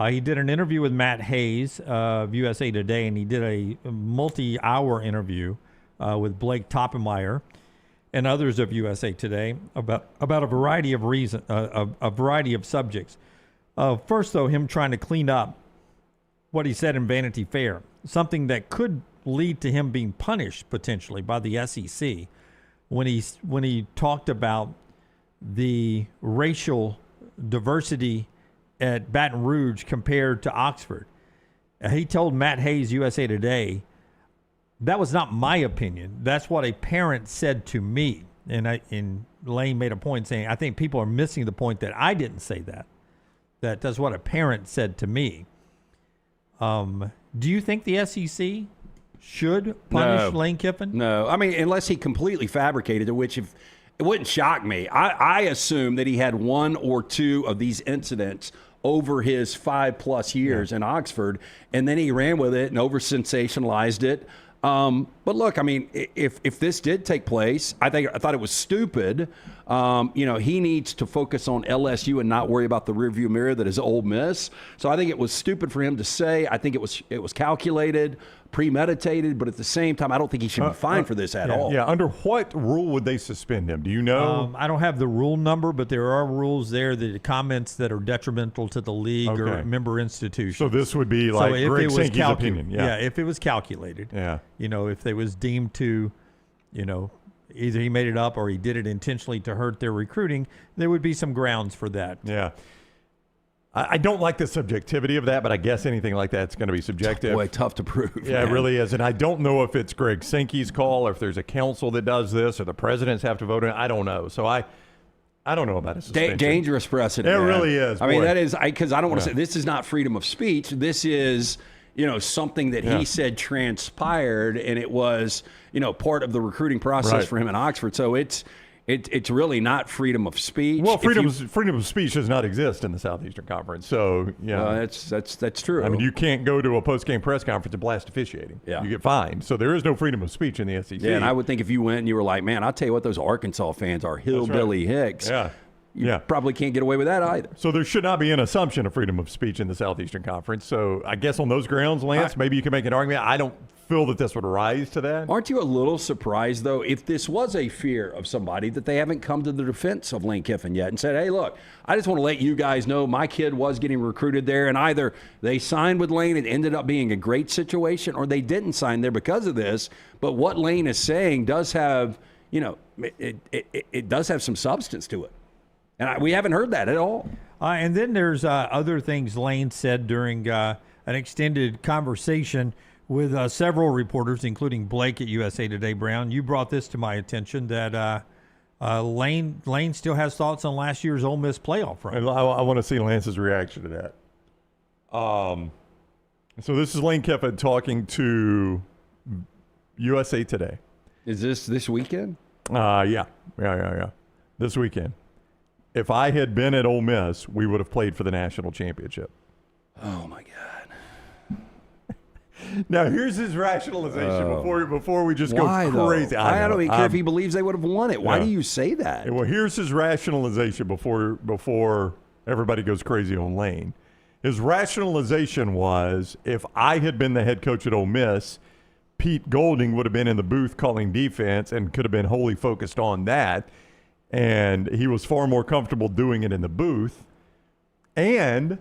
He did an interview with Matt Hayes of USA Today, and he did a multi-hour interview with Blake Toppenmeyer and others of USA Today about a variety of a variety of subjects. First, though, him trying to clean up what he said in Vanity Fair, something that could lead to him being punished potentially by the SEC when he talked about the racial diversity at Baton Rouge compared to Oxford. He told Matt Hayes, USA Today, that was not my opinion. That's what a parent said to me. And Lane made a point saying, I think people are missing the point that I didn't say that. That's what a parent said to me. Do you think the SEC should punish Lane Kiffin? No. I mean, unless he completely fabricated it, which it wouldn't shock me. I assume that he had 1 or 2 of these incidents over his 5+ years in Oxford, and then he ran with it and over-sensationalized it. But look, I mean, if this did take place, I thought it was stupid. He needs to focus on LSU and not worry about the rearview mirror that is Ole Miss. So I think it was stupid for him to say. I think it was calculated. premeditated, but at the same time, I don't think he should be fined for this at all. Yeah, under what rule would they suspend him? Do you know? I don't have the rule number, but there are rules there that comments that are detrimental to the league or member institutions. So this would be like Greg Sankey's opinion. Yeah, if it was calculated. Yeah. If they was deemed to, either he made it up or he did it intentionally to hurt their recruiting, there would be some grounds for that. Yeah. I don't like the subjectivity of that, but I guess anything like that's going to be subjective. Boy, tough to prove. Yeah, man. it really is. And I don't know if it's Greg Sankey's call or if there's a council that does this or the presidents have to vote on it. I don't know. So I don't know about a suspension. Dangerous precedent. It man. really is. I mean, that is because I don't want to say this is not freedom of speech. This is something that he said transpired, and it was part of the recruiting process for him in Oxford. So it's really not freedom of speech. Well, freedom of speech does not exist in the Southeastern Conference. So that's true. I mean, you can't go to a post-game press conference and blast officiating. Yeah. You get fined. So there is no freedom of speech in the SEC. Yeah, and I would think if you went and you were like, man, I'll tell you what, those Arkansas fans are hillbilly hicks. Yeah. You probably can't get away with that either. So there should not be an assumption of freedom of speech in the Southeastern Conference. So I guess on those grounds, Lance, maybe you can make an argument. I don't feel that this would rise to that. Aren't you a little surprised, though, if this was a fear of somebody, that they haven't come to the defense of Lane Kiffin yet and said, hey, look, I just want to let you guys know my kid was getting recruited there, and either they signed with Lane and ended up being a great situation, or they didn't sign there because of this. But what Lane is saying does have, it does have some substance to it. And we haven't heard that at all. And then there's other things Lane said during an extended conversation with several reporters, including Blake at USA Today. Brown, you brought this to my attention that Lane still has thoughts on last year's Ole Miss playoff run. I want to see Lance's reaction to that. So this is Lane Kiffin talking to USA Today. Is this weekend? Yeah. This weekend. If I had been at Ole Miss, we would have played for the national championship. Oh, my God. Now, here's his rationalization before we just go crazy. I don't even care if he believes they would have won it. Why do you say that? Well, here's his rationalization before everybody goes crazy on Lane. His rationalization was, if I had been the head coach at Ole Miss, Pete Golding would have been in the booth calling defense and could have been wholly focused on that. And he was far more comfortable doing it in the booth. And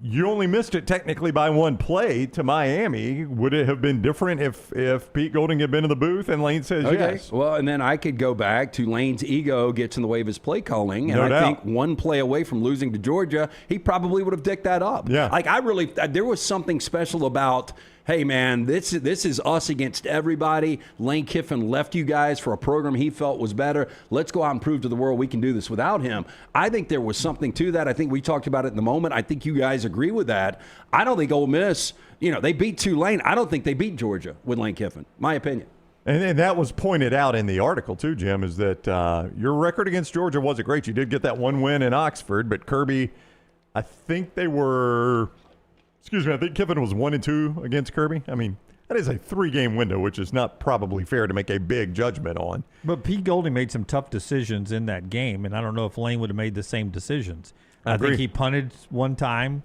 you only missed it technically by one play to Miami. Would it have been different if Pete Golding had been in the booth? And Lane says yes. Well, and then I could go back to Lane's ego gets in the way of his play calling. And I think one play away from losing to Georgia, he probably would have dicked that up. Yeah. Like there was something special about, hey, man, this is us against everybody. Lane Kiffin left you guys for a program he felt was better. Let's go out and prove to the world we can do this without him. I think there was something to that. I think we talked about it in the moment. I think you guys agree with that. I don't think Ole Miss, they beat Tulane. I don't think they beat Georgia with Lane Kiffin, my opinion. And that was pointed out in the article, too, Jim, is that your record against Georgia wasn't great. You did get that one win in Oxford, but Kirby, I think they were – excuse me, I think Kiffin was 1-2 against Kirby. I mean, that is a 3-game window, which is not probably fair to make a big judgment on. But Pete Golding made some tough decisions in that game, and I don't know if Lane would have made the same decisions. I think he punted one time,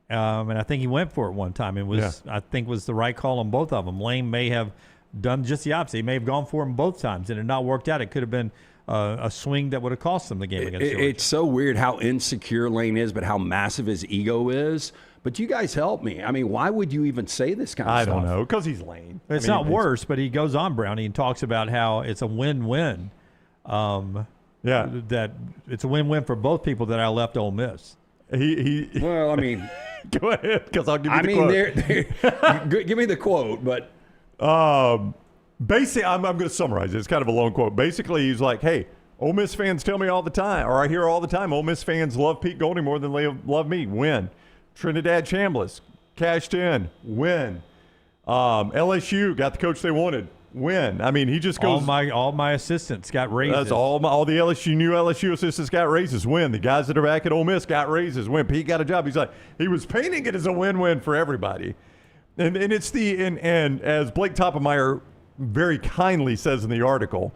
and I think he went for it one time. It was, I think, was the right call on both of them. Lane may have done just the opposite. He may have gone for them both times, and it not worked out. It could have been a swing that would have cost them the game against Georgia. It's so weird how insecure Lane is, but how massive his ego is. But you guys help me. I mean, why would you even say this kind of stuff? I don't know, because he's Lane. It's not worse, but he goes on, Brownie, and talks about how it's a win-win. That it's a win-win for both people that I left Ole Miss. Well, I mean, go ahead, because I'll give you the quote. Give me the quote, but basically, I'm going to summarize it. It's kind of a long quote. Basically, he's like, "Hey, Ole Miss fans tell me all the time, or I hear all the time, Ole Miss fans love Pete Golding more than they love me. Win. Trinidad Chambliss cashed in. Win. LSU got the coach they wanted. Win. I mean, he just goes. All my assistants got raises. That's all the new LSU assistants got raises. Win. The guys that are back at Ole Miss got raises. Win. Pete got a job. He's like, he was painting it as a win-win for everybody. And it's and as Blake Toppmeyer very kindly says in the article,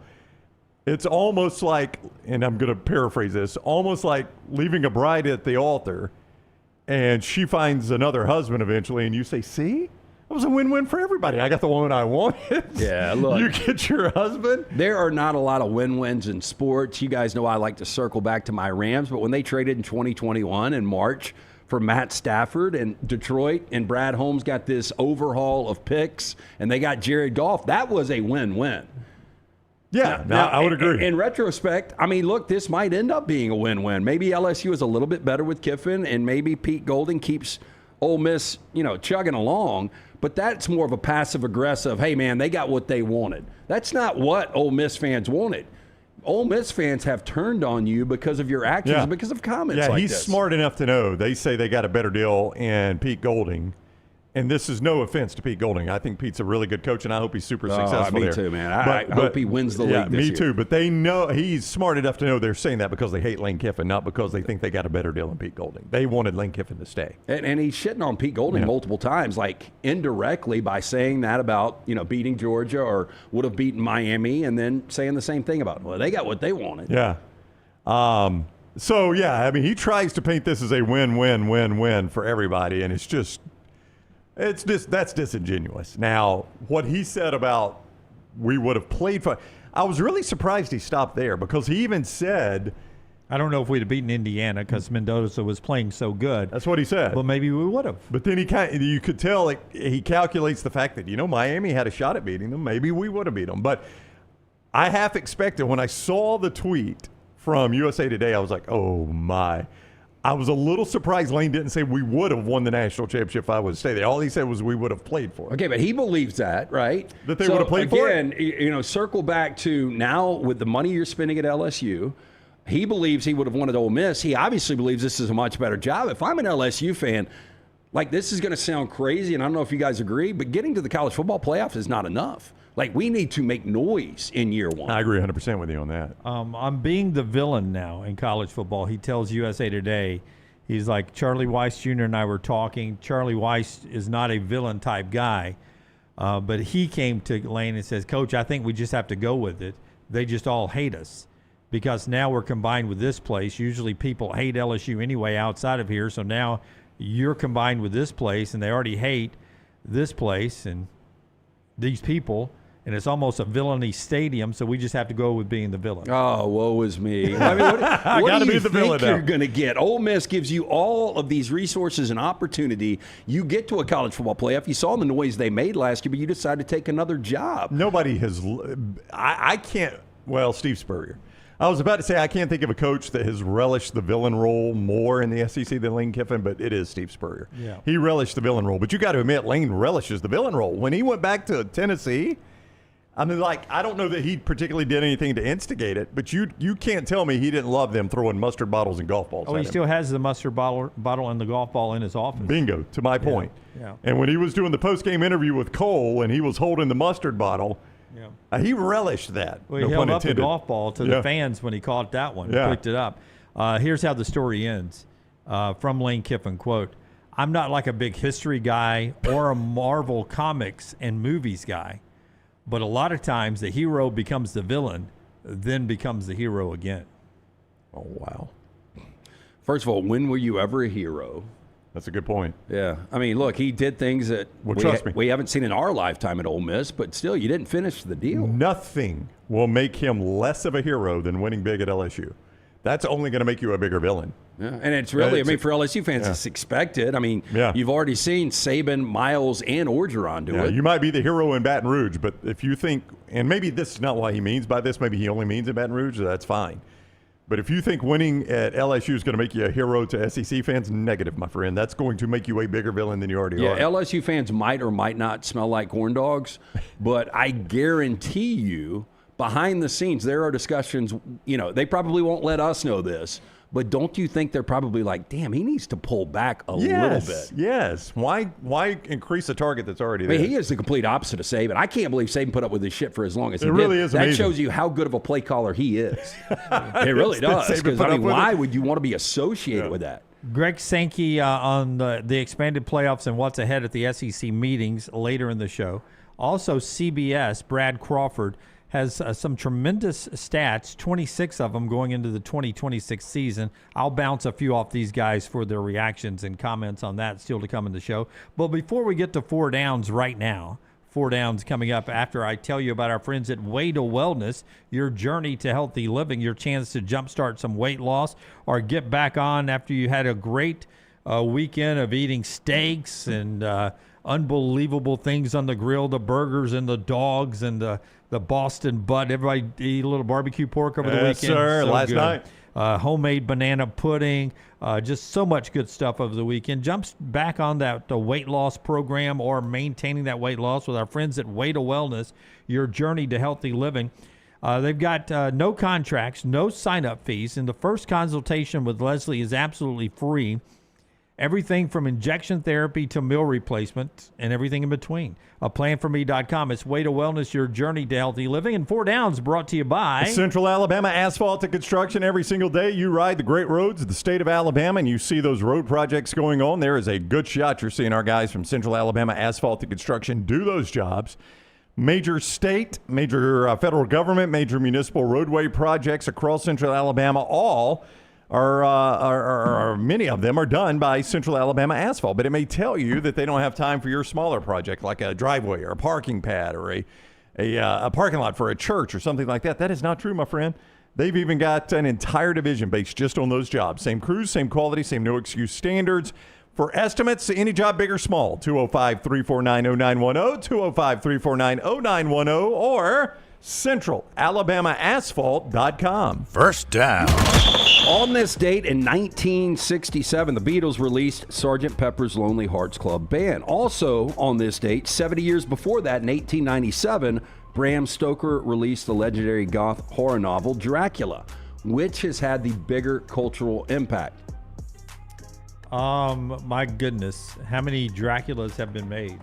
it's almost like, and I'm going to paraphrase this, almost like leaving a bride at the altar, and she finds another husband eventually, and you say, see? was a win-win for everybody. I got the woman I wanted. Yeah, look. You get your husband. There are not a lot of win-wins in sports. You guys know I like to circle back to my Rams, but when they traded in 2021 in March for Matt Stafford and Detroit and Brad Holmes got this overhaul of picks and they got Jared Goff, that was a win-win. Yeah, now, I would agree. In retrospect, I mean, look, this might end up being a win-win. Maybe LSU is a little bit better with Kiffin, and maybe Pete Golding keeps Ole Miss, chugging along. But that's more of a passive-aggressive, hey, man, they got what they wanted. That's not what Ole Miss fans wanted. Ole Miss fans have turned on you because of your actions, because of comments like this. Yeah, he's smart enough to know. They say they got a better deal in Pete Golding. And this is no offense to Pete Golding. I think Pete's a really good coach, and I hope he's super successful there. Me too, man. I hope he wins the league this year. Me too. But they know he's smart enough to know they're saying that because they hate Lane Kiffin, not because they think they got a better deal than Pete Golding. They wanted Lane Kiffin to stay. And he's shitting on Pete Golding multiple times, like indirectly by saying that about, beating Georgia or would have beaten Miami, and then saying the same thing about, well, they got what they wanted. Yeah. So, yeah, I mean, he tries to paint this as a win-win-win-win for everybody, and it's just – that's disingenuous. Now, what he said about we would have played for, I was really surprised he stopped there because he even said, I don't know if we'd have beaten Indiana because Mendoza was playing so good. That's what he said. But maybe we would have. But then you could tell he calculates the fact that, Miami had a shot at beating them. Maybe we would have beat them. But I half expected when I saw the tweet from USA Today, I was like, oh, my. I was a little surprised Lane didn't say we would have won the national championship if I would stay there. All he said was we would have played for it. Okay, but he believes that, right? That they would have played for it? Again, circle back to now with the money you're spending at LSU, he believes he would have won at Ole Miss. He obviously believes this is a much better job. If I'm an LSU fan, this is going to sound crazy, and I don't know if you guys agree, but getting to the college football playoffs is not enough. We need to make noise in year one. I agree 100% with you on that. I'm being the villain now in college football. He tells USA Today, he's like, Charlie Weiss Jr. and I were talking. Charlie Weiss is not a villain type guy, but he came to Lane and says, Coach, I think we just have to go with it. They just all hate us because now we're combined with this place. Usually people hate LSU anyway outside of here, so now you're combined with this place, and they already hate this place and these people. And it's almost a villainy stadium, so we just have to go with being the villain. Oh, woe is me. I mean, what do you think you're going to get? Ole Miss gives you all of these resources and opportunity. You get to a college football playoff. You saw the noise they made last year, but you decided to take another job. Nobody has – I can't – well, Steve Spurrier. I was about to say I can't think of a coach that has relished the villain role more in the SEC than Lane Kiffin, but it is Steve Spurrier. Yeah. He relished the villain role. But you got to admit, Lane relishes the villain role. When he went back to Tennessee – I mean, I don't know that he particularly did anything to instigate it, but you can't tell me he didn't love them throwing mustard bottles and golf balls at he him. still has the mustard bottle and the golf ball in his office. Bingo, to my point. Yeah. And when he was doing the post-game interview with Cole and he was holding the mustard bottle, he relished that. Well, he held up the golf ball to the fans when he caught that one. Yeah. Picked it up. Here's how the story ends. From Lane Kiffin, quote, I'm not like a big history guy or a Marvel comics and movies guy. But a lot of times the hero becomes the villain, then becomes the hero again. Oh, wow. First of all, when were you ever a hero? That's a good point. Yeah. I mean, look, he did things that we haven't seen in our lifetime at Ole Miss, but still, you didn't finish the deal. Nothing will make him less of a hero than winning big at LSU. That's only going to make you a bigger villain. Yeah, and it's really, for LSU fans, it's expected. I mean, you've already seen Saban, Miles, and Orgeron do it. You might be the hero in Baton Rouge, but if you think, and maybe this is not what he means by this, maybe he only means in Baton Rouge, that's fine. But if you think winning at LSU is going to make you a hero to SEC fans, negative, my friend. That's going to make you a bigger villain than you already are. Yeah, LSU fans might or might not smell like corn dogs, but I guarantee you, behind the scenes, there are discussions, they probably won't let us know this, but don't you think they're probably like, damn, he needs to pull back a little bit? Yes. Why increase a target that's already there? I mean, he is the complete opposite of Saban. I can't believe Saban put up with this shit for as long as he did. It really is amazing. That shows you how good of a play caller he is. It really does. Because, why would you want to be associated with that? Greg Sankey on the expanded playoffs and what's ahead at the SEC meetings later in the show. Also, CBS, Brad Crawford, has some tremendous stats, 26 of them going into the 2026 season. I'll bounce a few off these guys for their reactions and comments on that still to come in the show. But before we get to 4 Downs right now, 4 Downs coming up after I tell you about our friends at Way to Wellness, your journey to healthy living, your chance to jumpstart some weight loss or get back on after you had a great weekend of eating steaks and unbelievable things on the grill, the burgers and the dogs and the Boston butt. Everybody eat a little barbecue pork over the weekend. Yes, sir. So Last good. night. Homemade banana pudding, just so much good stuff over the weekend. Jumps back on the weight loss program or maintaining that weight loss with our friends at Way to Wellness, your journey to healthy living. They've got no contracts, no sign-up fees, and the first consultation with Leslie is absolutely free. Everything from injection therapy to meal replacement and everything in between. Planforme.com. It's Way to Wellness, your journey to healthy living. And 4 Downs brought to you by Central Alabama Asphalt and Construction. Every single day you ride the great roads of the state of Alabama and you see those road projects going on. There is a good shot you're seeing our guys from Central Alabama Asphalt and Construction do those jobs. Major state, major federal government, major municipal roadway projects across Central Alabama, all are many of them are done by Central Alabama Asphalt. But it may tell you that they don't have time for your smaller project like a driveway or a parking pad or a parking lot for a church or something like that. That is not true, my friend. They've even got an entire division based just on those jobs. Same crews, same quality, same no excuse standards. For estimates, any job big or small, 205-349-0910, 205-349-0910, or CentralAlabamaAsphalt.com. First down. On this date in 1967, the Beatles released Sgt. Pepper's Lonely Hearts Club Band. Also on this date, 70 years before that, in 1897, Bram Stoker released the legendary goth horror novel Dracula. Which has had the bigger cultural impact? My goodness, how many Draculas have been made?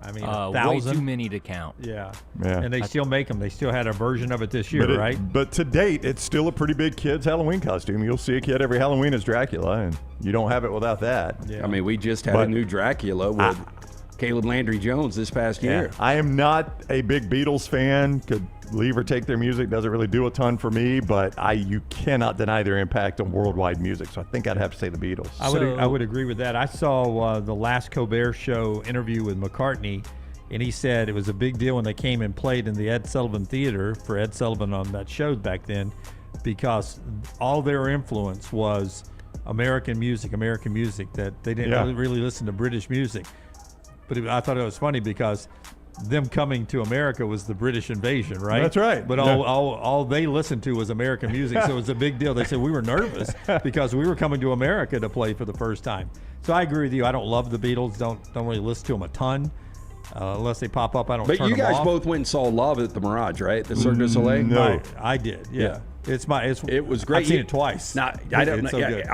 I mean, 1,000. Way too many to count. Yeah. Yeah. And they still make them. They still had a version of it this year, right? But to date, it's still a pretty big kid's Halloween costume. You'll see a kid every Halloween as Dracula, and you don't have it without that. Yeah. I mean, we just had a new Dracula with Caleb Landry Jones this past year. I am not a big Beatles fan. Could leave or take their music. Doesn't really do a ton for me, but you cannot deny their impact on worldwide music. So I think I'd have to say the Beatles. I would agree with that. I saw the last Colbert Show interview with McCartney, and he said it was a big deal when they came and played in the Ed Sullivan Theater for Ed Sullivan on that show back then, because all their influence was American music, that they didn't really listen to British music. But I thought it was funny because them coming to America was the British invasion, right? That's right. But all they listened to was American music, so it was a big deal. They said we were nervous because we were coming to America to play for the first time. So I agree with you. I don't love the Beatles. Don't really listen to them a ton. Unless they pop up, I don't turn them off. But you guys both went and saw Love at the Mirage, right? The Cirque du Soleil? No. I did, yeah. It was great. I've seen it twice. Now, I don't know. So good.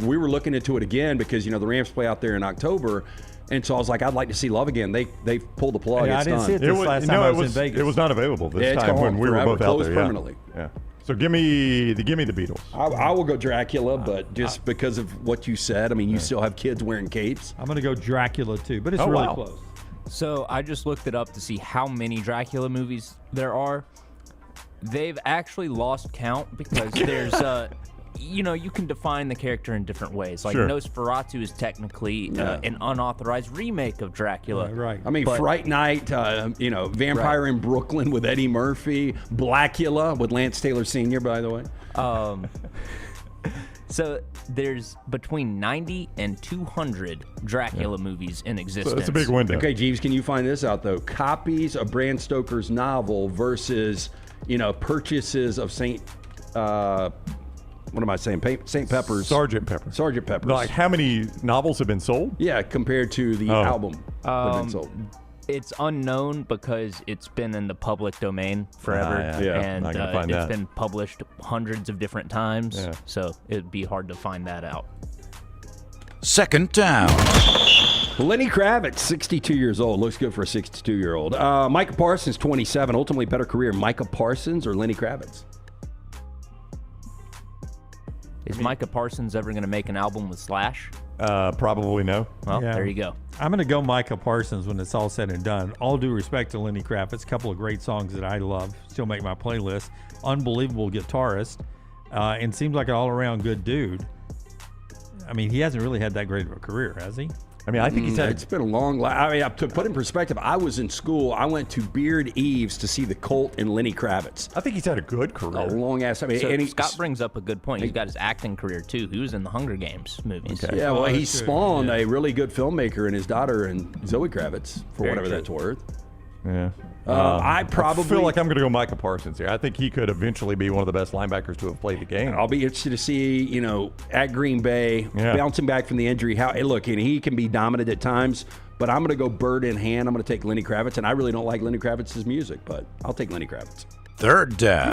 We were looking into it again because, the Rams play out there in October. And so I was like, I'd like to see Love again. They pulled the plug. I didn't see it last time I was in Vegas. It was not available this time when we were both out there. Permanently. Yeah. So give me the Beatles. I will go Dracula, but just because of what you said, I mean, you still have kids wearing capes. I'm going to go Dracula too, but it's really close. So I just looked it up to see how many Dracula movies there are. They've actually lost count because there's you can define the character in different ways. Like Nosferatu is technically an unauthorized remake of Dracula. Right. I mean, Fright Night, Vampire in Brooklyn with Eddie Murphy, Blackula with Lance Taylor Sr., by the way. So there's between 90 and 200 Dracula movies in existence. So that's a big window. Okay, Jeeves, can you find this out, though? Copies of Bram Stoker's novel versus, purchases of St. Pepper's. Sgt. Pepper. Sgt. Pepper's. Like, how many novels have been sold? Yeah, compared to the album that have been sold. It's unknown because it's been in the public domain forever. And it's been published hundreds of different times. Yeah. So it'd be hard to find that out. Second down. Lenny Kravitz, 62 years old. Looks good for a 62-year-old. Micah Parsons, 27. Ultimately better career, Micah Parsons or Lenny Kravitz? Is Micah Parsons ever going to make an album with Slash? Probably no. Well, Yeah. there you go. I'm going to go Micah Parsons when it's all said and done. All due respect to Lenny Kravitz, a couple of great songs that I love, still make my playlist. Unbelievable guitarist, and seems like an all-around good dude. I mean, he hasn't really had that great of a career, has he? I mean, I think he's had. It's been a long life. I mean, to put in perspective, I was in school. I went to Beard Eves to see the Colt and Lenny Kravitz. I think he's had a good career. A long ass. I mean, So and Scott brings up a good point. He's got his acting career too. He was in the Hunger Games movies. Okay. Yeah, well, he spawned a really good filmmaker in his daughter and Zoe Kravitz, for Very whatever true. that's worth. Yeah. I probably feel like I'm going to go Micah Parsons here. I think he could eventually be one of the best linebackers to have played the game. I'll be interested to see, at Green Bay, bouncing back from the injury. Look, and he can be dominant at times, but I'm going to go bird in hand. I'm going to take Lenny Kravitz, and I really don't like Lenny Kravitz's music, but I'll take Lenny Kravitz. Third down.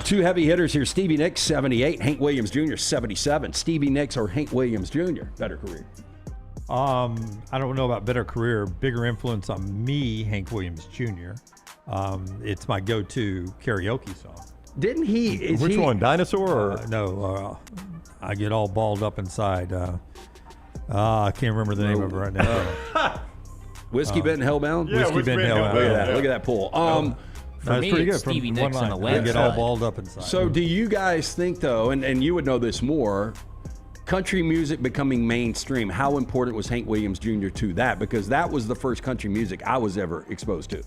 Two heavy hitters here. Stevie Nicks, 78. Hank Williams Jr., 77. Stevie Nicks or Hank Williams Jr., better career? I don't know about better career, bigger influence on me, Hank Williams Jr. It's my go-to karaoke song. Didn't he? Which one, Dinosaur? Or? No, I get all balled up inside. I can't remember the name of it right now. Whiskey Bent Hellbound? Yeah, Whiskey Bent Hellbound. Look at that. Look at that pull. For me, pretty it's good. Stevie From Nicks one on the line. I left get all side. balled up inside. So do you guys think, though, and you would know this more, country music becoming mainstream, how important was Hank Williams Jr. to that? Because that was the first country music I was ever exposed to.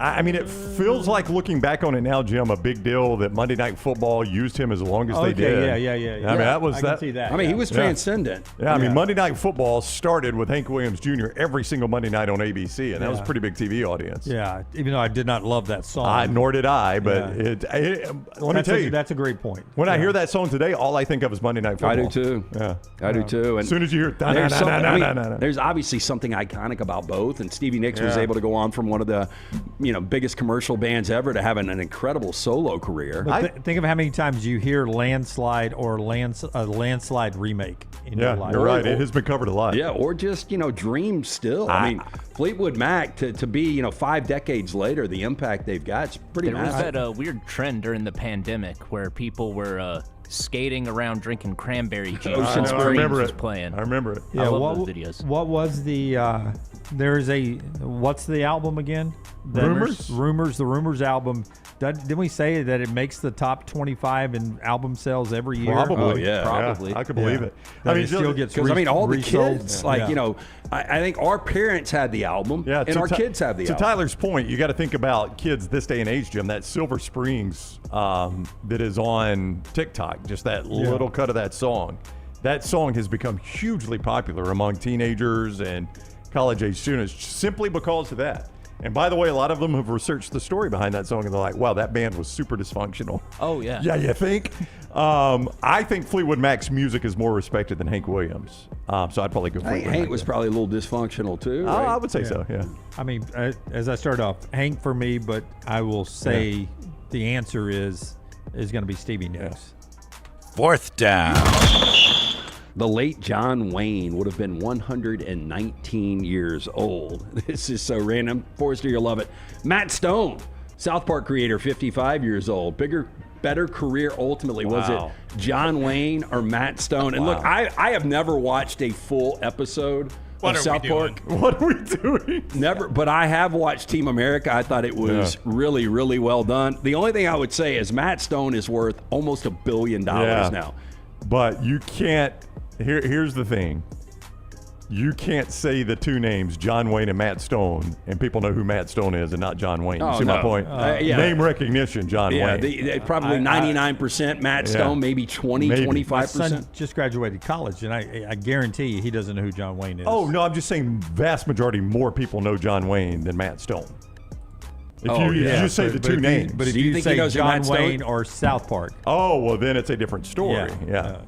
I mean, it feels like looking back on it now, Jim, a big deal that Monday Night Football used him as long as they did. Yeah. I mean, that was I that. can see that. I mean, he was transcendent. Yeah, I mean, Monday Night Football started with Hank Williams Jr. every single Monday night on ABC, and that was a pretty big TV audience. Yeah, even though I did not love that song. Nor did I, but let me tell you. That's a great point. When I hear that song today, all I think of is Monday Night Football. I do too. Yeah. I do too. And as soon as you hear there's obviously something iconic about both, and Stevie Nicks was able to go on from one of the biggest commercial bands ever to having an incredible solo career. But think of how many times you hear Landslide or Landslide remake in your life. You're right. It has been covered a lot. Yeah, or just, Dream still. I mean, Fleetwood Mac, to be, 5 decades later, the impact they've got is pretty There was massive. that weird trend during the pandemic where people were skating around drinking cranberry juice. Ocean Springs I remember was it. playing. I remember it. I love those videos. What was the? What's the album again? Rumors. The Rumors album. Didn't we say that it makes the top 25 in album sales every year? Probably. Oh, yeah. Probably. Yeah, I could believe it. I mean, it still gets Because, all the resold. kids, I think our parents had the album, and our kids have the to album. Tyler's point, you got to think about kids this day and age, Jim. That Silver Springs that is on TikTok, just that little cut of that song. That song has become hugely popular among teenagers and college-age students simply because of that. And by the way, a lot of them have researched the story behind that song, and they're like, wow, that band was super dysfunctional. Oh, yeah. Yeah, you think? I think Fleetwood Mac's music is more respected than Hank Williams. So I'd probably go Fleetwood Mac. Hank was probably a little dysfunctional, too. I Right? would say so, yeah. I mean, as I start off, Hank for me, but I will say the answer is going to be Stevie Nicks. Fourth down. The late John Wayne would have been 119 years old. This is so random. Forrester, you'll love it. Matt Stone, South Park creator, 55 years old. Better career ultimately. Was it John Wayne or Matt Stone? And look, I have never watched a full episode of South Park. What are we doing? Never, but I have watched Team America. I thought it was really, really well done. The only thing I would say is Matt Stone is worth almost $1 billion now. But you can't. Here's the thing. You can't say the two names, John Wayne and Matt Stone, and people know who Matt Stone is and not John Wayne. You see my point? Name recognition, John Wayne. Probably 99% Matt Stone, maybe 25%. My son just graduated college, and I guarantee you he doesn't know who John Wayne is. Oh, no, I'm just saying vast majority more people know John Wayne than Matt Stone. If you just say the two names. But if Do you you think he say knows who John Matt Stone- Wayne or South Park. Oh, well, then it's a different story. Yeah.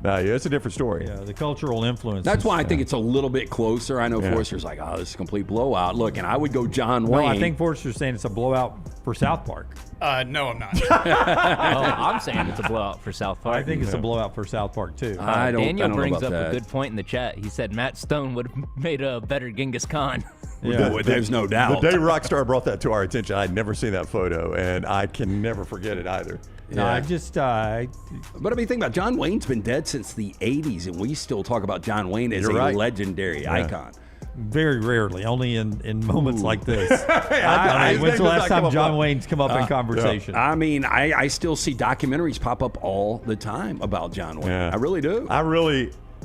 No, it's a different story. Yeah, the cultural influence. That's why I think it's a little bit closer. I know Forrester's like, oh, this is a complete blowout. Look, and I would go John Wayne. No, I think Forrester's saying it's a blowout for South Park. No, I'm not. I'm saying it's a blowout for South Park. I think it's a blowout for South Park, too. Daniel know brings about up that. a good point in the chat. He said Matt Stone would have made a better Genghis Khan. There's no doubt. The day Rockstar brought that to our attention, I'd never seen that photo, and I can never forget it either. No, I just. But I mean, think about John Wayne's been dead since the 80s, and we still talk about John Wayne as a legendary icon. Very rarely, only in moments like this. When's the last time John Wayne's come up in conversation? I mean, I still see documentaries pop up all the time about John Wayne. I really do.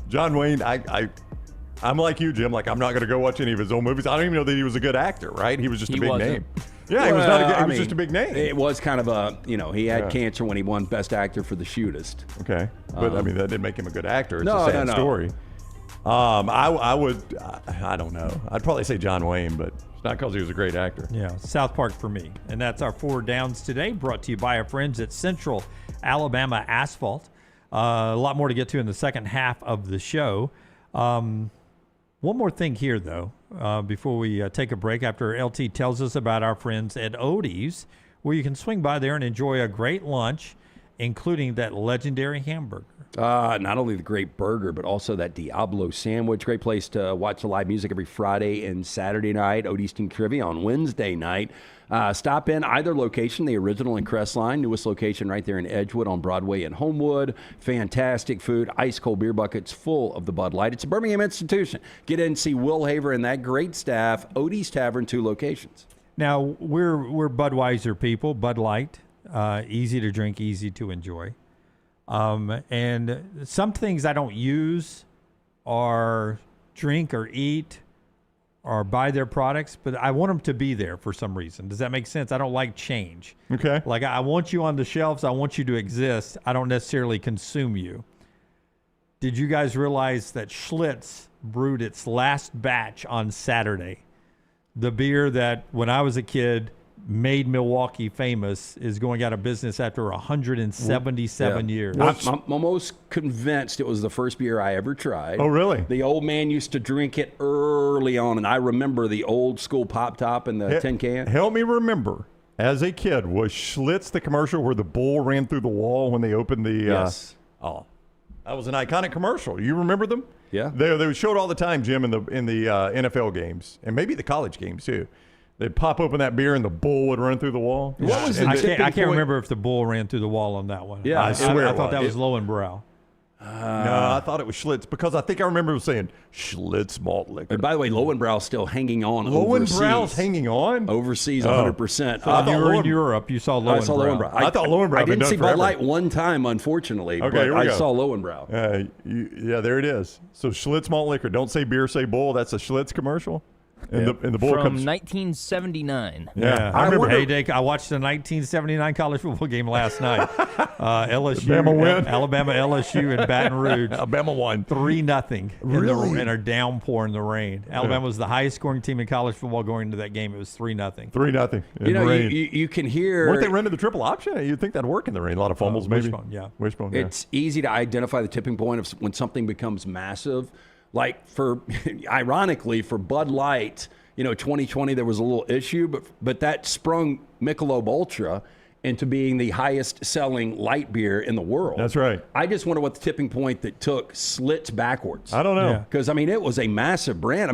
John Wayne, I'm like you, Jim. Like, I'm not going to go watch any of his old movies. I don't even know that he was a good actor, right? He was just a big name. Yeah, he was not a good, he was just a big name. It was kind of a, he had cancer when he won Best Actor for The Shootist. Okay. But, I mean, that didn't make him a good actor. It's a sad story. I don't know. I'd probably say John Wayne, but it's not because he was a great actor. Yeah, South Park for me. And that's our 4 Downs today, brought to you by our friends at Central Alabama Asphalt. A lot more to get to in the second half of the show. One more thing here, though, before we take a break, after LT tells us about our friends at Odie's, where you can swing by there and enjoy a great lunch, including that legendary hamburger. Not only the great burger, but also that Diablo sandwich. Great place to watch the live music every Friday and Saturday night. Odie's Team Trivia on Wednesday night. Stop in either location, the original in Crestline, newest location right there in Edgewood on Broadway and Homewood. Fantastic food, ice cold beer buckets full of the Bud Light. It's a Birmingham institution. Get in and see Will Haver and that great staff. Odie's Tavern, 2 locations. Now, we're Budweiser people, Bud Light. Easy to drink, easy to enjoy. And some things I don't use or drink or eat or buy their products, but I want them to be there for some reason. Does that make sense? I don't like change. Okay. Like, I want you on the shelves. I want you to exist. I don't necessarily consume you. Did you guys realize that Schlitz brewed its last batch on Saturday? The beer that, when I was a kid, made Milwaukee famous is going out of business after 177 years. I'm almost convinced it was the first beer I ever tried. Oh, really? The old man used to drink it early on, and I remember the old school pop top and the tin can. Help me remember, as a kid, was Schlitz the commercial where the bull ran through the wall when they opened the... Yes. That was an iconic commercial. You remember them? Yeah. They showed all the time, Jim, in the NFL games, and maybe the college games, too. They'd pop open that beer and the bull would run through the wall. What was I can't remember if the bull ran through the wall on that one. Yeah, I swear I thought that was Lowenbrow. No, I thought it was Schlitz because I think I remember it saying Schlitz malt liquor. And by the way, Lowenbrow's still hanging on Lowenbrow's overseas. hanging on? Overseas, 100%. So you were in Europe, you saw Lowenbrow. I saw Lowenbrow. I thought Lowenbrow I didn't see Bud forever. Light one time, unfortunately, Okay, but here we I go. saw Lowenbrow. Yeah, there it is. So Schlitz malt liquor. Don't say beer, say bull. That's a Schlitz commerlial. And the bull From comes 1979. Yeah, I remember. Hey, Dick, I watched the 1979 college football game last night. LSU, Alabama win. Alabama, LSU, and Baton Rouge. Alabama won 3-0. Really? In a downpour in the rain. Alabama was the highest scoring team in college football going into that game. It was 3-0. 3-0. You know, you can hear. Weren't they running the triple option? You'd think that'd work in the rain. A lot of fumbles, maybe. Wishbone. Yeah. It's easy to identify the tipping point of when something becomes massive. Like ironically, for Bud Light, 2020 there was a little issue, but that sprung Michelob Ultra into being the highest selling light beer in the world. That's right. I just wonder what the tipping point that took Schlitz backwards. I don't know. Because, it was a massive brand.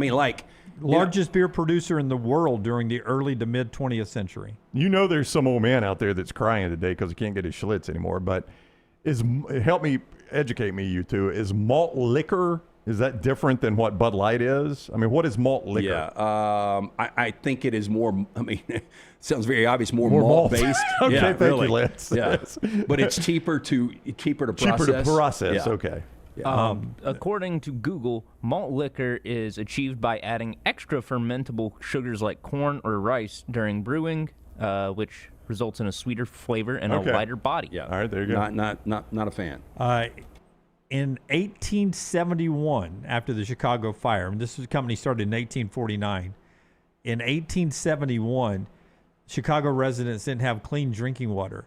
Largest beer producer in the world during the early to mid 20th century. There's some old man out there that's crying today because he can't get his Schlitz anymore. But help me, educate me, you two. Is malt liquor... Is that different than what Bud Light is? What is malt liquor? Yeah, I think it is more, it sounds very obvious, more malt-based. Okay, yeah, thank really. you, Lance. Yeah. But it's cheaper to process. Cheaper to process, yeah. Okay. Yeah. According to Google, malt liquor is achieved by adding extra fermentable sugars like corn or rice during brewing, which results in a sweeter flavor and a lighter body. Yeah. All right, there you go. Not a fan. In 1871, after the Chicago fire, and this company started in 1849. In 1871, Chicago residents didn't have clean drinking water.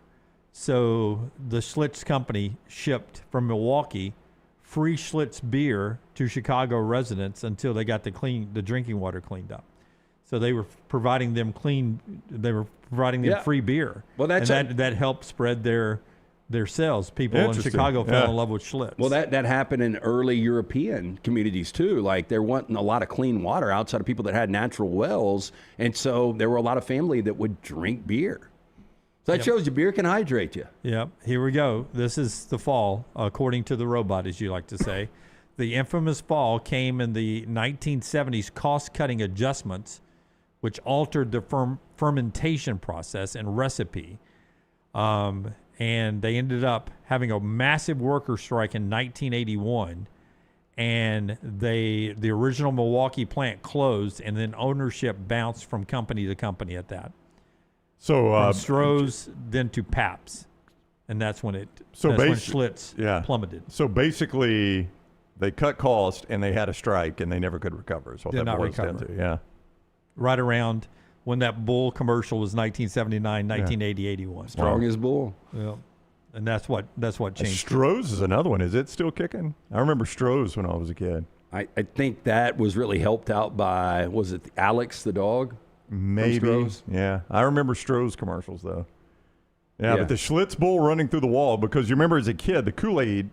So the Schlitz company shipped from Milwaukee free Schlitz beer to Chicago residents until they got the drinking water cleaned up. So they were providing them free beer. Well, that helped spread their sales. People in Chicago fell in love with Schlitz. Well, that happened in early European communities too. Like there wasn't a lot of clean water outside of people that had natural wells, and so there were a lot of family that would drink beer. So that shows you beer can hydrate you. Yep. Here we go. This is the fall, according to the robot, as you like to say. The infamous fall came in the 1970s cost-cutting adjustments, which altered the fermentation process and recipe. And they ended up having a massive worker strike in 1981. And the original Milwaukee plant closed, and then ownership bounced from company to company at that. So from Stroh's then to Pabst, and that's when Schlitz plummeted. So basically, they cut cost and they had a strike and they never could recover. Is what Did that not boils down recover. to. Yeah. Right around when that Bull commercial was 1979, 1980, 81. Strong as Bull. Yeah. And that's what changed. Stroh's is another one. Is it still kicking? I remember Stroh's when I was a kid. I think that was really helped out by, was it Alex the dog? Maybe. Yeah. I remember Stroh's commercials, though. Yeah, but the Schlitz Bull running through the wall, because you remember as a kid, the Kool-Aid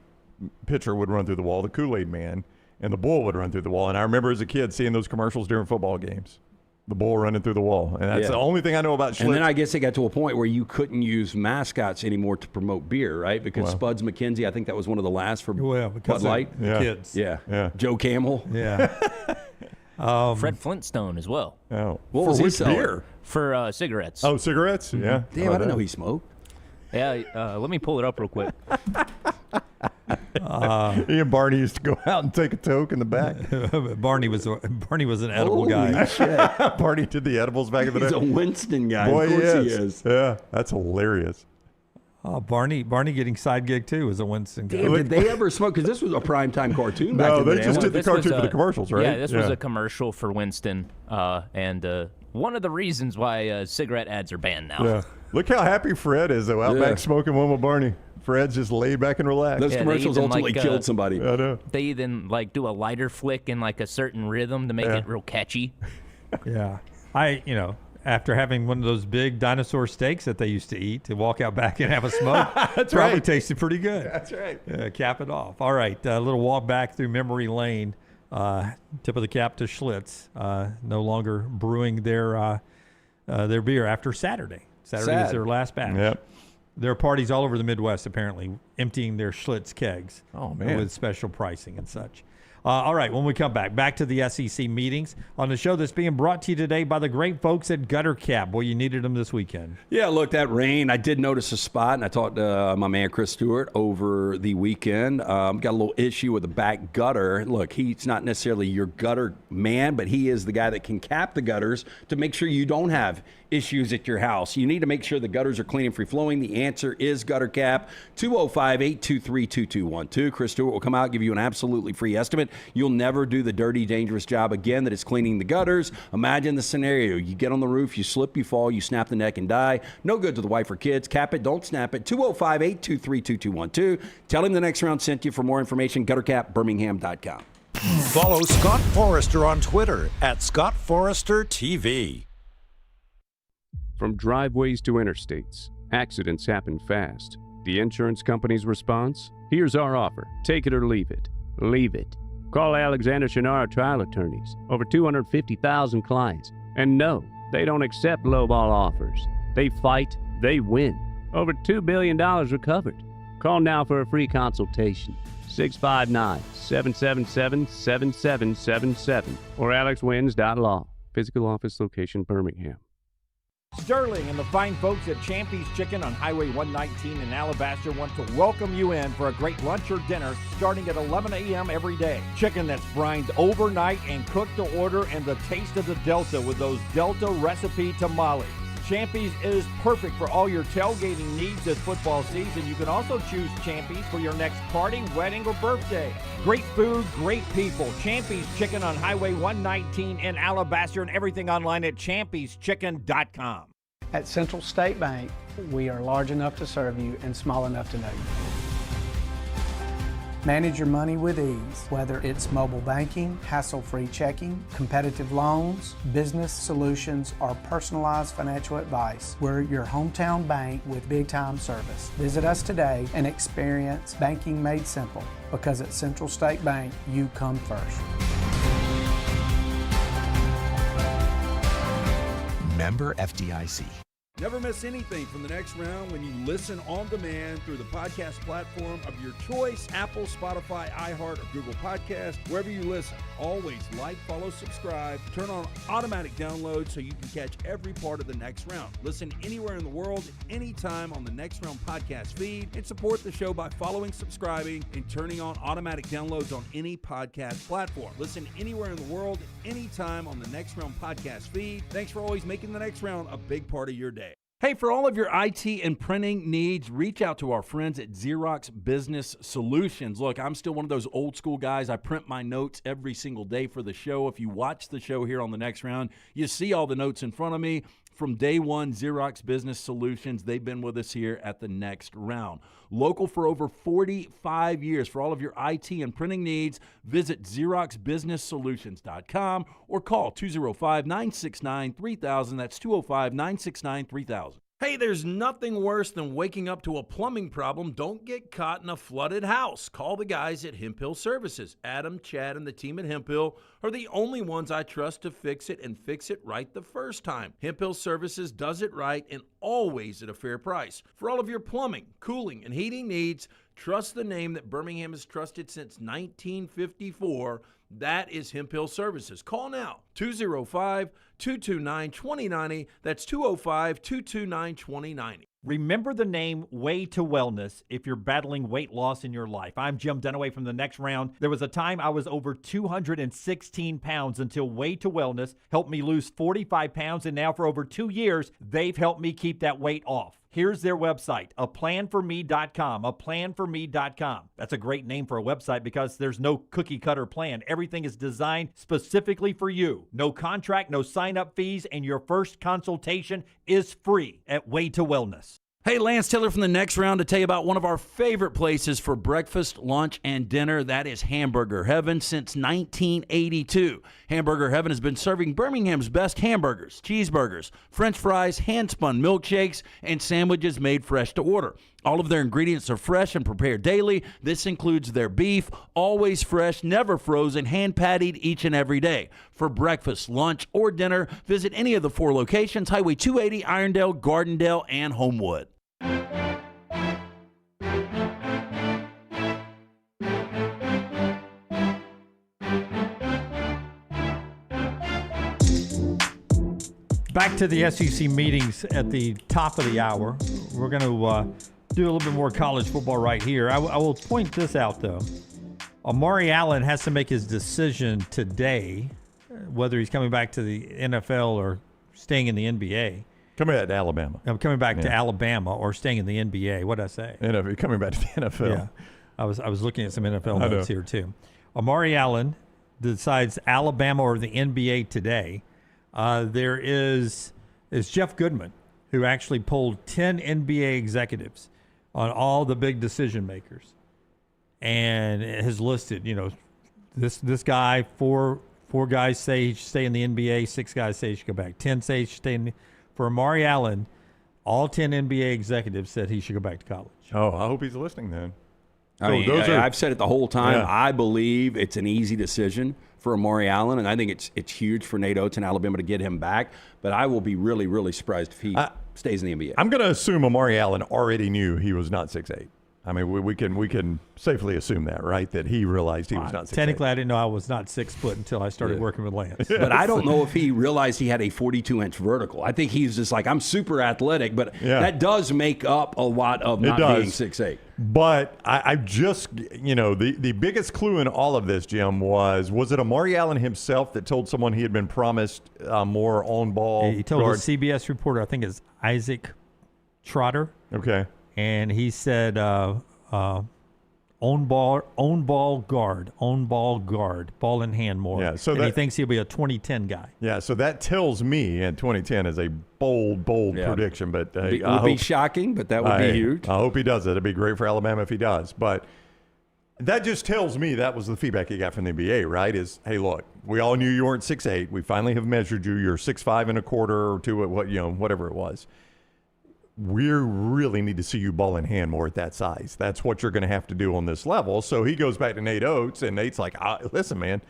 pitcher would run through the wall, the Kool-Aid man, and the Bull would run through the wall. And I remember as a kid seeing those commercials during football games. The Bull running through the wall. And that's the only thing I know about Schlitz. And then I guess it got to a point where you couldn't use mascots anymore to promote beer, right? Because Spuds McKenzie, I think that was one of the last for Bud Light. Kids. Yeah. Joe Camel. Yeah. Fred Flintstone as well. Oh. What was his beer? For cigarettes. Oh, cigarettes? Yeah. Damn, I didn't know he smoked. Yeah, let me pull it up real quick. He and Barney used to go out and take a toke in the back. Barney was an edible guy. Shit. Barney did the edibles back in the day. He's a Winston guy. Boy, of course he is. Yeah, that's hilarious. Barney getting side gig too was a Winston guy. Damn, did they ever smoke? Because this was a primetime cartoon back in the day. they just did the cartoon for the commercials, right? Yeah, this was a commercial for Winston, and one of the reasons why cigarette ads are banned now. Yeah. Look how happy Fred is, though, out back smoking one with Barney. Fred's just laid back and relaxed. Those commercials ultimately killed somebody. I know. They even do a lighter flick in a certain rhythm to make it real catchy. Yeah. After having one of those big dinosaur steaks that they used to eat, to walk out back and have a smoke, probably tasted pretty good. That's right. Cap it off. All right, a little walk back through memory lane. Tip of the cap to Schlitz. No longer brewing their beer after Saturday. Saturday is their last batch. Yep. There are parties all over the Midwest, apparently, emptying their Schlitz kegs. Oh, man. With special pricing and such. All right, when we come back to the SEC meetings on the show that's being brought to you today by the great folks at Gutter Cap. Boy, you needed them this weekend. Yeah, look, that rain, I did notice a spot, and I talked to my man Chris Stewart over the weekend. Got a little issue with the back gutter. Look, he's not necessarily your gutter man, but he is the guy that can cap the gutters to make sure you don't have issues at your house. You need to make sure the gutters are clean and free-flowing. The answer is Gutter Cap, 205-823-2212. Chris Stewart will come out, give you an absolutely free estimate. You'll never do the dirty, dangerous job again that is cleaning the gutters. Imagine the scenario. You get on the roof, you slip, you fall, you snap the neck and die. No good to the wife or kids. Cap it, don't snap it. 205-823-2212. Tell him the next round sent you. For more information, guttercapbirmingham.com. Follow Scott Forrester on Twitter @ScottForresterTV. From driveways to interstates, accidents happen fast. The insurance company's response? Here's our offer. Take it or leave it. Leave it. Call Alexander Shinara Trial Attorneys. Over 250,000 clients. And no, they don't accept lowball offers. They fight, they win. Over $2 billion recovered. Call now for a free consultation. 659-777-7777 or alexwins.law. Physical office location, Birmingham. Sterling and the fine folks at Champy's Chicken on Highway 119 in Alabaster want to welcome you in for a great lunch or dinner starting at 11 a.m. every day. Chicken that's brined overnight and cooked to order, and the taste of the Delta with those Delta recipe tamales. Champy's is perfect for all your tailgating needs this football season. You can also choose Champy's for your next party, wedding, or birthday. Great food, great people. Champy's Chicken on Highway 119 in Alabaster, and everything online at champyschicken.com. At Central State Bank, we are large enough to serve you and small enough to know you. Manage your money with ease, whether it's mobile banking, hassle-free checking, competitive loans, business solutions, or personalized financial advice. We're your hometown bank with big-time service. Visit us today and experience banking made simple, because at Central State Bank, you come first. Member FDIC. Never miss anything from the next round when you listen on demand through the podcast platform of your choice, Apple, Spotify, iHeart, or Google Podcast, wherever you listen. Always like, follow, subscribe, turn on automatic download so you can catch every part of the next round. Listen anywhere in the world, anytime on the Next Round podcast feed, and support the show by following, subscribing, and turning on automatic downloads on any podcast platform. Listen anywhere in the world, anytime on the Next Round podcast feed. Thanks for always making the next round a big part of your day. Hey, for all of your IT and printing needs, reach out to our friends at Xerox Business Solutions. Look, I'm still one of those old school guys. I print my notes every single day for the show. If you watch the show here on the next round, you see all the notes in front of me. From day one, Xerox Business Solutions, they've been with us here at the next round. Local for over 45 years. For all of your IT and printing needs, visit XeroxBusinessSolutions.com or call 205-969-3000. That's 205-969-3000. Hey, there's nothing worse than waking up to a plumbing problem. Don't get caught in a flooded house. Call the guys at Hemp Hill Services. Adam, Chad, and the team at Hemp Hill are the only ones I trust to fix it and fix it right the first time. Hemp Hill Services does it right and always at a fair price. For all of your plumbing, cooling, and heating needs, trust the name that Birmingham has trusted since 1954. That is Hemp Hill Services. Call now, 205-229-2090. That's 205-229-2090. Remember the name Way to Wellness if you're battling weight loss in your life. I'm Jim Dunaway from the next round. There was a time I was over 216 pounds until Way to Wellness helped me lose 45 pounds, and now for over 2 years, they've helped me keep that weight off. Here's their website, aplanforme.com, aplanforme.com. That's a great name for a website because there's no cookie cutter plan. Everything is designed specifically for you. No contract, no sign-up fees, and your first consultation is free at Way to Wellness. Hey, Lance Taylor from the next round to tell you about one of our favorite places for breakfast, lunch, and dinner. That is Hamburger Heaven since 1982. Hamburger Heaven has been serving Birmingham's best hamburgers, cheeseburgers, French fries, hand-spun milkshakes, and sandwiches made fresh to order. All of their ingredients are fresh and prepared daily. This includes their beef, always fresh, never frozen, hand-pattied each and every day. For breakfast, lunch, or dinner, visit any of the 4 locations, Highway 280, Irondale, Gardendale, and Homewood. Back to the SEC meetings at the top of the hour. We're going to do a little bit more college football right here. I will point this out, though. Amari Allen has to make his decision today, whether he's coming back to the NFL or staying in the NBA. Coming back to Alabama. I'm coming back to Alabama or staying in the NBA. What did I say? Coming back to the NFL. Yeah. I was looking at some NFL notes here, too. Amari Allen decides Alabama or the NBA today. There is Jeff Goodman, who actually polled 10 NBA executives on all the big decision makers, and has listed, this guy, four guys say he should stay in the NBA, 6 guys say he should go back, 10 say he should stay in for Amari Allen, all 10 NBA executives said he should go back to college. Oh, I hope he's listening then. I've said it the whole time. Yeah. I believe it's an easy decision for Amari Allen, and I think it's huge for Nate Oates and Alabama to get him back. But I will be really, really surprised if he stays in the NBA. I'm going to assume Amari Allen already knew he was not 6'8". I mean, we can safely assume that, right? That he realized he was not 6'8". Technically, I didn't know I was not 6 foot until I started working with Lance. But I don't know if he realized he had a 42-inch vertical. I think he's just like, I'm super athletic, but that does make up a lot of not being 6'8". But I just, the biggest clue in all of this, Jim, was it Amari Allen himself that told someone he had been promised more on-ball? He told a CBS reporter, I think it's Isaac Trotter. Okay. And he said, on ball guard, ball in hand more. Yeah, so he thinks he'll be a 2010 guy. Yeah, so that tells me, and 2010 is a bold prediction. But it would be shocking, but that would be huge. I hope he does it. It'd be great for Alabama if he does. But that just tells me that was the feedback he got from the NBA, right? Is, hey, look, we all knew you weren't 6'8". We finally have measured you. You're 6'5" and a quarter or 2, whatever it was. We really need to see you ball in hand more at that size. That's what you're going to have to do on this level. So he goes back to Nate Oates, and Nate's like, listen, man,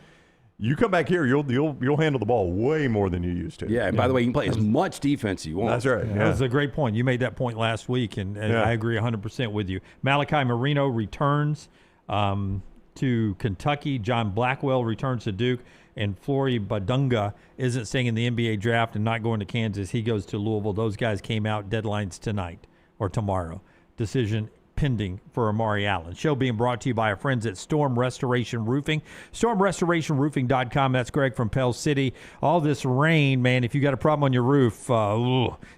You come back here, you'll handle the ball way more than you used to. Yeah, and by the way, you can play as much defense as you want. That's right. Yeah. That was a great point. You made that point last week, and I agree 100% with you. Malachi Marino returns to Kentucky. John Blackwell returns to Duke. And Flory Badunga isn't staying in the NBA draft and not going to Kansas. He goes to Louisville. Those guys came out. Deadlines tonight or tomorrow. Decision pending for Amari Allen. Show being brought to you by our friends at Storm Restoration Roofing. StormRestorationRoofing.com. That's Greg from Pell City. All this rain, man, if you got a problem on your roof,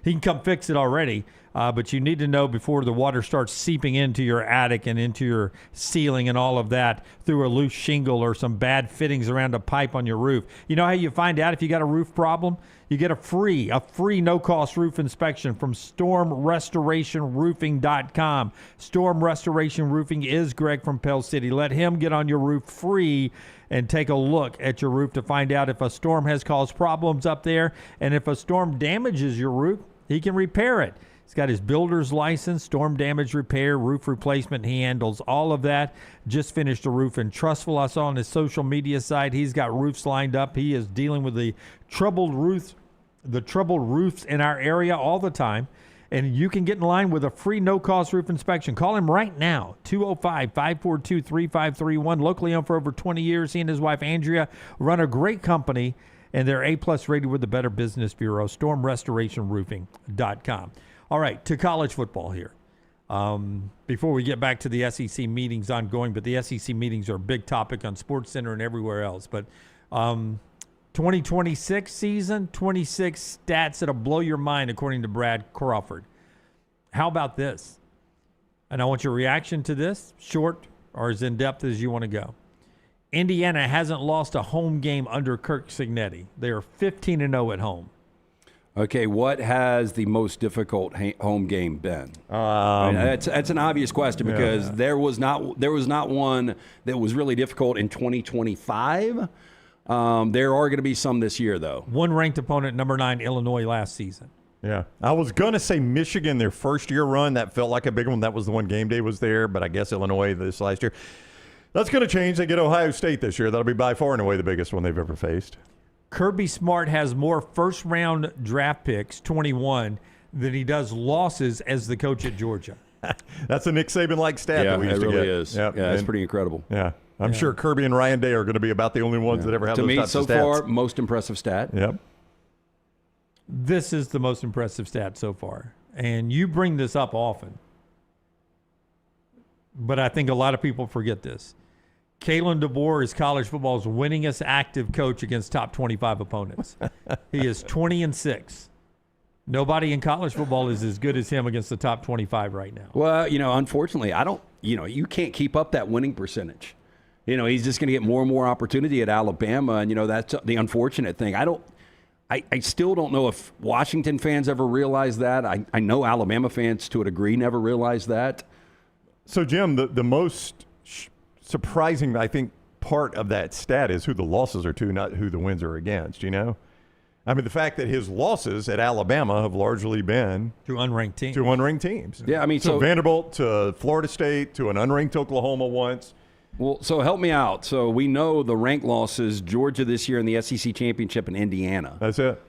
he can come fix it already. But you need to know before the water starts seeping into your attic and into your ceiling and all of that through a loose shingle or some bad fittings around a pipe on your roof. You know how you find out if you got a roof problem? You get a free no-cost roof inspection from StormRestorationRoofing.com. Storm Restoration Roofing is Greg from Pell City. Let him get on your roof free and take a look at your roof to find out if a storm has caused problems up there. And if a storm damages your roof, he can repair it. He's got his builder's license, storm damage repair, roof replacement. He handles all of that. Just finished a roof in Trustful. I saw on his social media site he's got roofs lined up. He is dealing with the troubled roofs in our area all the time. And you can get in line with a free no-cost roof inspection. Call him right now, 205-542-3531. Locally owned for over 20 years. He and his wife, Andrea, run a great company, and they're A-plus rated with the Better Business Bureau, StormRestorationRoofing.com. All right, to college football here. Before we get back to the SEC meetings ongoing, but the SEC meetings are a big topic on SportsCenter and everywhere else. But 2026 season, 26 stats that'll blow your mind, according to Brad Crawford. How about this? And I want your reaction to this, short or as in-depth as you want to go. Indiana hasn't lost a home game under Kirk Cignetti. They are 15-0 at home. Okay, what has the most difficult home game been? That's an obvious question because there was not one that was really difficult in 2025. There are going to be some this year, though. One ranked opponent, number 9, Illinois last season. Yeah, I was going to say Michigan, their first-year run. That felt like a big one. That was the one game day was there, but I guess Illinois this last year. That's going to change. They get Ohio State this year. That'll be by far and away the biggest one they've ever faced. Kirby Smart has more first-round draft picks, 21, than he does losses as the coach at Georgia. That's a Nick Saban-like stat that we used to get. It really is. Yep. Yeah, it's pretty incredible. Yeah. I'm sure Kirby and Ryan Day are going to be about the only ones that ever have those types of stats. To me, so far, most impressive stat. Yep. This is the most impressive stat so far. And you bring this up often. But I think a lot of people forget this. Kalen DeBoer is college football's winningest active coach against top 25 opponents. He is 20-6. Nobody in college football is as good as him against the top 25 right now. Well, unfortunately, you can't keep up that winning percentage. He's just going to get more and more opportunity at Alabama, and that's the unfortunate thing. I still don't know if Washington fans ever realized that. I know Alabama fans, to a degree, never realized that. So, Jim, the most surprising, I think, part of that stat is who the losses are to, not who the wins are against, I mean, the fact that his losses at Alabama have largely been to unranked teams. Yeah, I mean, so Vanderbilt to Florida State to an unranked Oklahoma once. Well, so help me out. So we know the ranked losses, Georgia this year in the SEC Championship and Indiana. That's it.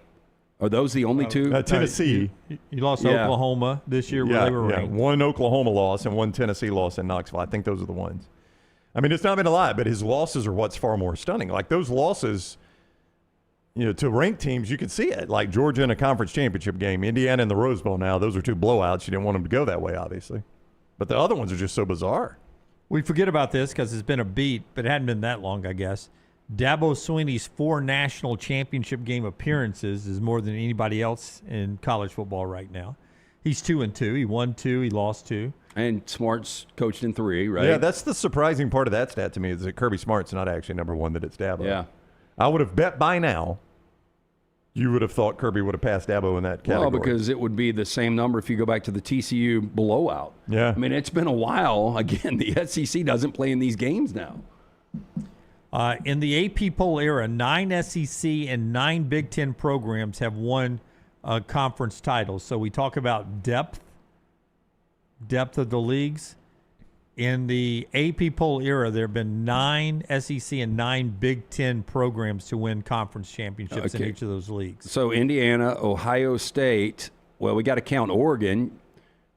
Are those the only two? Tennessee. You lost to Oklahoma this year where they were ranked. One Oklahoma loss and one Tennessee loss in Knoxville. I think those are the ones. I mean, it's not been a lot, but his losses are what's far more stunning. Like those losses, to ranked teams, you could see it. Like Georgia in a conference championship game, Indiana in the Rose Bowl now. Those are two blowouts. You didn't want them to go that way, obviously. But the other ones are just so bizarre. We forget about this because it's been a beat, but it hadn't been that long, I guess. Dabo Swinney's 4 national championship game appearances is more than anybody else in college football right now. He's 2-2. He won 2. He lost 2. And Smart's coached in 3, right? Yeah, that's the surprising part of that stat to me is that Kirby Smart's not actually number 1, that it's Dabo. Yeah. I would have bet by now you would have thought Kirby would have passed Dabo in that category. Well, because it would be the same number if you go back to the TCU blowout. Yeah. I mean, it's been a while. Again, the SEC doesn't play in these games now. In the AP poll era, 9 SEC and 9 Big Ten programs have won conference titles. So we talk about depth of the leagues. In the AP poll era, there have been 9 SEC and 9 Big Ten programs to win conference championships in each of those leagues. So Indiana, Ohio State. Well, we got to count Oregon.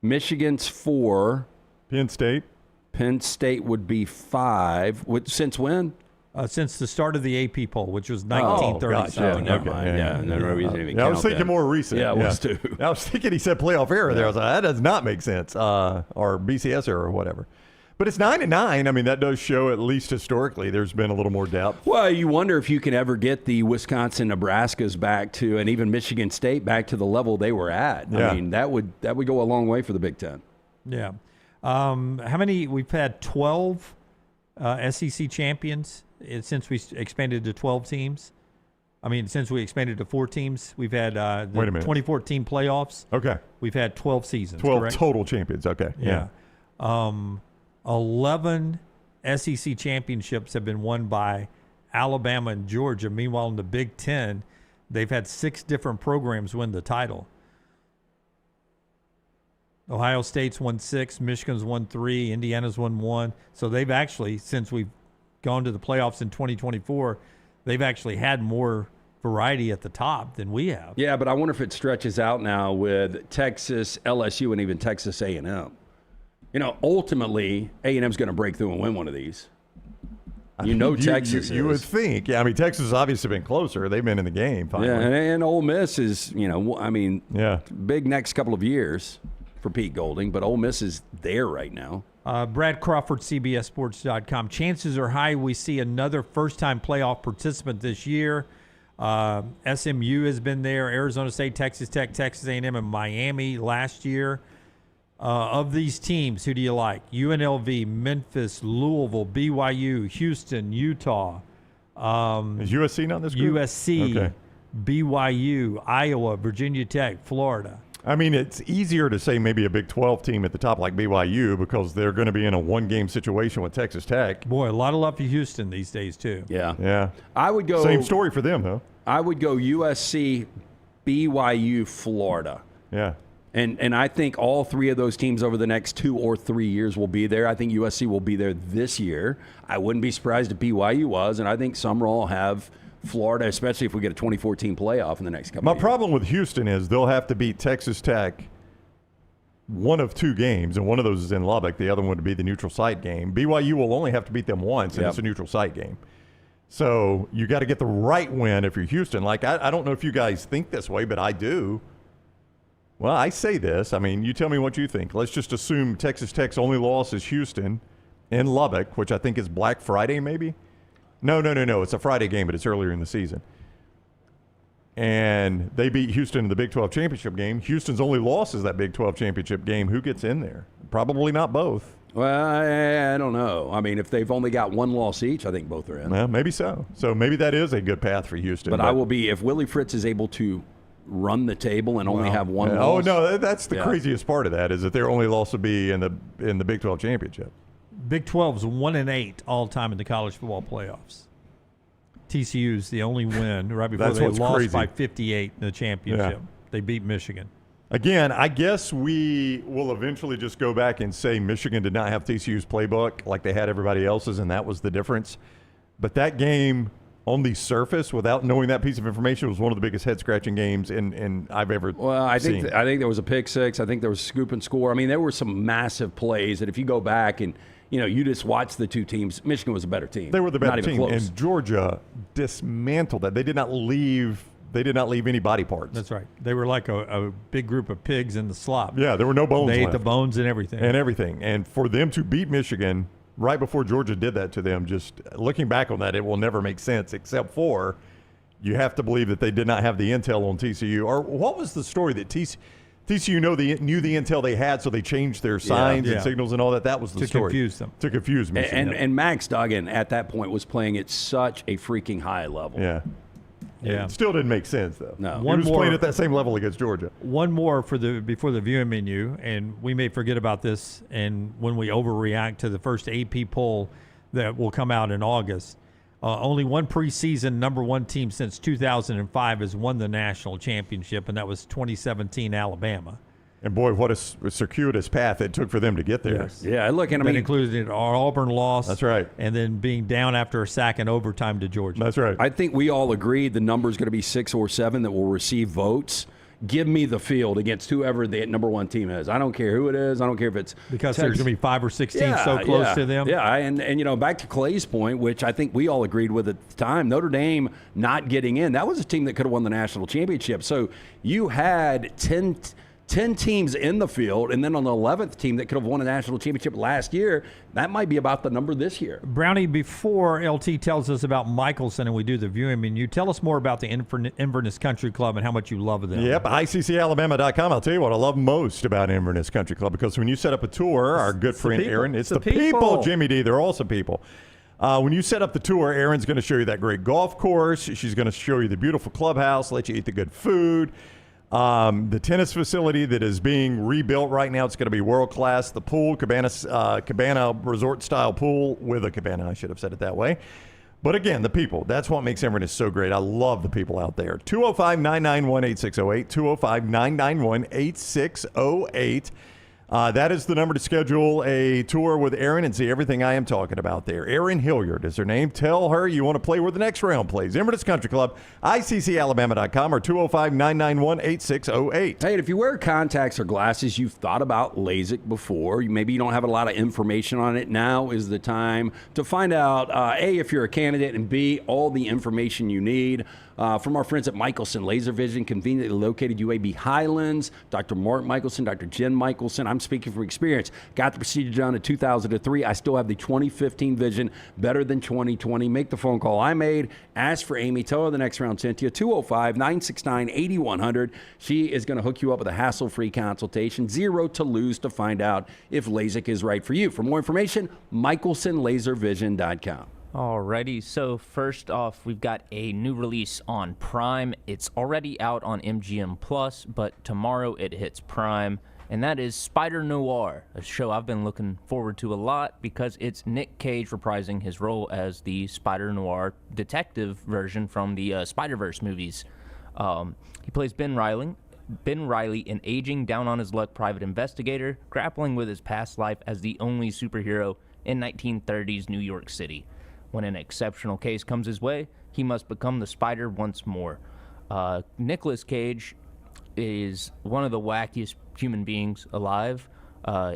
Michigan's 4. Penn State. Penn State would be 5. Since when? Since the start of the AP poll, which was 1937. Never mind. Yeah, no reason to even I count was thinking that. more recent. Yeah, I was too. I was thinking he said playoff era there. I was like, that does not make sense. Or BCS era or whatever. But it's 9-9. I mean, that does show, at least historically, there's been a little more depth. Well, you wonder if you can ever get the Wisconsin, Nebraskas back to, and even Michigan State back to the level they were at. Yeah. I mean, that would go a long way for the Big Ten. Yeah. How many? We've had 12 SEC champions since we expanded to 12 teams. I mean, since we expanded to 4 teams, we've had the 2014 playoffs. Okay. We've had 12 seasons. 12 correct? total champions. Okay. Yeah. 11 SEC championships have been won by Alabama and Georgia. Meanwhile, in the Big Ten, they've had 6 different programs win the title. Ohio State's won 6, Michigan's won 3, Indiana's won 1. So they've actually, since we've gone to the playoffs in 2024, they've actually had more variety at the top than we have. Yeah, but I wonder if it stretches out now with Texas, LSU, and even Texas A&M. You know, ultimately, A&M's going to break through and win one of these. Texas You would think. Yeah, I mean, Texas has obviously been closer. They've been in the game finally. Yeah, and Ole Miss is, big next couple of years for Pete Golding, but Ole Miss is there right now. Brad Crawford, CBSSports.com. Chances are high we see another first-time playoff participant this year. SMU has been there, Arizona State, Texas Tech, Texas A&M, and Miami last year. Of these teams, who do you like? UNLV, Memphis, Louisville, BYU, Houston, Utah. Is USC not in this group? USC, Okay. BYU, Iowa, Virginia Tech, Florida. I mean, it's easier to say maybe a Big 12 team at the top like BYU because they're going to be in a one-game situation with Texas Tech. Boy, a lot of love for Houston these days, too. Yeah. I would go. Same story for them, though. I would go USC, BYU, Florida. Yeah. And I think all 3 of those teams over the next 2 or 3 years will be there. I think USC will be there this year. I wouldn't be surprised if BYU was, and I think Summerall will have Florida, especially if we get a 2014 playoff in the next couple of years. My problem with Houston is they'll have to beat Texas Tech one of 2 games, and one of those is in Lubbock. The other one would be the neutral site game. BYU will only have to beat them once, and it's a neutral site game. So you got to get the right win if you're Houston. Like, I don't know if you guys think this way, but I do. Well, I say this. I mean, you tell me what you think. Let's just assume Texas Tech's only loss is Houston in Lubbock, which I think is Black Friday maybe. No. It's a Friday game, but it's earlier in the season. And they beat Houston in the Big 12 championship game. Houston's only loss is that Big 12 championship game. Who gets in there? Probably not both. Well, I don't know. I mean, if they've only got 1 loss each, I think both are in. Well, maybe so. So maybe that is a good path for Houston. But I will be, if Willie Fritz is able to run the table and only have 1 loss. Oh, no, that's the craziest part of that is that their only loss would be in the Big 12 championship. Big 12's 1-8 all time in the college football playoffs. TCU's the only win right before they lost crazy. by 58 in the championship. Yeah. They beat Michigan. Again, I guess we will eventually just go back and say Michigan did not have TCU's playbook like they had everybody else's, and that was the difference. But that game on the surface, without knowing that piece of information, was one of the biggest head-scratching games in I've ever seen. I think there was a pick six. I think there was scoop and score. I mean, there were some massive plays that if you go back and you just watch the 2 teams, Michigan was a better team. They were the better team, close. and Georgia dismantled that. They did not leave any body parts. That's right. They were like a big group of pigs in the slop. Yeah, there were no bones They ate left. the bones and everything. And for them to beat Michigan right before Georgia did that to them, just looking back on that, it will never make sense except for you have to believe that they did not have the intel on TCU. Or what was the story that TCU knew the intel they had, so they changed their signs and signals and all that? That was the story. To confuse them. To confuse Michigan. And Max Duggan at that point was playing at such a freaking high level. Yeah. Yeah. It still didn't make sense, though. No. He was playing at that same level against Georgia. One more before the viewing menu, and we may forget about this and when we overreact to the first AP poll that will come out in August. Only one preseason number 1 team since 2005 has won the national championship, and that was 2017 Alabama. And boy, what a circuitous path it took for them to get there. Yes. Yeah, look, and I that mean, included our Auburn loss. That's right. And then being down after a sack in overtime to Georgia. That's right. I think we all agreed the number is going to be 6 or 7 that will receive votes. Give me the field against whoever the number one team is. I don't care who it is. I don't care if it's because there's going to be 5 or 6 teams so close to them. Yeah, and you know, back to Clay's point, which I think we all agreed with at the time, Notre Dame not getting in, that was a team that could have won the national championship. So you had 10 teams in the field, and then on the 11th team that could have won a national championship last year, that might be about the number this year. Brownie, before LT tells us about Michelson and we do the viewing menu, tell us more about the Inverness Country Club and how much you love them. Yep, ICCalabama.com. I'll tell you what I love most about Inverness Country Club, because when you set up a tour, our good friend Aaron, it's the people, Jimmy D. They're also people. When you set up the tour, Aaron's going to show you that great golf course. She's going to show you the beautiful clubhouse, let you eat the good food. The tennis facility that is being rebuilt right now, it's going to be world-class. The pool, cabana resort-style pool with a cabana, I should have said it that way. But again, the people, that's what makes Inverness so great. I love the people out there. 205-991-8608, 205-991-8608. That is the number to schedule a tour with Erin and see everything I am talking about there. Erin Hilliard is her name. Tell her you want to play where the next round plays. Inverness Country Club, ICCalabama.com or 205-991-8608. Hey, and if you wear contacts or glasses, you've thought about LASIK before. Maybe you don't have a lot of information on it. Now is the time to find out, A, if you're a candidate, and B, all the information you need. From our friends at Michelson Laser Vision, conveniently located UAB Highlands, Dr. Mark Michelson, Dr. Jen Michelson. I'm speaking from experience. Got the procedure done in 2003. I still have the 2015 vision, better than 2020. Make the phone call I made. Ask for Amy. Tell her the next round sent you. 205-969-8100. She is going to hook you up with a hassle-free consultation. 0 to lose to find out if LASIK is right for you. For more information, michelsonlaservision.com. Alrighty, so first off, we've got a new release on Prime. It's already out on MGM Plus, but tomorrow it hits Prime, and that is Spider Noir, a show I've been looking forward to a lot because it's Nick Cage reprising his role as the Spider Noir detective version from the Spider-Verse movies. He plays Ben Riley, an aging, down-on-his-luck private investigator, grappling with his past life as the only superhero in 1930s New York City. When an exceptional case comes his way, he must become the Spider once more. Nicolas Cage is one of the wackiest human beings alive.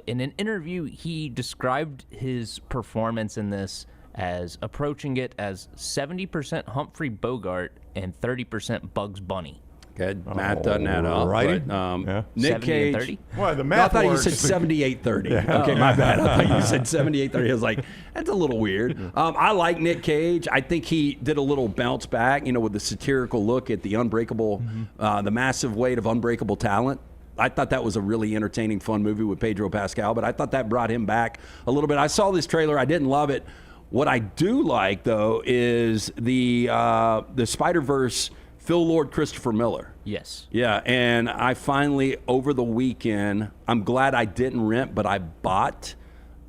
In an interview, he described his performance in this as approaching it as 70% Humphrey Bogart and 30% Bugs Bunny. Good. Matt doesn't add up. Righty. But, Nick Cage. 30? Well, the math I thought works. you said 78-30. Yeah. Okay, my bad. I thought you said 78-30. I was like, that's a little weird. I like Nick Cage. I think he did a little bounce back, with the satirical look at the unbreakable, the massive weight of unbreakable talent. I thought that was a really entertaining, fun movie with Pedro Pascal, but I thought that brought him back a little bit. I saw this trailer. I didn't love it. What I do like, though, is the Spider-Verse Phil Lord, Christopher Miller. Yes. Yeah, and I finally, over the weekend, I'm glad I didn't rent, but I bought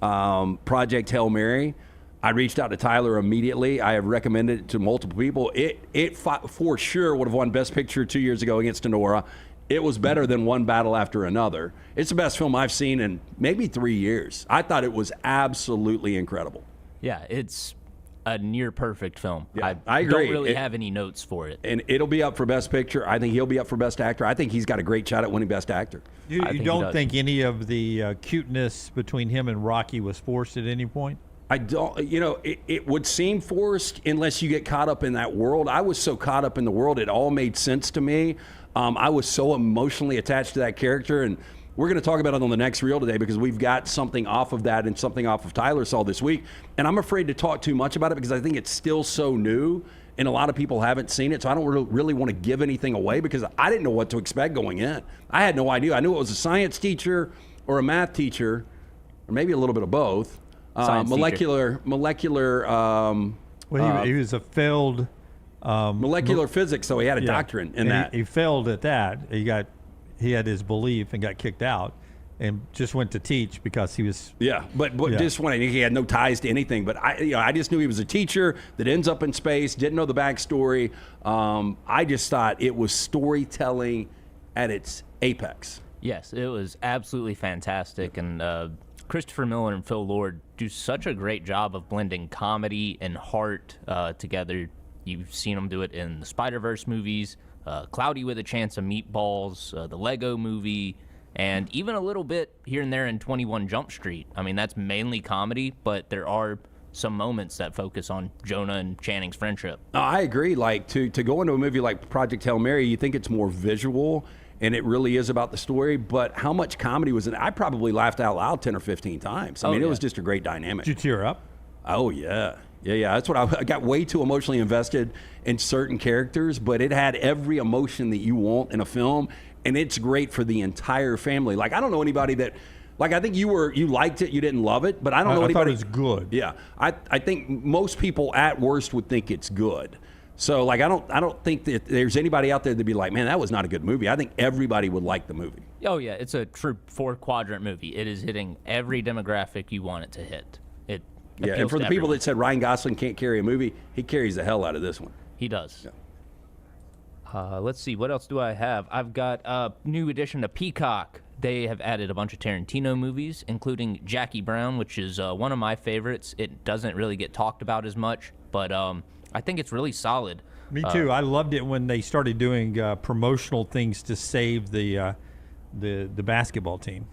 Project Hail Mary. I reached out to Tyler immediately. I have recommended it to multiple people. It for sure would have won Best Picture 2 years ago against Nora. It was better than one battle after another. It's the best film I've seen in maybe 3 years. I thought it was absolutely incredible. Yeah, it's a near perfect film. Yeah, I agree. Don't really have any notes for it. And it'll be up for Best Picture. I think he'll be up for Best Actor. I think he's got a great shot at winning Best Actor. You don't think any of the cuteness between him and Rocky was forced at any point? I don't, it would seem forced unless you get caught up in that world. I was so caught up in the world, it all made sense to me. I was so emotionally attached to that character, and we're going to talk about it on the next reel today because we've got something off of that and something off of Tyler Saw this week. And I'm afraid to talk too much about it because I think it's still so new and a lot of people haven't seen it. So I don't really want to give anything away because I didn't know what to expect going in. I had no idea. I knew it was a science teacher or a math teacher or maybe a little bit of both. Molecular. Well, he was a failed molecular physics, so he had a doctorate in that. He failed at that. He had his belief and got kicked out and just went to teach because he was just went. He had no ties to anything. But I just knew he was a teacher that ends up in space. Didn't know the backstory. I just thought it was storytelling at its apex. Yes, it was absolutely fantastic, and Christopher Miller and Phil Lord do such a great job of blending comedy and heart together. You've seen them do it in the Spider-Verse movies, Cloudy with a Chance of Meatballs, the Lego movie, and even a little bit here and there in 21 Jump Street. I mean, that's mainly comedy, but there are some moments that focus on Jonah and Channing's friendship. No, I agree. Like, to go into a movie like Project Hail Mary, you think it's more visual, and it really is about the story, but how much comedy was in it? I probably laughed out loud 10 or 15 times. I mean, it was just a great dynamic. Did you tear up? Oh, yeah. Yeah. That's what I got way too emotionally invested in certain characters, but it had every emotion that you want in a film, and it's great for the entire family. Like, I don't know anybody that, like, I think you liked it, you didn't love it, but I don't know anybody. I thought it was good. Yeah. I think most people at worst would think it's good. So, like, I don't think that there's anybody out there that'd be like, man, that was not a good movie. I think everybody would like the movie. Oh, yeah. It's a true 4-quadrant movie. It is hitting every demographic you want it to hit. Yeah, and for the people that said Ryan Gosling can't carry a movie, he carries the hell out of this one. He does. Yeah. Let's see. What else do I have? I've got a new addition to Peacock. They have added a bunch of Tarantino movies, including Jackie Brown, which is one of my favorites. It doesn't really get talked about as much, but I think it's really solid. Me too. I loved it when they started doing promotional things to save the basketball team.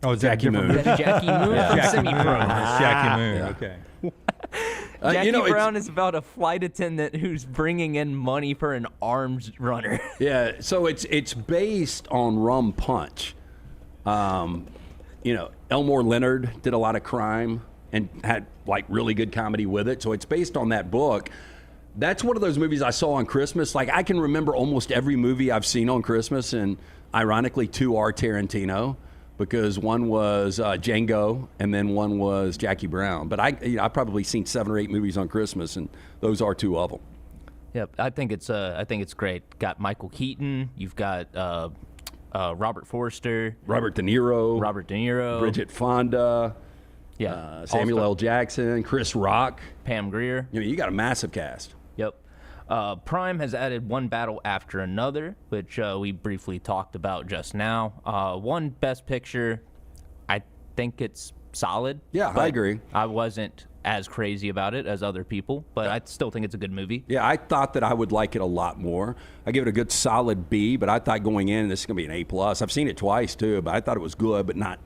Oh, is Jackie Moon. Jackie Moon? Yeah. Semi-pro. Jackie Moon. Yeah. Okay. Jackie Brown is about a flight attendant who's bringing in money for an arms runner. Yeah, so it's based on Rum Punch. Elmore Leonard did a lot of crime and had like really good comedy with it. So it's based on that book. That's one of those movies I saw on Christmas. Like, I can remember almost every movie I've seen on Christmas, and ironically, 2 are Tarantino, because one was Django and then one was Jackie Brown. But I've probably seen 7 or 8 movies on Christmas, and those are 2 of them. Yep, I think it's great. Got Michael Keaton. You've got Robert Forster, Robert De Niro, Bridget Fonda. Yeah, Samuel L. Jackson, Chris Rock, Pam Grier. You got a massive cast. Yep. Prime has added One Battle After Another, which we briefly talked about just now. One Best Picture, I think it's solid. Yeah, I agree. I wasn't as crazy about it as other people, but I still think it's a good movie. Yeah, I thought that I would like it a lot more. I give it a good solid B, but I thought going in, this is going to be an A+. I've seen it twice, too, but I thought it was good, but not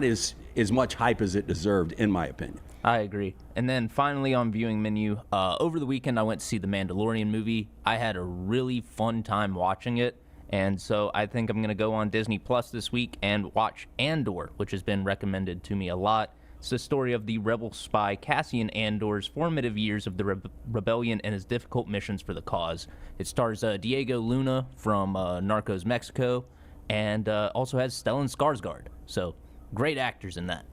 as much hype as it deserved, in my opinion. I agree. And then finally on viewing menu, over the weekend I went to see the Mandalorian movie. I had a really fun time watching it, and so I think I'm going to go on Disney Plus this week and watch Andor, which has been recommended to me a lot. It's the story of the rebel spy Cassian Andor's formative years of the rebellion and his difficult missions for the cause. It stars Diego Luna from Narcos Mexico, and also has Stellan Skarsgård. So great actors in that.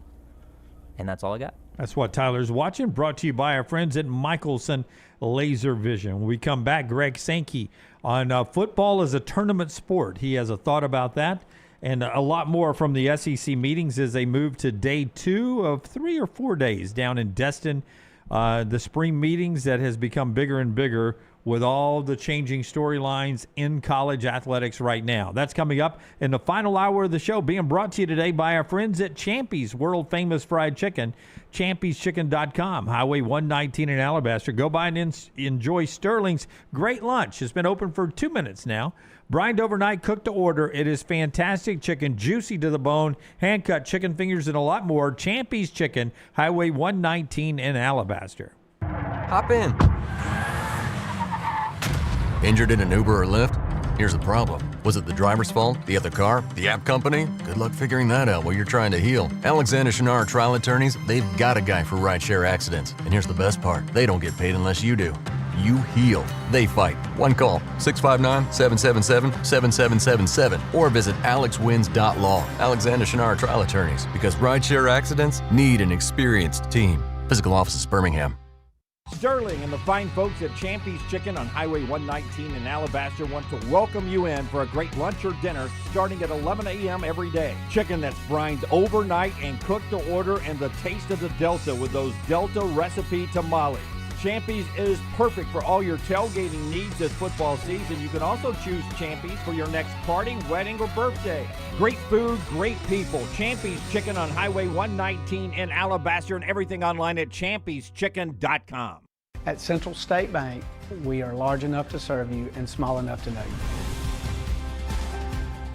And that's all I got. That's what Tyler's watching, brought to you by our friends at Michelson Laser Vision. When we come back, Greg Sankey on football as a tournament sport. He has a thought about that and a lot more from the SEC meetings as they move to day 2 of 3 or 4 days down in Destin. The spring meetings that has become bigger and bigger with all the changing storylines in college athletics right now. That's coming up in the final hour of the show, being brought to you today by our friends at Champy's, world-famous fried chicken, champyschicken.com, Highway 119 in Alabaster. Go by and enjoy Sterling's great lunch. It's been open for 2 minutes now. Brined overnight, cooked to order. It is fantastic chicken, juicy to the bone, hand-cut chicken fingers, and a lot more. Champy's Chicken, Highway 119 in Alabaster. Hop in. Injured in an Uber or Lyft? Here's the problem. Was it the driver's fault? The other car? The app company? Good luck figuring that out while you're trying to heal. Alexander Shinar Trial Attorneys, they've got a guy for rideshare accidents. And here's the best part. They don't get paid unless you do. You heal. They fight. One call, 659-777-7777. Or visit alexwins.law. Alexander Shinar Trial Attorneys. Because rideshare accidents need an experienced team. Physical office is Birmingham. Sterling and the fine folks at Champy's Chicken on Highway 119 in Alabaster want to welcome you in for a great lunch or dinner starting at 11 a.m. every day. Chicken that's brined overnight and cooked to order, and the taste of the Delta with those Delta recipe tamales. Champies is perfect for all your tailgating needs this football season. You can also choose Champies for your next party, wedding, or birthday. Great food, great people. Champies Chicken on Highway 119 in Alabaster, and everything online at champieschicken.com. At Central State Bank, we are large enough to serve you and small enough to know you.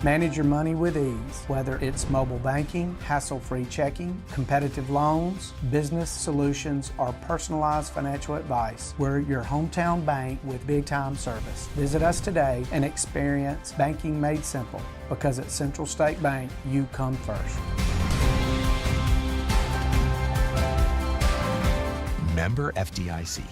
Manage your money with ease, whether it's mobile banking, hassle-free checking, competitive loans, business solutions, or personalized financial advice. We're your hometown bank with big-time service. Visit us today and experience banking made simple, because at Central State Bank, you come first. Member FDIC.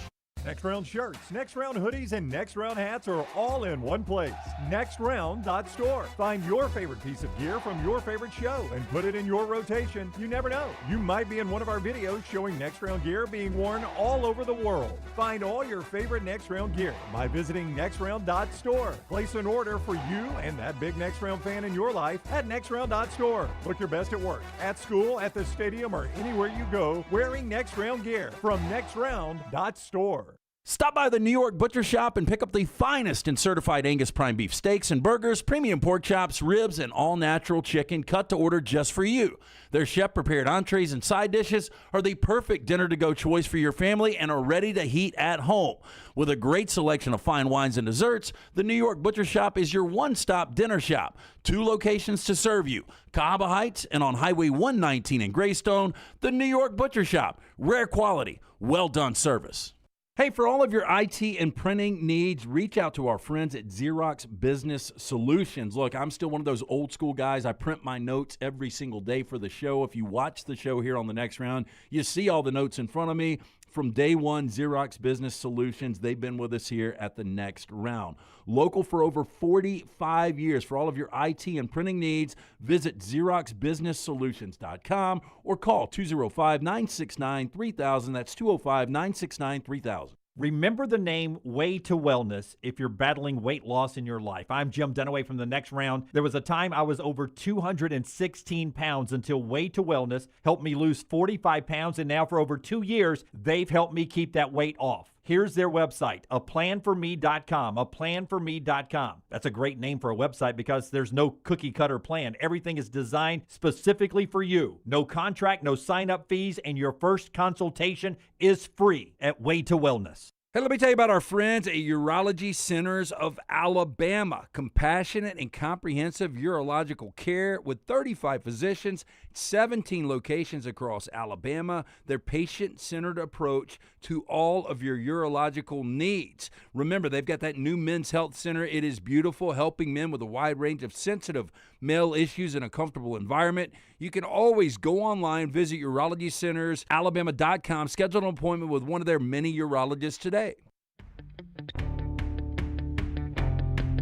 Next Round shirts, Next Round hoodies, and Next Round hats are all in one place. NextRound.store. Find your favorite piece of gear from your favorite show and put it in your rotation. You never know. You might be in one of our videos showing Next Round gear being worn all over the world. Find all your favorite Next Round gear by visiting NextRound.store. Place an order for you and that big Next Round fan in your life at NextRound.store. Look your best at work, at school, at the stadium, or anywhere you go wearing Next Round gear from NextRound.store. Stop by the New York Butcher Shop and pick up the finest in certified Angus prime beef steaks and burgers, premium pork chops, ribs, and all-natural chicken cut to order just for you. Their chef-prepared entrees and side dishes are the perfect dinner-to-go choice for your family and are ready to heat at home. With a great selection of fine wines and desserts, the New York Butcher Shop is your one-stop dinner shop. 2 locations to serve you, Cahaba Heights and on Highway 119 in Greystone. The New York Butcher Shop, rare quality, well-done service. Hey, for all of your IT and printing needs, reach out to our friends at Xerox Business Solutions. Look, I'm still one of those old school guys. I print my notes every single day for the show. If you watch the show here on the Next Round, you see all the notes in front of me. From day one, Xerox Business Solutions, they've been with us here at the Next Round. Local for over 45 years. For all of your IT and printing needs, visit XeroxBusinessSolutions.com or call 205-969-3000. That's 205-969-3000. Remember the name Way to Wellness if you're battling weight loss in your life. I'm Jim Dunaway from the Next Round. There was a time I was over 216 pounds until Way to Wellness helped me lose 45 pounds, and now for over 2 years, they've helped me keep that weight off. Here's their website, aplanforme.com, aplanforme.com. That's a great name for a website because there's no cookie-cutter plan. Everything is designed specifically for you. No contract, no sign-up fees, and your first consultation is free at Way to Wellness. Hey, let me tell you about our friends at Urology Centers of Alabama. Compassionate and comprehensive urological care with 35 physicians, 17 locations across Alabama. Their patient-centered approach to all of your urological needs. Remember, they've got that new men's health center. It is beautiful, helping men with a wide range of sensitive male issues in a comfortable environment. You can always go online, visit urologycentersalabama.com, schedule an appointment with one of their many urologists today.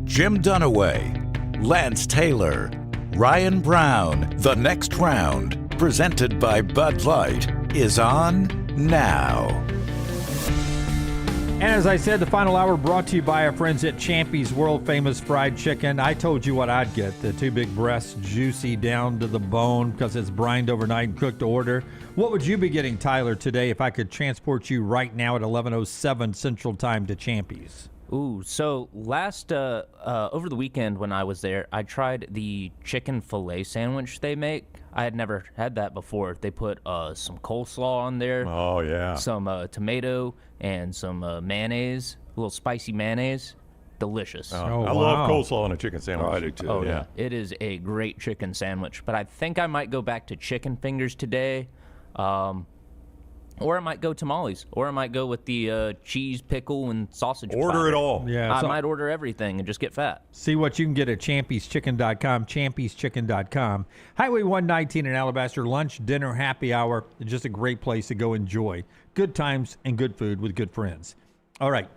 Jim Dunaway, Lance Taylor, Ryan Brown. The Next Round, presented by Bud Light, is on now. And as I said, the final hour brought to you by our friends at Champy's World Famous Fried Chicken. I told you what I'd get, the 2 big breasts, juicy down to the bone because it's brined overnight and cooked to order. What would you be getting, Tyler, today if I could transport you right now at 11:07 Central Time to Champy's? Ooh, so last, over the weekend when I was there, I tried the chicken filet sandwich they make. I had never had that before. They put some coleslaw on there. Oh, yeah. Some tomato and some mayonnaise, a little spicy mayonnaise. Delicious. I love coleslaw on a chicken sandwich. Oh, I do too. Oh, yeah. It is a great chicken sandwich. But I think I might go back to chicken fingers today. Or I might go tamales. Or I might go with the cheese, pickle, and sausage Order platter. it all. Yeah, I might order everything and just get fat. See what you can get at champyschicken.com, champyschicken.com. Highway 119 in Alabaster, lunch, dinner, happy hour. Just a great place to go enjoy good times and good food with good friends. All right,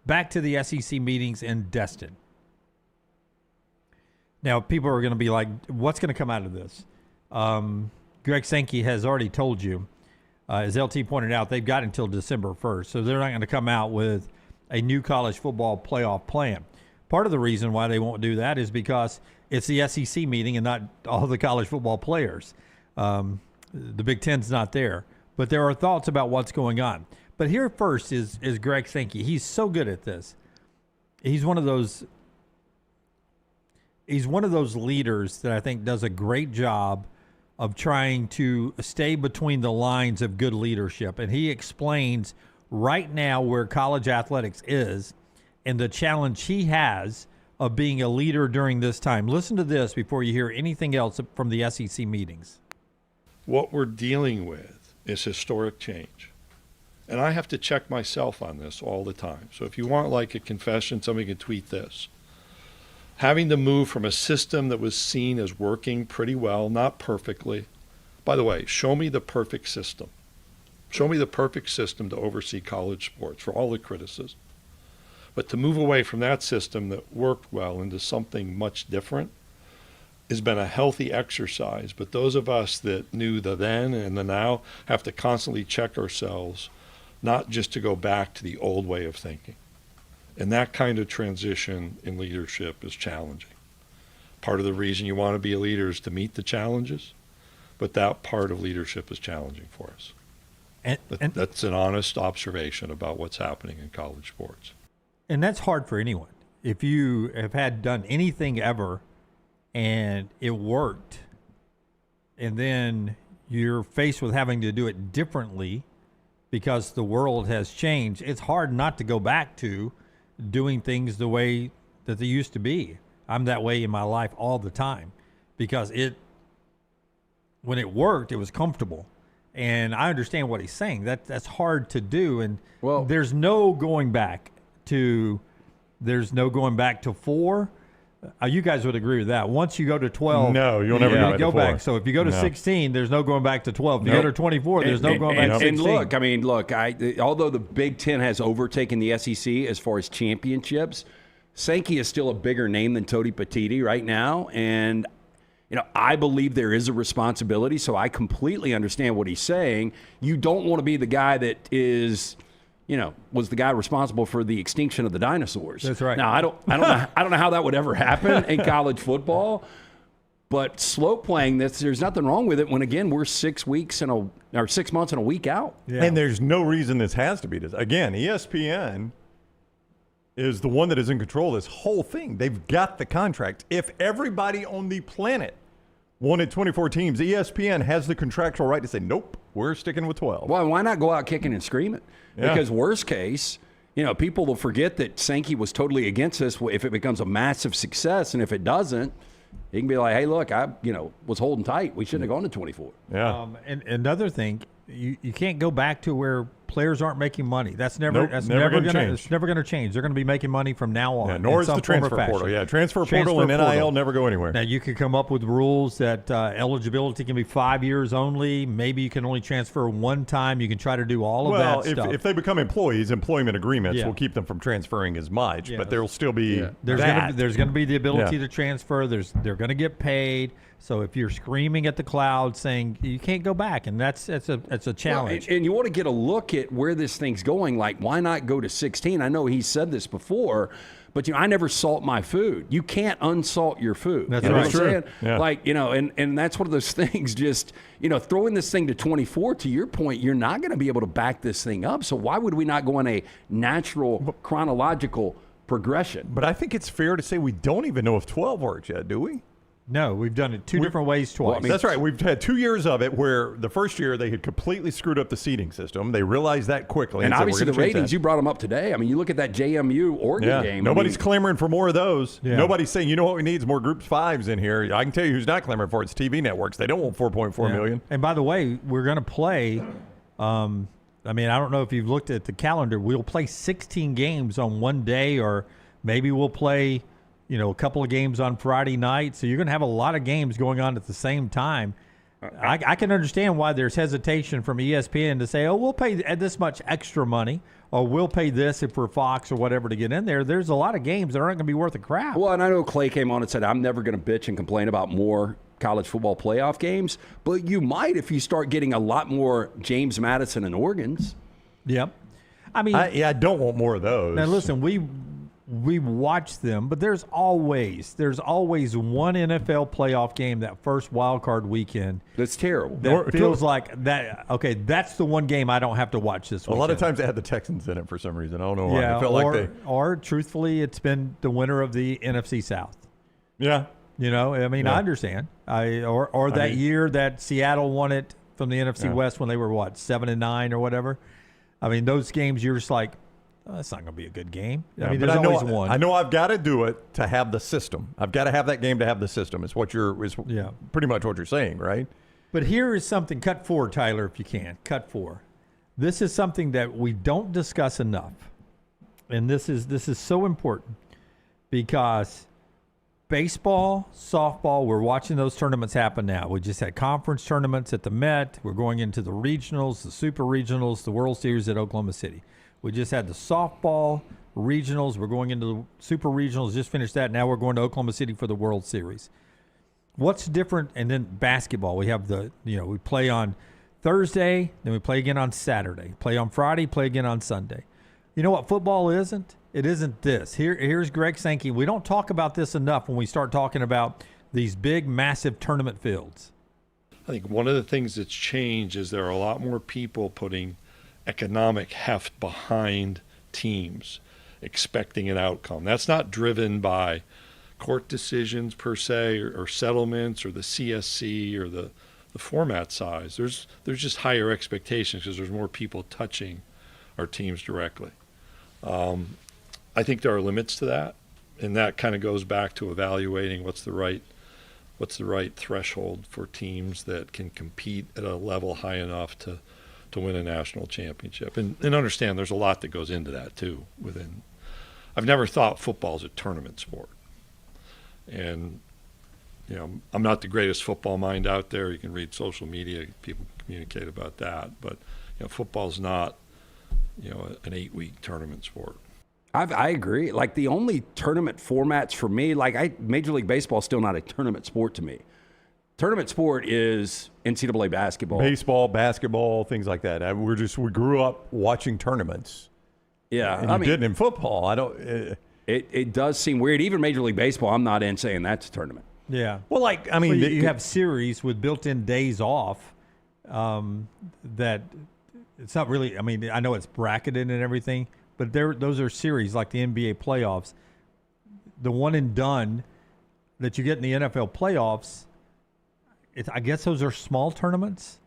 back to the SEC meetings in Destin. Now, people are going to be like, what's going to come out of this? Greg Sankey has already told you, as LT pointed out, they've got until December 1st, so they're not going to come out with a new college football playoff plan. Part of the reason why they won't do that is because it's the SEC meeting and not all the college football players. The Big Ten's not there. But there are thoughts about what's going on. But here first is Greg Sankey. He's so good at this. He's one of those leaders that I think does a great job of trying to stay between the lines of good leadership. And he explains right now where college athletics is and the challenge he has of being a leader during this time. Listen to this before you hear anything else from the SEC meetings. What we're dealing with is historic change. And I have to check myself on this all the time. So if you want like a confession, somebody can tweet this. Having to move from a system that was seen as working pretty well, not perfectly. By the way, show me the perfect system. Show me the perfect system to oversee college sports for all the criticism. But to move away from that system that worked well into something much different has been a healthy exercise. But those of us that knew the then and the now have to constantly check ourselves, not just to go back to the old way of thinking. And that kind of transition in leadership is challenging. Part of the reason you want to be a leader is to meet the challenges, but that part of leadership is challenging for us. And that's an honest observation about what's happening in college sports. And that's hard for anyone. If you have done anything ever and it worked, and then you're faced with having to do it differently because the world has changed, it's hard not to go back to doing things the way that they used to be. I'm that way in my life all the time because when it worked, it was comfortable. And I understand what he's saying. That's hard to do. And there's no going back to 4. You guys would agree with that. Once you go to 12, no, you'll never go back. So if you go to 16, there's no going back to 12. If you go to 24, there's no going back to 16. And look, although the Big Ten has overtaken the SEC as far as championships, Sankey is still a bigger name than Tony Petitti right now. And, I believe there is a responsibility, so I completely understand what he's saying. You don't want to be the guy that is – was the guy responsible for the extinction of the dinosaurs. That's right. Now, I don't know how that would ever happen in college football, but slow playing this, there's nothing wrong with it when, again, we're 6 months and a week out. Yeah. And there's no reason this has to be this. Again, ESPN is the one that is in control of this whole thing. They've got the contract. If everybody on the planet wanted 24 teams, ESPN has the contractual right to say, nope, we're sticking with 12. Well, why not go out kicking and screaming? Yeah. Because worst case, people will forget that Sankey was totally against this if it becomes a massive success. And if it doesn't, he can be like, hey, look, I was holding tight. We shouldn't have gone to 24. Yeah. And another thing, you can't go back to where players aren't making money. That's never going to change. It's never going to change. They're going to be making money from now on. Yeah, nor is the transfer portal. Yeah, transfer portal and NIL never go anywhere. Now, you could come up with rules that eligibility can be 5 years only. Maybe you can only transfer one time. You can try to do all of that stuff. Well, if they become employees, employment agreements will keep them from transferring as much, but there'll still be There's going to be the ability to transfer. They're going to get paid. So if you're screaming at the cloud saying you can't go back, and that's a challenge. Well, and you want to get a look at where this thing's going. Like, why not go to 16? I know he said this before, but I never salt my food. You can't unsalt your food. That's you know right. what I'm saying? Yeah. Like, and that's one of those things. Just throwing this thing to 24. To your point, you're not going to be able to back this thing up. So why would we not go in a natural chronological progression? But I think it's fair to say we don't even know if 12 works yet, do we? No, we've done it two different ways twice. That's right. We've had 2 years of it where the first year they had completely screwed up the seeding system. They realized that quickly. And obviously the ratings, you brought them up today. I mean, you look at that JMU Oregon game. Nobody's clamoring for more of those. Yeah. Nobody's saying, you know what we need is more Group 5s in here. I can tell you who's not clamoring for it. It's TV networks. They don't want 4.4 million. And by the way, we're going to play I don't know if you've looked at the calendar. We'll play 16 games on one day, or maybe we'll play a couple of games on Friday night. So you're going to have a lot of games going on at the same time. I can understand why there's hesitation from ESPN to say, oh, we'll pay this much extra money, or we'll pay this if we're Fox or whatever to get in there. There's a lot of games that aren't going to be worth a crap. Well, and I know Clay came on and said, I'm never going to bitch and complain about more college football playoff games, but you might if you start getting a lot more James Madison and Oregons. Yep. I mean, I don't want more of those. Now, listen, we watch them, but there's always one NFL playoff game that first wild card weekend that's terrible. That feels like that. Okay, that's the one game I don't have to watch this weekend. A lot of times they had the Texans in it for some reason. I don't know why. Yeah, I felt or truthfully, it's been the winner of the NFC South. Yeah. You know, I mean, Yeah. I understand. That year that Seattle won it from the NFC West when they were 7-9 or whatever. I mean, those games you're just like, oh, that's not going to be a good game. Yeah, I mean, but there's always know, one. I know I've got to do it to have the system. I've got to have that game to have the system. Is pretty much what you're saying, right? But here is something. Cut 4, Tyler, if you can. Cut 4. This is something that we don't discuss enough, and this is so important because baseball, softball, we're watching those tournaments happen now. We just had conference tournaments at the Met. We're going into the regionals, the super regionals, the World Series at Oklahoma City. We just had the softball regionals. We're going into the super regionals, just finished that. Now we're going to Oklahoma City for the World Series. What's different? And then basketball. We have we play on Thursday, then we play again on Saturday. Play on Friday, play again on Sunday. You know what football isn't? It isn't this. Here's Greg Sankey. We don't talk about this enough when we start talking about these big, massive tournament fields. I think one of the things that's changed is there are a lot more people putting economic heft behind teams, expecting an outcome. That's not driven by court decisions per se or settlements or the CSC or the format size. There's just higher expectations because there's more people touching our teams directly. I think there are limits to that, and that kind of goes back to evaluating what's the right threshold for teams that can compete at a level high enough to win a national championship. And understand there's a lot that goes into that too. I've never thought football's a tournament sport. And I'm not the greatest football mind out there. You can read social media, people communicate about that, but football's not an 8-week tournament sport. I agree. Like the only tournament formats for me, Major League Baseball is still not a tournament sport to me. Tournament sport is NCAA basketball. Baseball, basketball, things like that. We grew up watching tournaments. Yeah. And you didn't in football. It does seem weird. Even Major League Baseball, I'm not in saying that's a tournament. Yeah. Well, you have series with built-in days off that it's not really, I know it's bracketed and everything, but those are series like the NBA playoffs. The one and done that you get in the NFL playoffs, I guess those are small tournaments.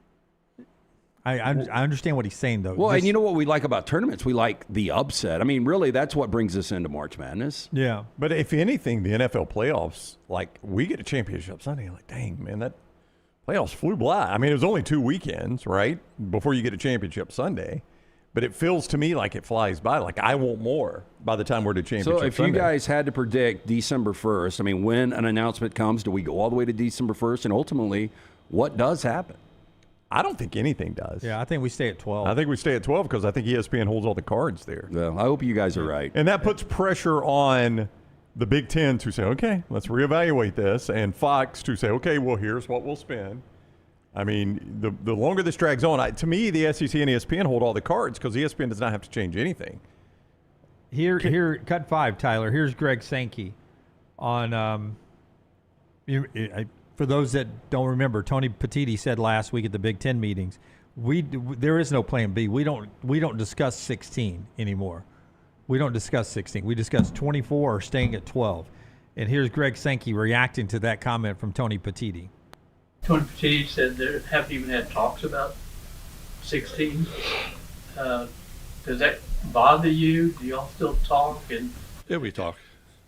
I understand what he's saying, though. Well, and you know what we like about tournaments? We like the upset. Really, that's what brings us into March Madness. Yeah. But if anything, the NFL playoffs, we get a championship Sunday. Dang, man, that playoffs flew by. It was only 2 weekends, right, before you get a championship Sunday. But it feels to me like it flies by. I want more by the time we're to championship So if Sunday. you guys had to predict December 1st, when an announcement comes, do we go all the way to December 1st? And ultimately, what does happen? I don't think anything does. Yeah, I think we stay at 12. I think we stay at 12 because I think ESPN holds all the cards there. Well, I hope you guys are right. And that puts pressure on the Big Ten to say, okay, let's reevaluate this, and Fox to say, okay, well, here's what we'll spend. The longer this drags on, to me, the SEC and ESPN hold all the cards because ESPN does not have to change anything. Here, cut 5, Tyler. Here's Greg Sankey on. For those that don't remember, Tony Petitti said last week at the Big Ten meetings, there is no plan B. We don't discuss 16 anymore. We don't discuss 16. We discuss 24 or staying at 12. And here's Greg Sankey reacting to that comment from Tony Petitti. Tony Petitti said there haven't even had talks about 16. Does that bother you? Do y'all still talk? Yeah, we talk.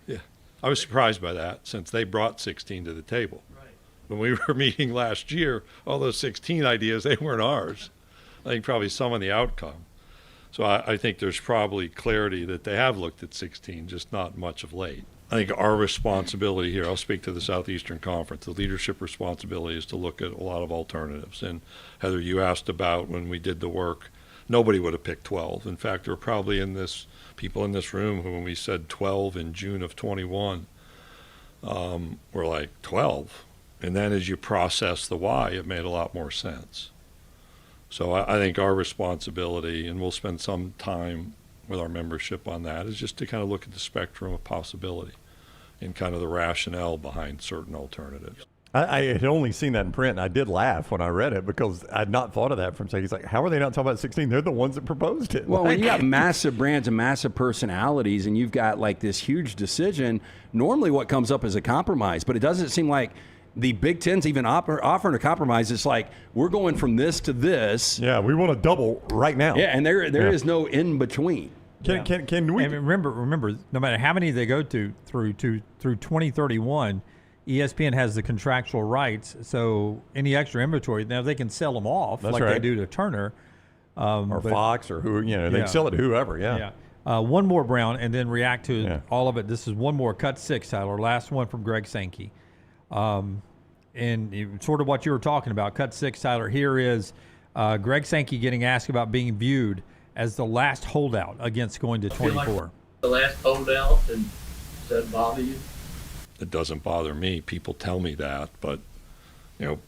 Yeah. I was surprised by that since they brought 16 to the table. Right. When we were meeting last year, all those 16 ideas, they weren't ours. I think probably some of the outcome. So I think there's probably clarity that they have looked at 16, just not much of late. I think our responsibility here, I'll speak to the Southeastern Conference, the leadership responsibility is to look at a lot of alternatives. And Heather, you asked about when we did the work, nobody would have picked 12. In fact, there were probably people in this room who, when we said 12 in June of 21, were like, 12? And then as you process the why, it made a lot more sense. So I think our responsibility, and we'll spend some time with our membership on that, is just to kind of look at the spectrum of possibility and kind of the rationale behind certain alternatives. I had only seen that in print, and I did laugh when I read it because I'd not thought of that from saying, he's like, how are they not talking about 16? They're the ones that proposed it. Well, when you got massive brands and massive personalities and you've got like this huge decision, normally what comes up is a compromise, but it doesn't seem like the Big Ten's even offering a compromise. It's like, we're going from this to this. Yeah, we want to double right now. Yeah, and there is no in between. Can we? And remember, no matter how many they go through 2031, ESPN has the contractual rights. So any extra inventory, now they can sell them off they do to Turner, or Fox or who, they can sell it to whoever. Yeah. One more, Brown, and then react to all of it. This is one more, cut 6, Tyler. Last one from Greg Sankey. And sort of what you were talking about, cut 6, Tyler. Here is Greg Sankey getting asked about being viewed as the last holdout against going to 24. Like the last holdout, and does that bother you? It doesn't bother me. People tell me that, but I don't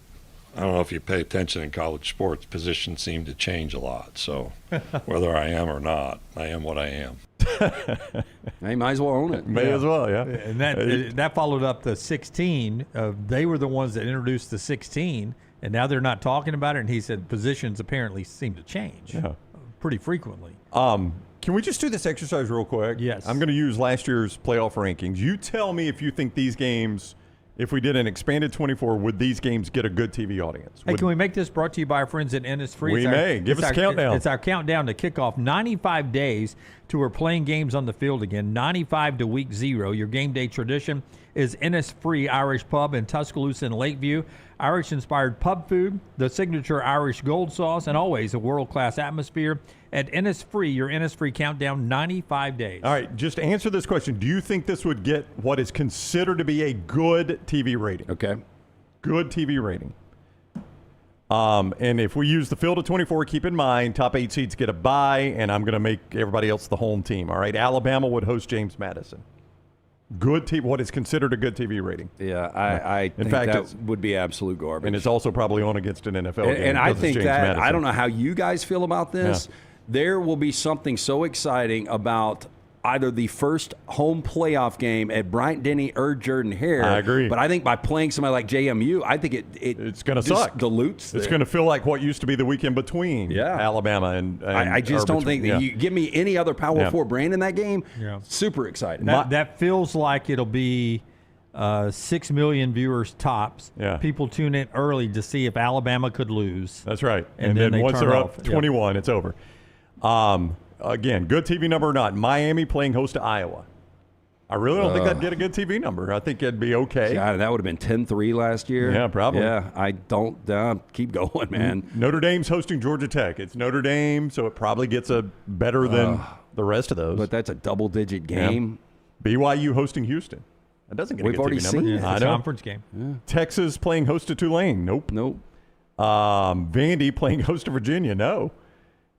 know if you pay attention in college sports, positions seem to change a lot. So whether I am or not, I am what I am. Hey, might as well own it. May as well, yeah. And that followed up the 16. They were the ones that introduced the 16, and now they're not talking about it. And he said positions apparently seem to change pretty frequently. Can we just do this exercise real quick? Yes. I'm going to use last year's playoff rankings. You tell me if you think these games, if we did an expanded 24, would these games get a good TV audience? Hey, can we make this brought to you by our friends at Innisfree? We may. Give us a countdown. It's our countdown to kickoff. 95 days to we're playing games on the field again. 95 to week 0. Your game day tradition is Innisfree Irish Pub in Tuscaloosa and Lakeview. Irish-inspired pub food, the signature Irish gold sauce, and always a world-class atmosphere. At Innisfree, your Innisfree countdown, 95 days. All right, just answer this question. Do you think this would get what is considered to be a good TV rating? Okay. Good TV rating. And if we use the field of 24, keep in mind, top 8 seeds get a bye, and I'm going to make everybody else the home team. All right, Alabama would host James Madison. Good TV, what is considered a good TV rating. Yeah, I think that would be absolute garbage. And it's also probably on against an NFL game. And I think that, Madison. I don't know how you guys feel about this. Yeah. There will be something so exciting about either the first home playoff game at Bryant-Denny or Jordan-Hare. I agree. But I think by playing somebody like JMU, I think it's going to suck. Dilutes. It's going to feel like what used to be the weekend between Alabama and I just don't think that you give me any other Power 4 brand in that game. Yeah. Super excited. That feels like it'll be 6 million viewers tops. Yeah. People tune in early to see if Alabama could lose. That's right. And then once turn they're off. up 21, it's over. Again, good TV number or not. Miami playing host to Iowa. I really don't think that'd get a good TV number. I think it'd be okay. God, that would have been 10-3 last year. Yeah, probably. Yeah, I don't keep going, man. Notre Dame's hosting Georgia Tech. It's Notre Dame, so it probably gets a better than the rest of those. But that's a double-digit game. Yeah. BYU hosting Houston. That doesn't get a good TV number. It's a conference game. Yeah. Texas playing host to Tulane. Nope. Vandy playing host to Virginia. No.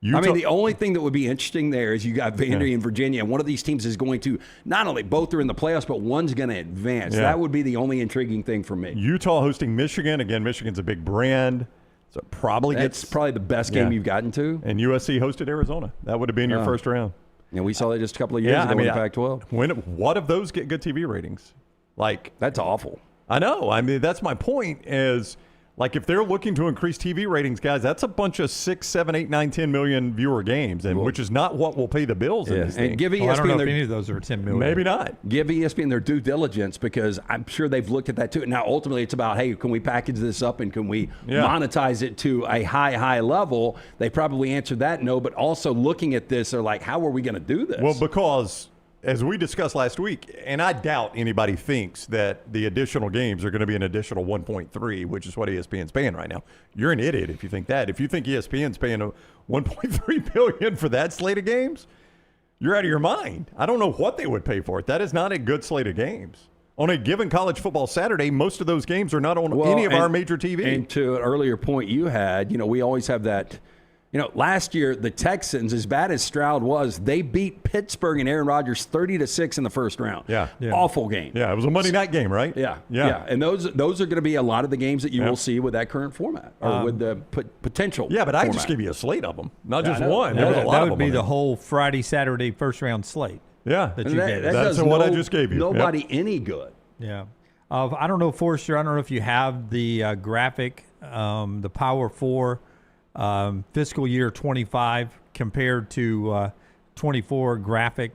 The only thing that would be interesting there is you got Vandy and Virginia, and one of these teams is going to, not only both are in the playoffs, but one's going to advance. Yeah. That would be the only intriguing thing for me. Utah hosting Michigan. Again, Michigan's a big brand, so it probably That's probably the best game you've gotten to. And USC hosted Arizona. That would have been your first round. And we saw that just a couple of years ago in Pac-12. What if those get good TV ratings? That's awful. I know. That's my point is, if they're looking to increase TV ratings, guys, that's a bunch of 6, 7, 8, 9, 10 million viewer games, which is not what will pay the bills in this thing. And give ESPN I don't know if any of those are 10 million. Maybe not. Give ESPN their due diligence because I'm sure they've looked at that too. Now, ultimately, it's about, hey, can we package this up and can we monetize it to a high level? They probably answered that no, but also looking at this, they're like, how are we going to do this? Well, because as we discussed last week, and I doubt anybody thinks that the additional games are going to be an additional 1.3, which is what ESPN's paying right now. You're an idiot if you think that. If you think ESPN's paying a $1.3 billion for that slate of games, you're out of your mind. I don't know what they would pay for it. That is not a good slate of games. On a given college football Saturday, most of those games are not on any of our major TV. And to an earlier point you had, we always have that Last year, the Texans, as bad as Stroud was, they beat Pittsburgh and Aaron Rodgers 30-6 in the first round. Yeah. Awful game. Yeah, it was a Monday night game, right? Yeah. Yeah. And those are going to be a lot of the games that you will see with that current format, or with the potential Yeah, but I format. just gave you a slate of them, not Yeah, just I know. one. Yeah, There was a lot that of would them be on the there. whole Friday, Saturday, first round slate. Yeah. That you gave. That That's does what I just gave you. Nobody any good. Yeah. I don't know, Forrester, I don't know if you have the graphic, the Power 4 fiscal year 25 compared to 24 graphic.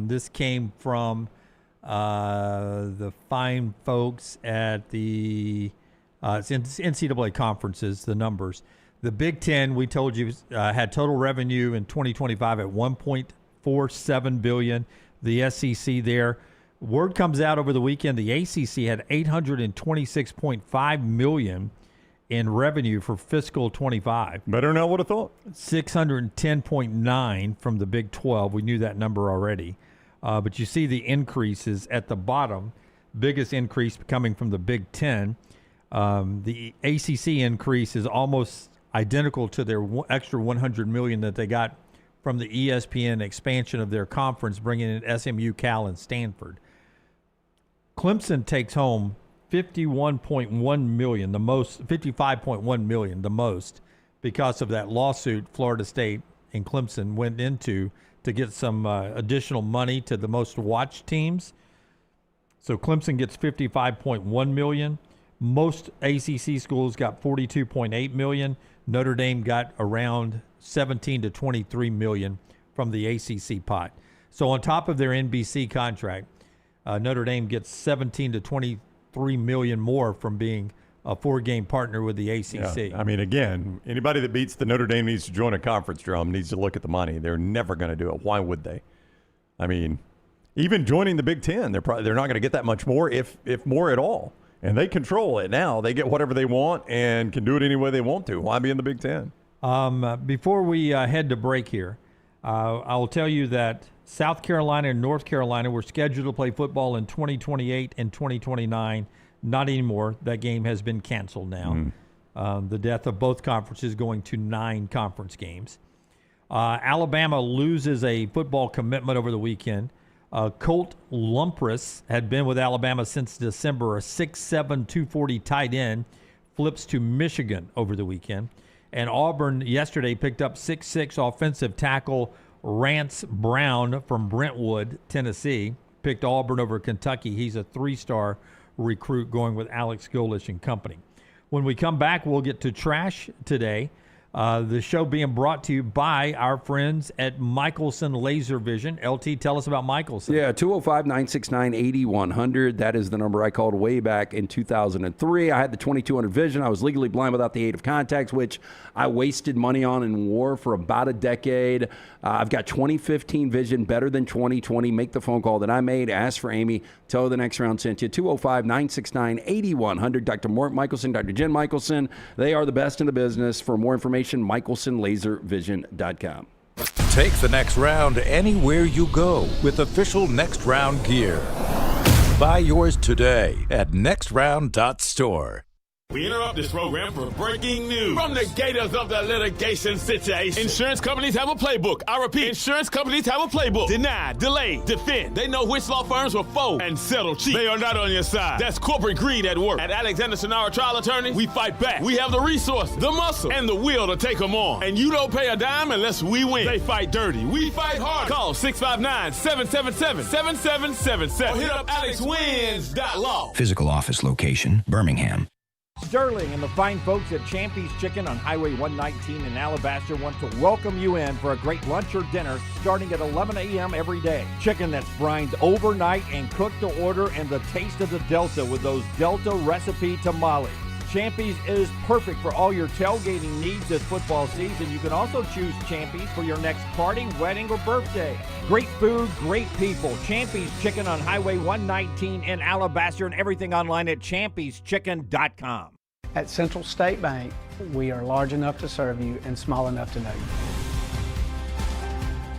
This came from the fine folks at the NCAA conferences, the numbers. The Big Ten, we told you, had total revenue in 2025 at $1.47 billion. The SEC there. Word comes out over the weekend, the ACC had $826.5 million in revenue for fiscal 25. Better than I would have thought. 610.9 from the Big 12. We knew that number already. But you see the increases at the bottom. Biggest increase coming from the Big 10. The ACC increase is almost identical to their extra $100 million that they got from the ESPN expansion of their conference, bringing in SMU, Cal, and Stanford. Clemson takes home $51.1 million, the most, $55.1 million, the most, because of that lawsuit Florida State and Clemson went into to get some additional money to the most watched teams. So Clemson gets $55.1 million. Most ACC schools got $42.8 million. Notre Dame got around $17 to $23 million from the ACC pot. So on top of their NBC contract, Notre Dame gets $17 to $23 million more from being a 4-game partner with the ACC. Yeah. I mean, again, anybody that beats the Notre Dame needs to join a conference drum, needs to look at the money. They're never going to do it. Why would they? I mean, even joining the Big Ten, they're not going to get that much more, if more at all. And they control it now. They get whatever they want and can do it any way they want to. Why be in the Big Ten? Before we head to break here, I'll tell you that South Carolina and North Carolina were scheduled to play football in 2028 and 2029. Not anymore. That game has been canceled now. The death of both conferences going to 9 conference games. Alabama loses a football commitment over the weekend. Colt Lumpris had been with Alabama since December. A 6'7", 240 tight end flips to Michigan over the weekend. And Auburn yesterday picked up 6'6" offensive tackle Rance Brown from Brentwood, Tennessee. Picked Auburn over Kentucky. He's a 3-star recruit going with Alex Golish and company. When we come back, we'll get to trash today. The show being brought to you by our friends at Michelson Laser Vision. LT, tell us about Michelson. Yeah, 205-969-8100. That is the number I called way back in 2003. I had the 2200 vision. I was legally blind without the aid of contacts, which I wasted money on and wore for about a decade. I've got 2015 vision, better than 2020. Make the phone call that I made. Ask for Amy. Tell her the next round sent you. 205-969-8100. Dr. Mort Michelson, Dr. Jen Michelson. They are the best in the business. For more information, MichelsonLaserVision.com. Take the next round anywhere you go with official Next Round gear. Buy yours today at nextround.store. We interrupt this program for breaking news. From the gators of the litigation situation. Insurance companies have a playbook. I repeat, insurance companies have a playbook. Deny, delay, defend. They know which law firms will fold and settle cheap. They are not on your side. That's corporate greed at work. At Alexander Sonara Trial Attorneys, we fight back. We have the resource, the muscle, and the will to take them on. And you don't pay a dime unless we win. They fight dirty. We fight hard. Call 659-777-7777. Or hit up alexwins.law. Physical office location, Birmingham. Sterling and the fine folks at Champy's Chicken on Highway 119 in Alabaster want to welcome you in for a great lunch or dinner starting at 11 a.m. every day. Chicken that's brined overnight and cooked to order, and the taste of the Delta with those Delta recipe tamales. Champy's is perfect for all your tailgating needs this football season. You can also choose Champy's for your next party, wedding, or birthday. Great food, great people. Champy's Chicken on Highway 119 in Alabaster, and everything online at champyschicken.com. At Central State Bank, we are large enough to serve you and small enough to know you.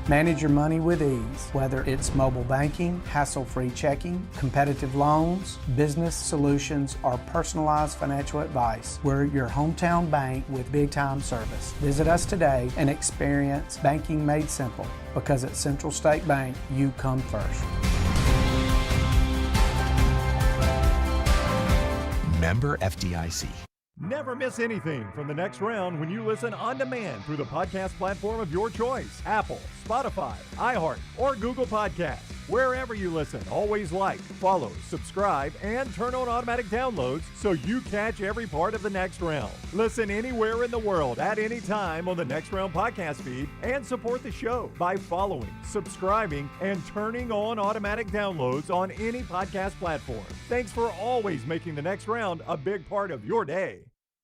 Manage your money with ease, whether it's mobile banking, hassle-free checking, competitive loans, business solutions, or personalized financial advice. We're your hometown bank with big-time service. Visit us today and experience banking made simple, because at Central State Bank, you come first. Member FDIC. Never miss anything from the next round when you listen on demand through the podcast platform of your choice. Apple, Spotify, iHeart, or Google Podcasts. Wherever you listen, always like, follow, subscribe, and turn on automatic downloads so you catch every part of the next round. Listen anywhere in the world at any time on the Next Round podcast feed and support the show by following, subscribing, and turning on automatic downloads on any podcast platform. Thanks for always making the next round a big part of your day.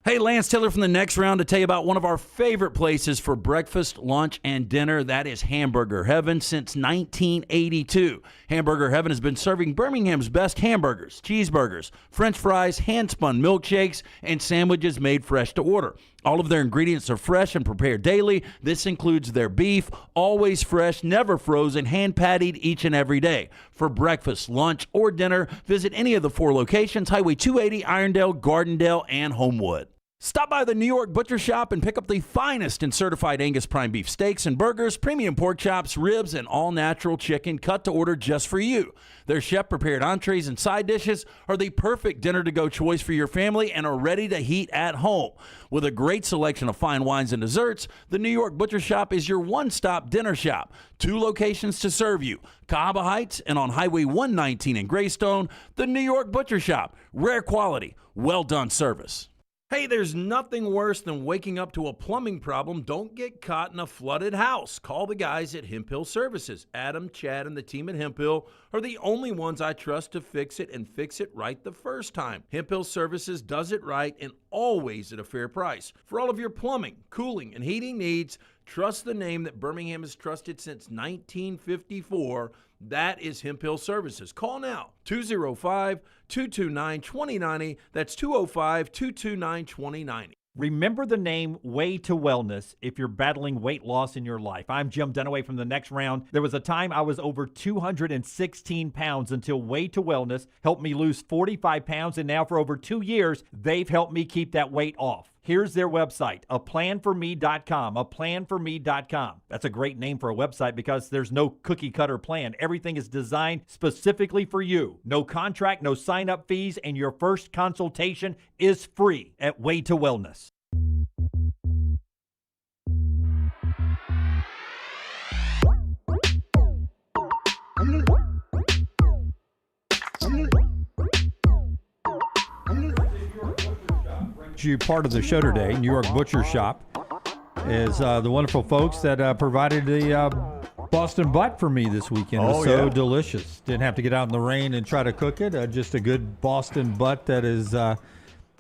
Hey, Lance Taylor from the Next Round to tell you about one of our favorite places for breakfast, lunch, and dinner. That is Hamburger Heaven since 1982. Hamburger Heaven has been serving Birmingham's best hamburgers, cheeseburgers, French fries, hand-spun milkshakes, and sandwiches made fresh to order. All of their ingredients are fresh and prepared daily. This includes their beef, always fresh, never frozen, hand-pattied each and every day. For breakfast, lunch, or dinner, visit any of the 4 locations, Highway 280, Irondale, Gardendale, and Homewood. Stop by the New York Butcher Shop and pick up the finest in certified Angus prime beef steaks and burgers, premium pork chops, ribs, and all-natural chicken cut to order just for you. Their chef-prepared entrees and side dishes are the perfect dinner-to-go choice for your family and are ready to heat at home. With a great selection of fine wines and desserts, the New York Butcher Shop is your one-stop dinner shop. 2 locations to serve you, Cahaba Heights and on Highway 119 in Greystone, the New York Butcher Shop. Rare quality, well-done service. Hey, there's nothing worse than waking up to a plumbing problem. Don't get caught in a flooded house. Call the guys at Hemp Hill Services. Adam, Chad, and the team at Hemp Hill are the only ones I trust to fix it and fix it right the first time. Hemp Hill Services does it right and always at a fair price. For all of your plumbing, cooling, and heating needs, trust the name that Birmingham has trusted since 1954. That is Hemp Hill Services. Call now, 205-229-2090. That's 205-229-2090. Remember the name Way to Wellness if you're battling weight loss in your life. I'm Jim Dunaway from the Next Round. There was a time I was over 216 pounds until Way to Wellness helped me lose 45 pounds, and now for over 2 years, they've helped me keep that weight off. Here's their website, aplanforme.com, aplanforme.com. That's a great name for a website because there's no cookie-cutter plan. Everything is designed specifically for you. No contract, no sign-up fees, and your first consultation is free at Way to Wellness. You part of the show today. New York Butcher Shop is the wonderful folks that provided the Boston butt for me this weekend. It was so delicious. Didn't have to get out in the rain and try to cook it. Just a good Boston butt that is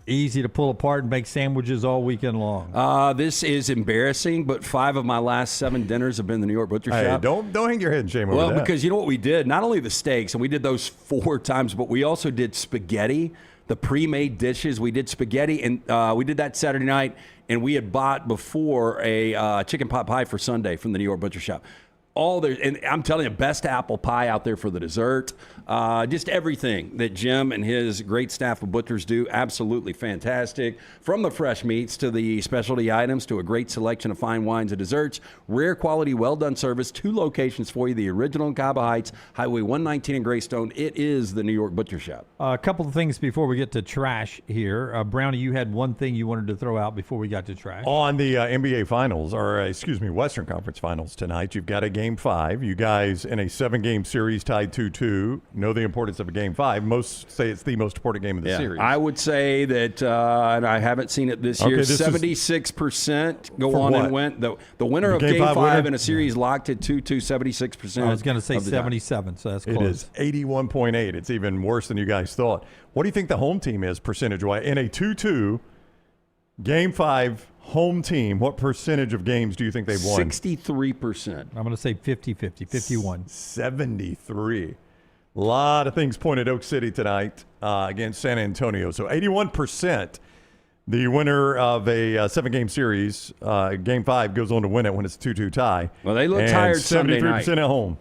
easy to pull apart and make sandwiches all weekend long. This is embarrassing, but 5 of my last 7 dinners have been the New York Butcher Shop. Don't hang your head in shame over that. Well, because you know what we did? Not only the steaks, and we did those 4 times, but we also did spaghetti. The pre-made dishes. We did spaghetti, and we did that Saturday night, and we had bought before a chicken pot pie for Sunday from the New York Butcher Shop. And I'm telling you, best apple pie out there for the dessert. Just everything that Jim and his great staff of butchers do, absolutely fantastic. From the fresh meats to the specialty items to a great selection of fine wines and desserts. Rare quality, well-done service. 2 locations for you, the original in Cahaba Heights, Highway 119 in Greystone. It is the New York Butcher Shop. A couple of things before we get to trash here. Brownie, you had one thing you wanted to throw out before we got to trash. On the NBA Finals, Western Conference Finals tonight, you've got a Game 5. You guys in a 7-game series tied 2-2 know the importance of a Game 5. Most say it's the most important game of the series. I would say that, and I haven't seen it this year, 76% go on and win. The winner of Game 5 in a series locked at 2-2, 76%. I was going to say 77, so that's close. It is 81.8. It's even worse than you guys thought. What do you think the home team is percentage-wise? In a 2-2 Game 5 home team, what percentage of games do you think they've won? 63%. I'm going to say 50-50, 51. 73. A lot of things point at Oak City tonight against San Antonio. So 81% The winner of a 7-game series, Game 5, goes on to win it when it's a 2-2 tie. Well, they look and tired Sunday 73% night. at home.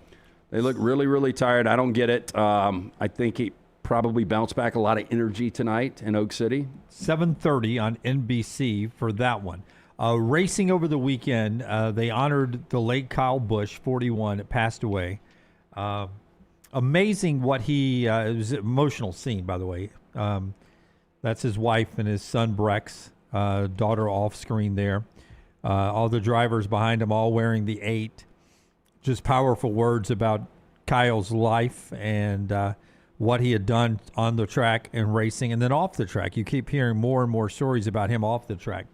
They look really, really tired. I don't get it. I think he probably bounced back a lot of energy tonight in Oak City. 7:30 on NBC for that one. Racing over the weekend, they honored the late Kyle Busch, 41, that passed away. Amazing what he it was an emotional scene, by the way. That's his wife and his son, Brex, daughter off screen there. All the drivers behind him all wearing the 8. Just powerful words about Kyle's life and what he had done on the track and racing and then off the track. You keep hearing more and more stories about him off the track.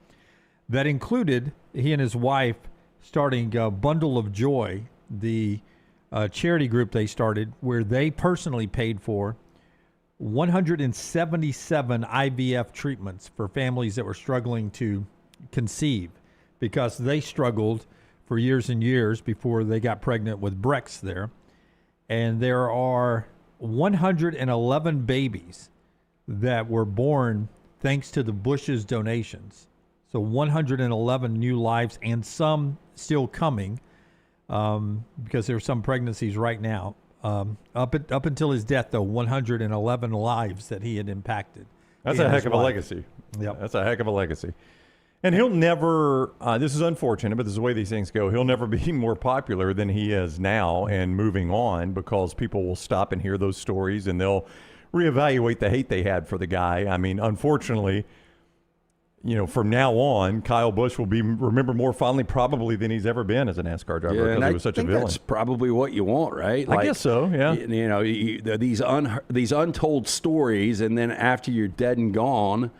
That included he and his wife starting Bundle of Joy, the charity group they started, where they personally paid for 177 IVF treatments for families that were struggling to conceive because they struggled for years and years before they got pregnant with Brex there. And there are 111 babies that were born thanks to the Bush's donations. So 111 new lives and some still coming because there are some pregnancies right now. Up until his death, though, 111 lives that he had impacted. That's a heck of a legacy. Yep. That's a heck of a legacy. And he'll never, this is unfortunate, but this is the way these things go. He'll never be more popular than he is now and moving on because people will stop and hear those stories and they'll reevaluate the hate they had for the guy. I mean, unfortunately, from now on, Kyle Busch will be remembered more fondly probably than he's ever been as a NASCAR driver because he was such a villain. That's probably what you want, right? I guess so, yeah. These untold stories, and then after you're dead and gone,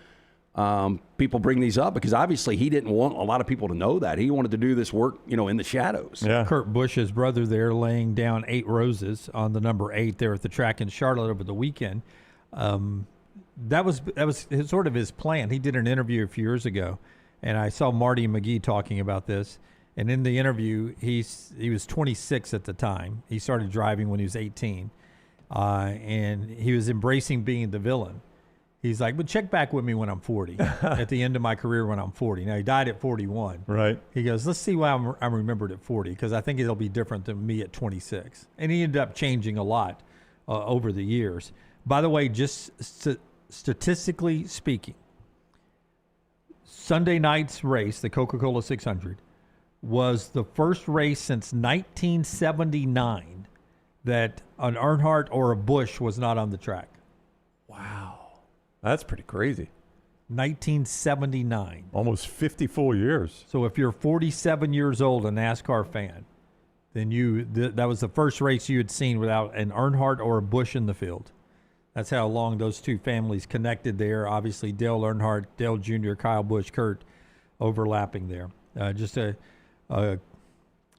people bring these up because obviously he didn't want a lot of people to know that. He wanted to do this work, in the shadows. Yeah. Kurt Busch's brother there laying down 8 roses on the number 8 there at the track in Charlotte over the weekend. That was sort of his plan. He did an interview a few years ago, and I saw Marty McGee talking about this. And in the interview, he was 26 at the time. He started driving when he was 18, and he was embracing being the villain. He's like, but check back with me when I'm 40, at the end of my career when I'm 40. Now, he died at 41. Right. He goes, let's see why I'm remembered at 40, because I think it'll be different than me at 26. And he ended up changing a lot over the years. By the way, just statistically speaking, Sunday night's race, the Coca-Cola 600, was the first race since 1979 that an Earnhardt or a Busch was not on the track. Wow. That's pretty crazy. 1979. Almost 50 full years. So if you're 47 years old, a NASCAR fan, then that was the first race you had seen without an Earnhardt or a Busch in the field. That's how long those two families connected there. Obviously, Dale Earnhardt, Dale Jr., Kyle Busch, Kurt overlapping there. Just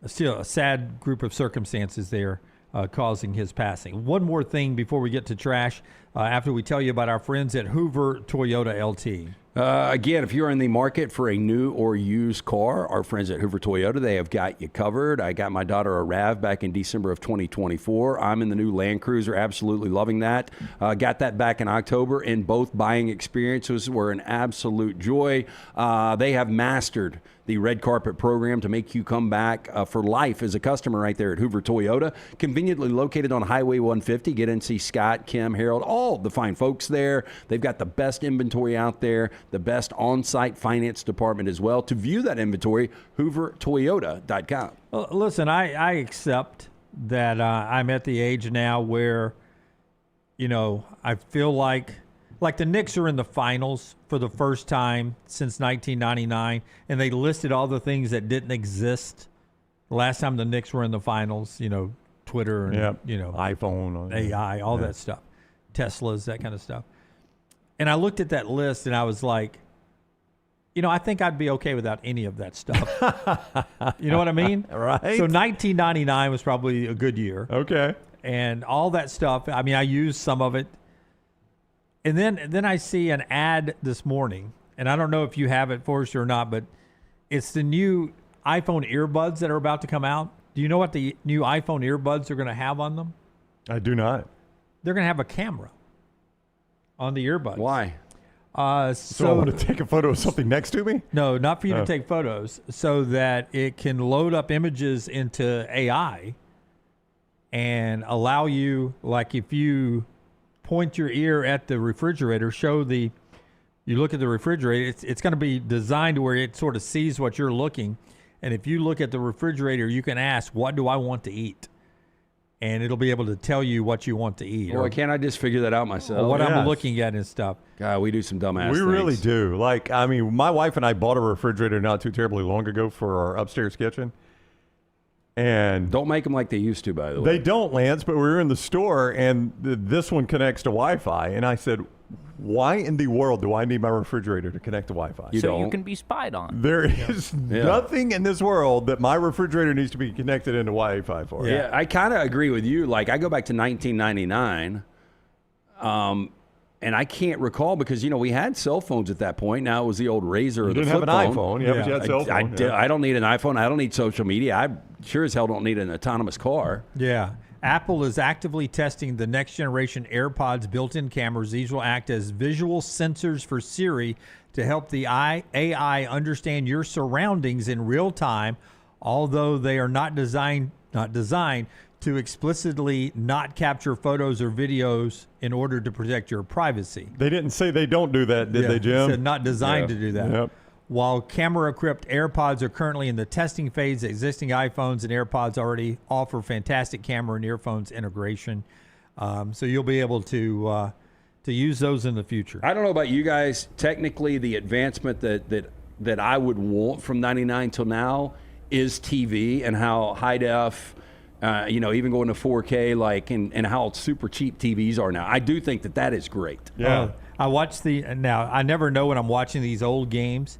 still a sad group of circumstances there causing his passing. One more thing before we get to trash, after we tell you about our friends at Hoover Toyota LT. Again, if you're in the market for a new or used car, our friends at Hoover Toyota, they have got you covered. I got my daughter a RAV back in December of 2024. I'm in the new Land Cruiser, absolutely loving that. Got that back in October, and both buying experiences were an absolute joy. They have mastered the red carpet program to make you come back for life as a customer right there at Hoover Toyota. Conveniently located on Highway 150. Get in, see Scott, Kim, Harold, all the fine folks there. They've got the best inventory out there, the best on-site finance department as well. To view that inventory, hoovertoyota.com. Well, listen, I accept that I'm at the age now where, I feel like the Knicks are in the finals for the first time since 1999, and they listed all the things that didn't exist the last time the Knicks were in the finals, Twitter and, iPhone, AI, all that stuff, Teslas, that kind of stuff. And I looked at that list and I was like, I think I'd be okay without any of that stuff. You know what I mean? Right. So 1999 was probably a good year. Okay. And all that stuff, I used some of it. And then I see an ad this morning, and I don't know if you have it, Forrester, or not, but it's the new iPhone earbuds that are about to come out. Do you know what the new iPhone earbuds are going to have on them? I do not. They're going to have a camera on the earbuds. Why? So I want to take a photo of something next to me? No, not for you Oh. to take photos, so that it can load up images into AI and allow you, like if you point your ear at the refrigerator, you look at the refrigerator, it's going to be designed to where it sort of sees what you're looking. And if you look at the refrigerator, you can ask, what do I want to eat? And it'll be able to tell you what you want to eat. Well, can't I just figure that out myself? Or what I'm looking at and stuff. God, we do some dumbass We things. really do. Like, I mean, my wife and I bought a refrigerator not too terribly long ago for our upstairs kitchen. And don't make them like they used to, by the way. They don't, Lance, but we were in the store, and this one connects to Wi-Fi. And I said, why in the world do I need my refrigerator to connect to Wi-Fi? You can be spied on. There is nothing in this world that my refrigerator needs to be connected into Wi-Fi for. Yeah, I kind of agree with you. Like, I go back to 1999, and I can't recall because, we had cell phones at that point. Now it was the old Razor or You the didn't have flip an phone. iPhone. Yeah, but you had cell phone. I don't need an iPhone. I don't need social media. I sure as hell don't need an autonomous car. Yeah. Apple is actively testing the next generation AirPods built-in cameras. These will act as visual sensors for Siri to help the AI understand your surroundings in real time, although they are not designed to explicitly not capture photos or videos in order to protect your privacy. They didn't say they don't do that, did they, Jim? It said not designed to do that. Yep. While camera-equipped AirPods are currently in the testing phase, existing iPhones and AirPods already offer fantastic camera and earphones integration. So you'll be able to use those in the future. I don't know about you guys. Technically, the advancement that I would want from 99 till now is TV and how high def, even going to 4K, and how super cheap TVs are now. I do think that is great. Yeah. I watch now I never know when I'm watching these old games,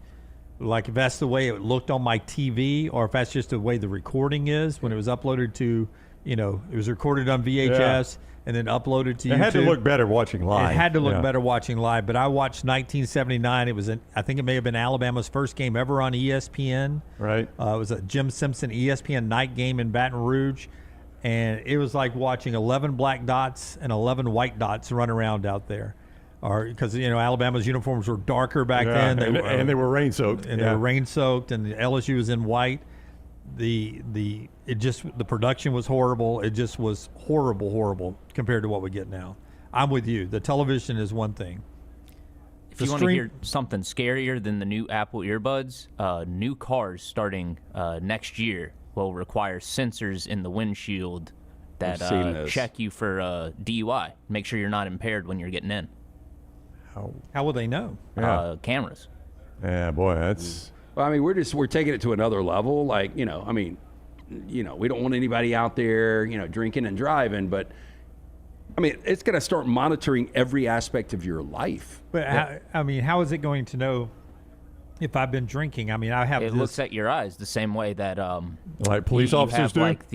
like if that's the way it looked on my TV or if that's just the way the recording is when it was uploaded to, it was recorded on VHS and then uploaded to YouTube. It had to look better watching live. It had to look better watching live, but I watched 1979. It was, I think it may have been Alabama's first game ever on ESPN. Right. It was a Jim Simpson ESPN night game in Baton Rouge, and it was like watching 11 black dots and 11 white dots run around out there. Because Alabama's uniforms were darker back then, and they were rain soaked, they were rain soaked, and the LSU was in white. The production was horrible. It just was horrible compared to what we get now. I'm with you. The television is one thing. If you want to hear something scarier than the new Apple earbuds, new cars starting next year will require sensors in the windshield that check you for DUI. Make sure you're not impaired when you're getting in. How will they know? Cameras. Yeah, boy, that's. Well, I mean, we're taking it to another level. Like, we don't want anybody out there, drinking and driving, but I mean, it's going to start monitoring every aspect of your life. But how is it going to know if I've been drinking? I mean, I have. It looks at your eyes the same way that like police officers have, do. Like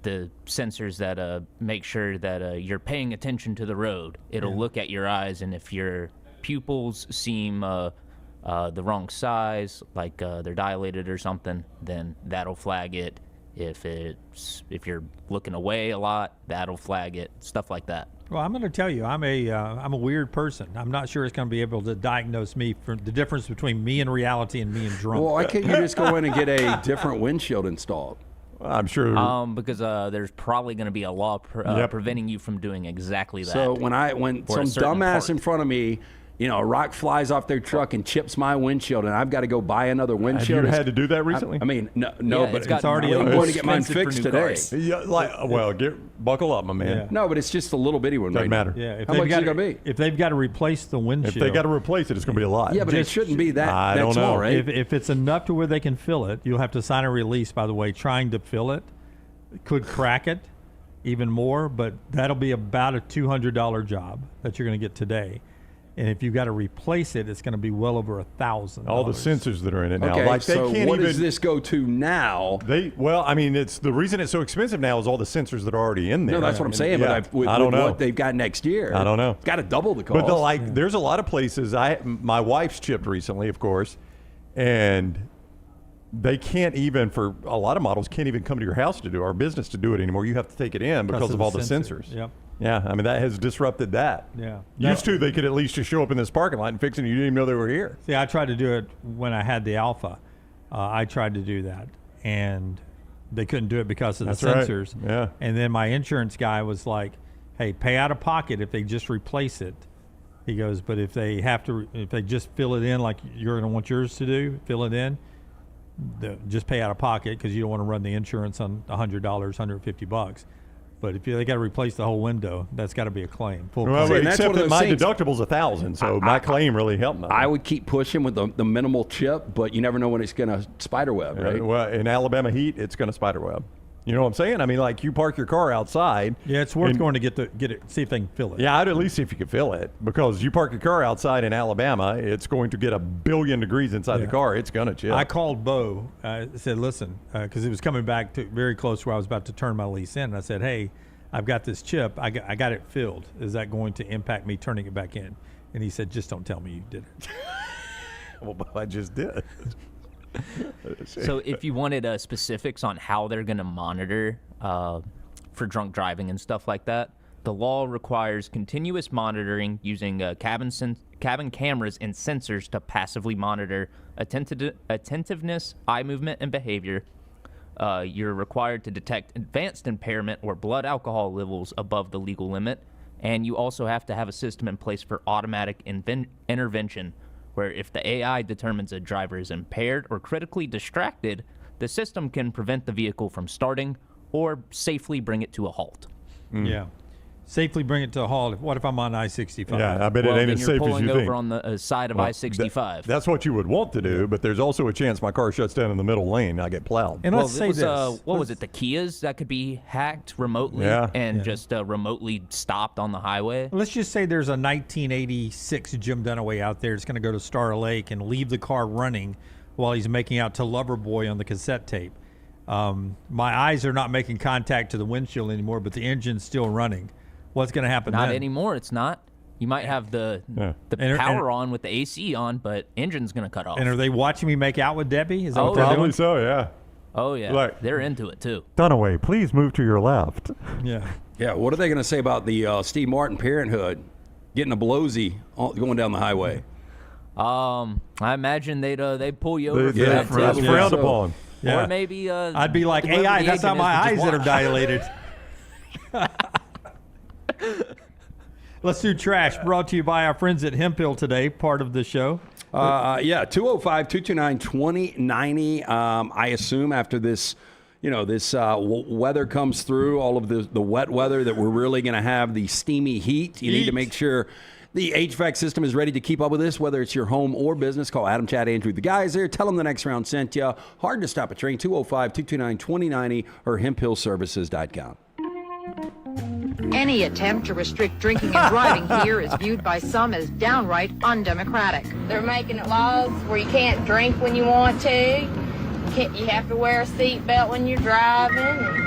the sensors that make sure that you're paying attention to the road. It'll look at your eyes, and if your pupils seem the wrong size, like they're dilated or something, then that'll flag it. If you're looking away a lot, that'll flag it. Stuff like that. Well, I'm going to tell you, I'm a weird person. I'm not sure it's going to be able to diagnose me for the difference between me in reality and me in drunk. Well, why can't you just go in and get a different windshield installed? I'm sure. Because there's probably going to be a law preventing you from doing exactly that. So when some dumbass in front of me, a rock flies off their truck and chips my windshield, and I've got to go buy another windshield. Have you had to do that recently? I mean, no, but it's already. I'm going to get mine fixed today. Yeah, buckle up, my man. Yeah. No, but it's just a little bitty one. Doesn't matter. Yeah, how much is it going to be? If they've got to replace the windshield, if they got to replace it, it's going to be a lot. Yeah, but it shouldn't be that. I don't small, know. right? If it's enough to where they can fill it, you'll have to sign a release. By the way, trying to fill it could crack it even more, but that'll be about a $200 job that you're going to get today. And if you've got to replace it, it's going to be well over $1,000. All the sensors that are in it now. Okay, like they so can't what even, does this go to now? It's the reason it's so expensive now is all the sensors that are already in there. No, that's what I'm saying. Yeah, But with I don't know what they've got next year, I don't know. It's got to double the cost. But there's a lot of places. My wife's chipped recently, of course, and they can't even, for a lot of models, can't even come to your house to do our business to do it anymore. You have to take it in because of all the sensors. Yep. Yeah, I mean, that has disrupted that. Yeah. Used to, they could at least just show up in this parking lot and fix it, and you didn't even know they were here. See, I tried to do it when I had the Alpha. I tried to do that, and they couldn't do it because of the sensors. Right. Yeah. And then my insurance guy was like, hey, pay out of pocket if they just replace it. He goes, but if they have to, if they just fill it in like you're going to want yours to do, fill it in, just pay out of pocket because you don't want to run the insurance on $100, $150. But if they got to replace the whole window, that's got to be a claim. Full Well, claim. except that my deductible's $1,000, so my claim really helped me. I would keep pushing with the minimal chip, but you never know when it's going to spiderweb, right? Well, in Alabama heat, it's going to spiderweb. You know what I'm saying? I mean, like you park your car outside. Yeah, it's worth going to get it, see if they can fill it. Yeah, I'd at least see if you could fill it, because you park your car outside in Alabama, it's going to get 1 billion degrees inside the car. It's going to chill. I called Bo. I said, listen, because it was coming back to very close to where I was about to turn my lease in. And I said, hey, I've got this chip. I got it filled. Is that going to impact me turning it back in? And he said, just don't tell me you did it. Well, I just did. So if you wanted specifics on how they're going to monitor for drunk driving and stuff like that, the law requires continuous monitoring using cabin cameras and sensors to passively monitor attentiveness, eye movement, and behavior. You're required to detect advanced impairment or blood alcohol levels above the legal limit, and you also have to have a system in place for automatic intervention, where if the AI determines a driver is impaired or critically distracted, the system can prevent the vehicle from starting or safely bring it to a halt. Yeah. Safely bring it to a halt. What if I'm on I-65? Yeah, I bet it ain't as safe as you think. You're pulling over on the side of I-65. That's what you would want to do, but there's also a chance my car shuts down in the middle lane and I get plowed. And let's say this. What was it, the Kias that could be hacked remotely and just remotely stopped on the highway? Let's just say there's a 1986 Jim Dunaway out there that's going to go to Star Lake and leave the car running while he's making out to Loverboy on the cassette tape. My eyes are not making contact to the windshield anymore, but the engine's still running. What's going to happen Not then? anymore, it's not. You might have the power on with the AC on, but engine's going to cut off. And are they watching me make out with Debbie? Is that what they're they're doing? doing? So, yeah. Oh, yeah. Like, they're into it, too. Dunaway, please move to your left. Yeah. Yeah, what are they going to say about the Steve Martin Parenthood getting a blowsy going down the highway? I imagine they'd pull you over for That's that, too. frowned upon. Yeah. Or maybe... I'd be like, AI, that's not my eyes that are dilated. Let's do trash, brought to you by our friends at Hemphill today, part of the show. 205-229-2090. I assume after this, this weather comes through, all of the wet weather, that we're really going to have the steamy heat. You need to make sure the HVAC system is ready to keep up with this, whether it's your home or business. Call Adam, Chad, Andrew, the guys there. Tell them the next round sent you. Hard to stop a train, 205-229-2090 or hemphillservices.com. Any attempt to restrict drinking and driving here is viewed by some as downright undemocratic. They're making laws where you can't drink when you want to. You have to wear a seatbelt when you're driving.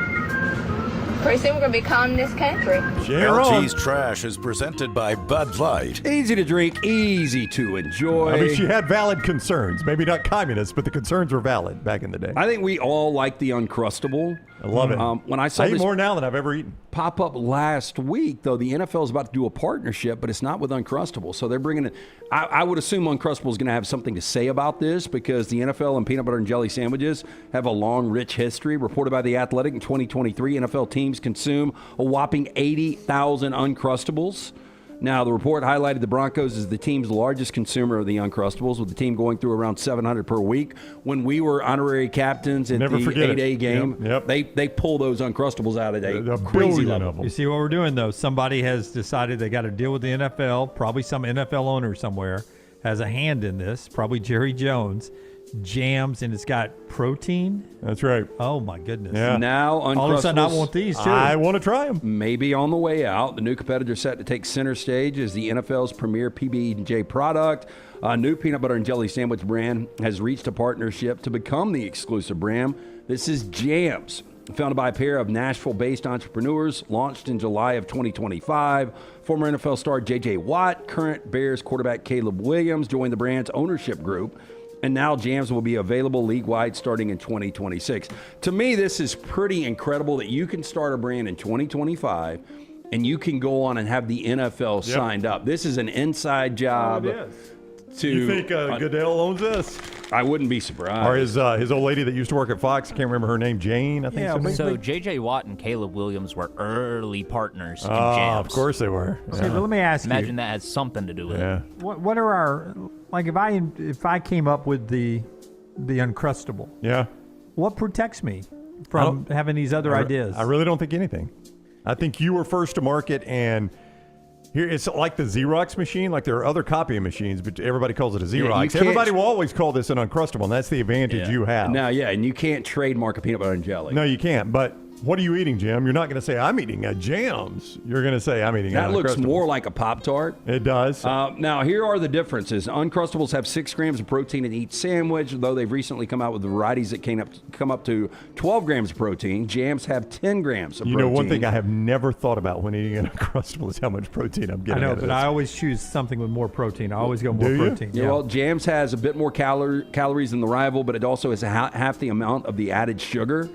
Pretty soon we're going to be calling this country. LT's Trash is presented by Bud Light. Easy to drink, easy to enjoy. I mean, she had valid concerns. Maybe not communist, but the concerns were valid back in the day. I think we all like the Uncrustable. I love it. When I saw I eat this more now than I've ever eaten. Pop up last week, though, the NFL is about to do a partnership, but it's not with Uncrustable. So they're bringing it. I would assume Uncrustable is going to have something to say about this, because the NFL and peanut butter and jelly sandwiches have a long, rich history. Reported by The Athletic in 2023, NFL teams consume a whopping 80,000 Uncrustables. Now, the report highlighted the Broncos as the team's largest consumer of the Uncrustables, with the team going through around 700 per week. When we were honorary captains at the 8A game, they pull those Uncrustables out at a crazy level. You see what we're doing, though? Somebody has decided they got to deal with the NFL. Probably some NFL owner somewhere has a hand in this, probably Jerry Jones. Jams, and it's got protein. That's right. Oh my goodness. Yeah. Now Uncrustables, all of a sudden I want these too. I want to try them. Maybe on the way out. The new competitor set to take center stage as the NFL's premier PB&J product. A new peanut butter and jelly sandwich brand has reached a partnership to become the exclusive brand. This is Jams, founded by a pair of Nashville-based entrepreneurs, launched in July of 2025. Former NFL star J.J. Watt, current Bears quarterback Caleb Williams joined the brand's ownership group. And now Jams will be available league-wide starting in 2026. To me, this is pretty incredible that you can start a brand in 2025 and you can go on and have the NFL signed up. This is an inside job. Oh, it is. You think Goodell owns this? I wouldn't be surprised. Or his old lady that used to work at Fox, I can't remember her name, Jane, I think. So J.J. Watt and Caleb Williams were early partners in jams. Of course they were. Okay, but let me ask you. Imagine that has something to do with it. What are our, like if I came up with the Uncrustable, what protects me from having these other ideas? I really don't think anything. I think you were first to market, and here it's like the Xerox machine. Like there are other copying machines, but everybody calls it a Xerox. Everybody will always call this an Uncrustable, and that's the advantage you have. Now, and you can't trademark a peanut butter and jelly. No, you can't. But what are you eating, Jim? You're not going to say, I'm eating a Jams. You're going to say, I'm eating that an looks Uncrustable. more like a Pop-Tart. It does. Now, here are the differences. Uncrustables have 6 grams of protein in each sandwich, though they've recently come out with varieties that come up to 12 grams of protein. Jams have 10 grams of protein. You know, one thing I have never thought about when eating an Uncrustable is how much protein I'm getting. I know, but I always choose something with more protein. I always go more protein. Yeah, well, Jams has a bit more calories than the rival, but it also has half the amount of the added sugar.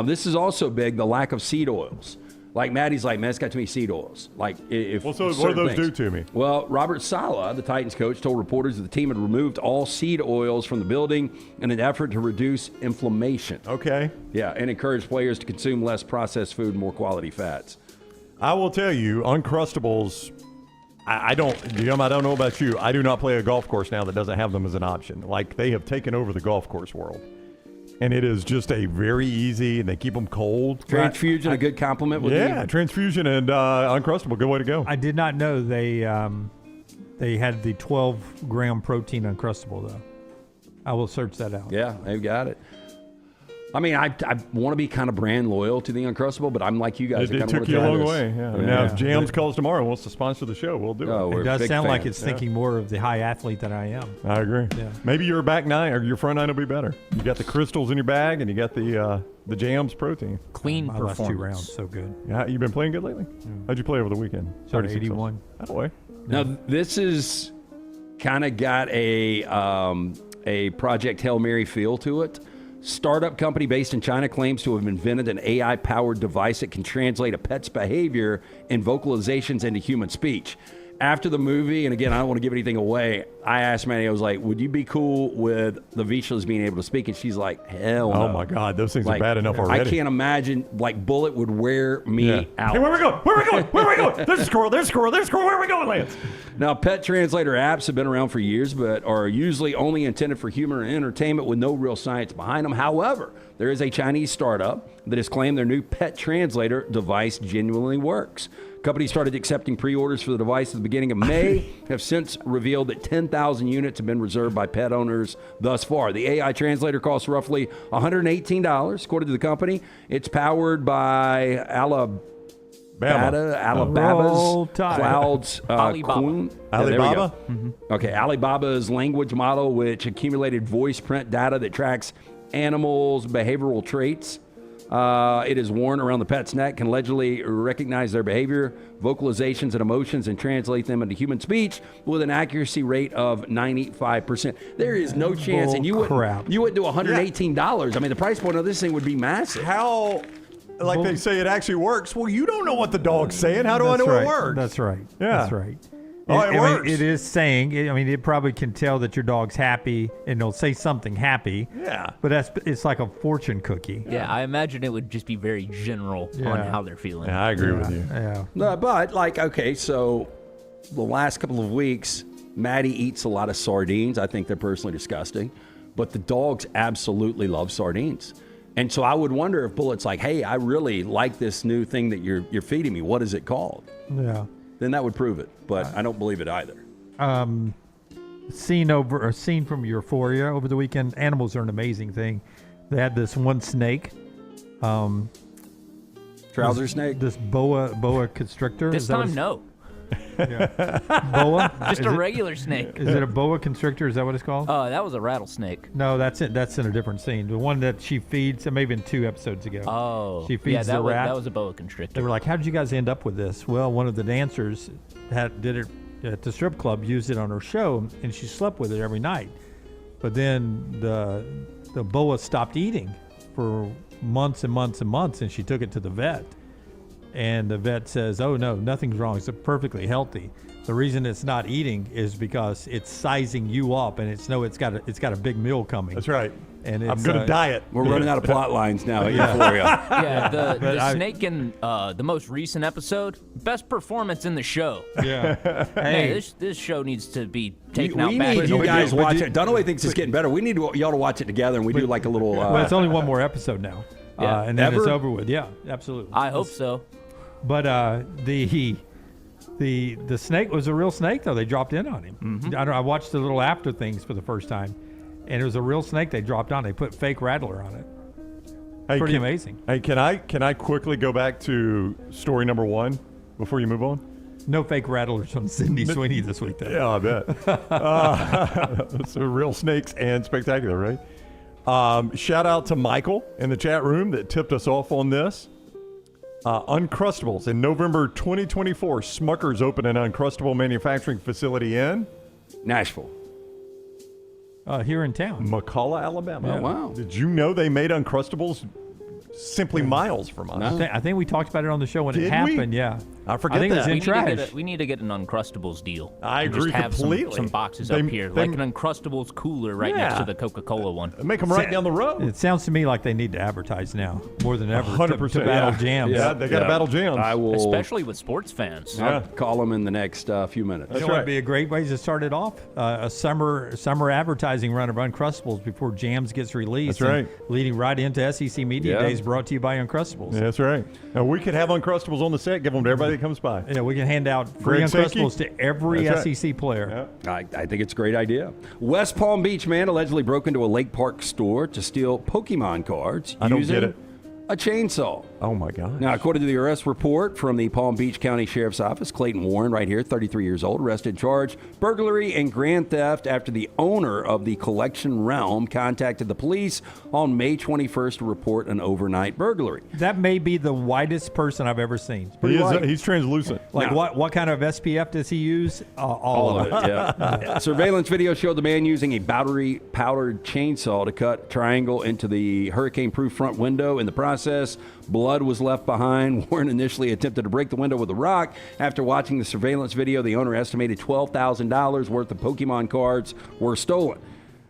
This is also big, the lack of seed oils. Like Maddie's like, man, it's got too many seed oils. Like, so what do those do to me? Well, Robert Saleh, the Titans coach, told reporters that the team had removed all seed oils from the building in an effort to reduce inflammation. Okay. Yeah, and encourage players to consume less processed food and more quality fats. I will tell you, Uncrustables, I don't know about you. I do not play a golf course now that doesn't have them as an option. Like, they have taken over the golf course world. And it is just a very easy, and they keep them cold. Transfusion, a good compliment. Transfusion and Uncrustable, good way to go. I did not know they had the 12-gram protein Uncrustable, though. I will search that out. Yeah, they've got it. I mean, I want to be kind of brand loyal to the Uncrustable, but I'm like you guys. It took you a long way. Yeah. Now, if Jams calls tomorrow and wants to sponsor the show, we'll do it. It does sound like it's thinking more of the high athlete than I am. I agree. Yeah. Maybe your back nine or your front nine will be better. You got the crystals in your bag, and you got the Jams protein. Clean performance. Last 2 rounds, so good. Yeah, you been playing good lately? How'd you play over the weekend? 81. That way. Now, this is kind of got a Project Hail Mary feel to it. Startup company based in China claims to have invented an AI-powered device that can translate a pet's behavior and vocalizations into human speech. After the movie, and again, I don't want to give anything away, I asked Manny, I was like, would you be cool with the Vishlas being able to speak? And she's like, hell no. Oh, my God. Those things are bad enough already. I can't imagine, Bullet would wear me out. Hey, where are we going? Where are we going? Where are we going? There's a squirrel. There's a squirrel. There's a squirrel. Where are we going, Lance? Now, pet translator apps have been around for years, but are usually only intended for humor and entertainment with no real science behind them. However, there is a Chinese startup that has claimed their new pet translator device genuinely works. Company started accepting pre-orders for the device at the beginning of May, have since revealed that 10,000 units have been reserved by pet owners thus far. The AI translator costs roughly $118, according to the company. It's powered by Alibaba's Clouds Queen. Alibaba? Okay, Alibaba's language model, which accumulated voice print data that tracks animals' behavioral traits. It is worn around the pet's neck, can allegedly recognize their behavior, vocalizations, and emotions, and translate them into human speech with an accuracy rate of 95%. There is no chance, and you wouldn't do $118. I mean, the price point of this thing would be massive. How, they say it actually works. Well, you don't know what the dog's saying. How do I know it works? That's right. Yeah. That's right. Oh, it works. It is saying, it probably can tell that your dog's happy, and it'll say something happy. Yeah. But it's like a fortune cookie. Yeah, I imagine it would just be very general on how they're feeling. Yeah, I agree with you. Yeah. No, but, so the last couple of weeks, Maddie eats a lot of sardines. I think they're personally disgusting. But the dogs absolutely love sardines. And so I would wonder if Bullet's like, hey, I really like this new thing that you're feeding me. What is it called? Yeah. Then that would prove it, but I don't believe it either. Scene from Euphoria over the weekend. Animals are an amazing thing. They had this one snake, trouser snake, this boa constrictor. This time, no. Boa, just a regular snake. Is it a boa constrictor? Is that what it's called? Oh, that was a rattlesnake. No, that's it. That's in a different scene. The one that she feeds, it may have been 2 episodes ago. Oh, she feeds the rat. That was a boa constrictor. They were like, "How did you guys end up with this?" Well, one of the dancers did it at the strip club, used it on her show, and she slept with it every night. But then the boa stopped eating for months and months and months, and she took it to the vet. and the vet says, "Oh no, nothing's wrong. It's perfectly healthy." The reason it's not eating is because it's sizing you up, and it's got a big meal coming. That's right. And I'm going to diet. We're running out of plot lines now for you. Yeah, the snake in the most recent episode, best performance in the show. Yeah. Hey, this show needs to be taken out We back. need you guys watch it. Dunaway thinks it's getting better. We need y'all to watch it together, and we do like a little. Well, it's only one more episode now, and then it's over with. Yeah, absolutely. I hope so. But the snake was a real snake, though. They dropped in on him. Mm-hmm. I watched the little after things for the first time, and it was a real snake they dropped on. They put fake rattler on it. Hey, Pretty amazing. Hey, can I quickly go back to story number 1 before you move on? No fake rattlers from Sydney Sweeney this week, though. Yeah, I bet. So real snakes and spectacular, right? Shout out to Michael in the chat room that tipped us off on this. Uncrustables. In November 2024, Smucker's opened an Uncrustable manufacturing facility in Nashville. Here in town. McCalla, Alabama. Oh, wow. Did you know they made Uncrustables simply miles from us? No. I think we talked about it on the show when Did it we? happened, yeah. I forget think that. it was in trash. We need to get an Uncrustables deal. I And agree just have completely. Some boxes up here, like an Uncrustables cooler right next to the Coca-Cola one. Make them right down the road. It sounds to me like they need to advertise now more than ever 100%, to battle jams. Yeah, they got to battle jams. I will, especially with sports fans. I'll call them in the next few minutes. You know what would be a great way to start it off? A summer advertising run of Uncrustables before Jams gets released. That's right. Leading right into SEC Media Days, brought to you by Uncrustables. Yeah, that's right. Now, we could have Uncrustables on the set, give them to everybody that comes by. Yeah, we can hand out free Greg Uncrustables Sankey? to every That's right. SEC player. I think it's a great idea. West Palm Beach man allegedly broke into a Lake Park store to steal Pokemon cards I don't using get it. a chainsaw. Oh, my God. Now, according to the arrest report from the Palm Beach County Sheriff's Office, Clayton Warren, right here, 33 years old, arrested, charged burglary and grand theft after the owner of the collection realm contacted the police on May 21st to report an overnight burglary. That may be the whitest person I've ever seen. Pretty white. He's translucent. Like, what kind of SPF does he use? All of it. Yeah. Surveillance video showed the man using a powdered chainsaw to cut triangle into the hurricane-proof front window. In the process, blood was left behind. Warren initially attempted to break the window with a rock. After watching the surveillance video, the owner estimated $12,000 worth of Pokemon cards were stolen.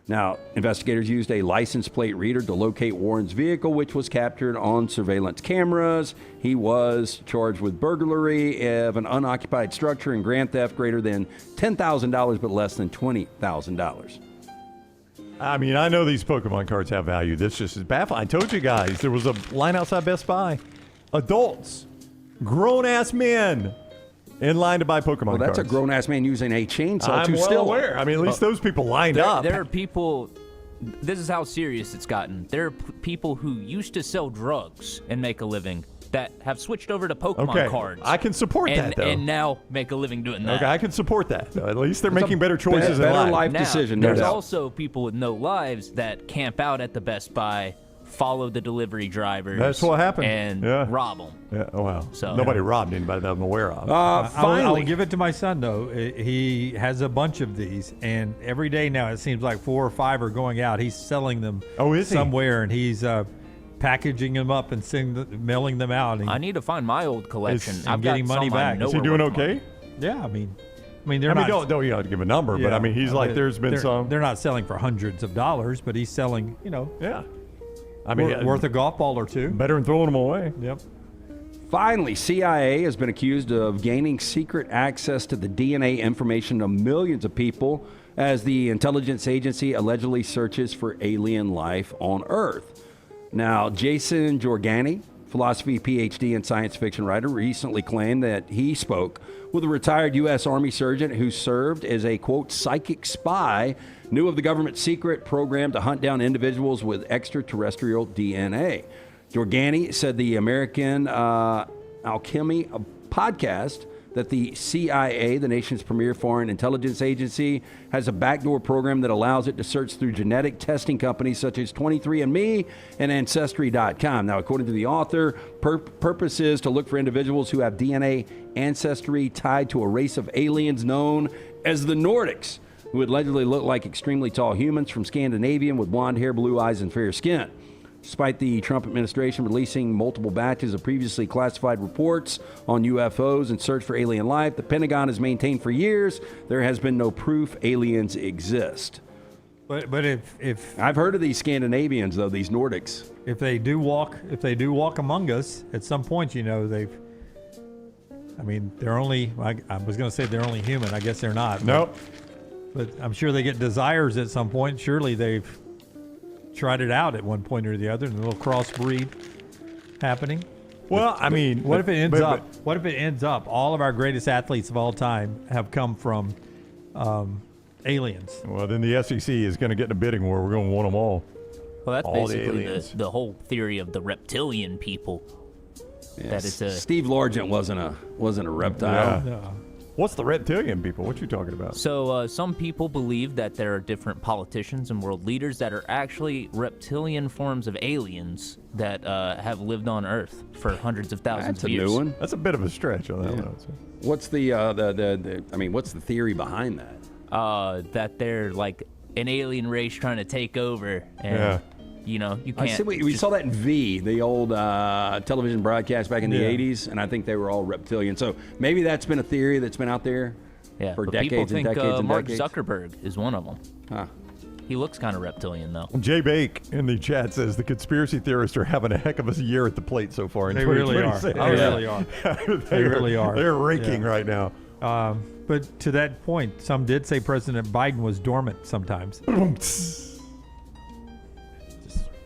Now, investigators used a license plate reader to locate Warren's vehicle, which was captured on surveillance cameras. He was charged with burglary of an unoccupied structure and grand theft greater than $10,000 but less than $20,000. I mean, I know these Pokemon cards have value. This just is baffling. I told you guys, there was a line outside Best Buy. Adults, grown-ass men in line to buy Pokemon cards. Well, that's a grown-ass man using a chainsaw I'm to well steal aware. I mean, at least those people lined up. There are people. This is how serious it's gotten. There are people who used to sell drugs and make a living that have switched over to Pokemon cards. I can support that, though. And now make a living doing that. Okay, I can support that. At least they're It's making a better choices in better life. life Now, decision, no there's doubt. also people with no lives that camp out at the Best Buy, follow the delivery drivers. That's what happened. And rob them. Yeah. Oh, wow. So- Nobody robbed anybody that I'm aware of. I'll give it to my son, though. He has a bunch of these, and every day now it seems like 4 or 5 are going out. He's selling them somewhere, and he's packaging them up and mailing them out. And I need to find my old collection. I'm getting money back. Is he doing okay? Yeah, I mean, they're not. Don't you have to give a number, but I mean, he's like, there's been some. They're not selling for hundreds of dollars, but he's selling, Yeah. I mean, worth a golf ball or two. Better than throwing them away. Yep. Finally, CIA has been accused of gaining secret access to the DNA information of millions of people as the intelligence agency allegedly searches for alien life on Earth. Now, Jason Giorgani, philosophy PhD and science fiction writer, recently claimed that he spoke with a retired U.S. Army surgeon who served as a, quote, psychic spy, knew of the government's secret program to hunt down individuals with extraterrestrial DNA. Giorgani said the American Alchemy podcast that the CIA, the nation's premier foreign intelligence agency, has a backdoor program that allows it to search through genetic testing companies such as 23andMe and Ancestry.com. Now, according to the author, purpose is to look for individuals who have DNA ancestry tied to a race of aliens known as the Nordics, who allegedly look like extremely tall humans from Scandinavia with blonde hair, blue eyes, and fair skin. Despite the Trump administration releasing multiple batches of previously classified reports on UFOs and search for alien life, the Pentagon has maintained for years there has been no proof aliens exist. But if I've heard of these Scandinavians, though, these Nordics. If they do walk among us at some point, they're only. I was going to say they're only human. I guess they're not. Nope. But I'm sure they get desires at some point. Surely they've tried it out at one point or the other, and a little crossbreed happening. Well, I mean, what if it ends up? What if it ends up? All of our greatest athletes of all time have come from aliens. Well, then the SEC is going to get in a bidding war. We're going to want them all. Well, that's all basically the whole theory of the reptilian people. Yes. That it's a Steve Largent wasn't a reptile. Yeah. No. What's the reptilian people? What you talking about? So some people believe that there are different politicians and world leaders that are actually reptilian forms of aliens that have lived on Earth for hundreds of thousands of years. That's a new one. That's a bit of a stretch on that one. What's what's the theory behind that? That they're like an alien race trying to take over, and you can't. I see, we saw that in V, the old television broadcast back in the 80s, and I think they were all reptilian. So maybe that's been a theory that's been out there for but decades people and think decades and Mark decades. Zuckerberg is one of them. Huh. He looks kind of reptilian, though. Jay Bake in the chat says the conspiracy theorists are having a heck of a year at the plate so far in They really are. 2026. They really are. They really are. They're raking right now. But to that point, some did say President Biden was dormant sometimes.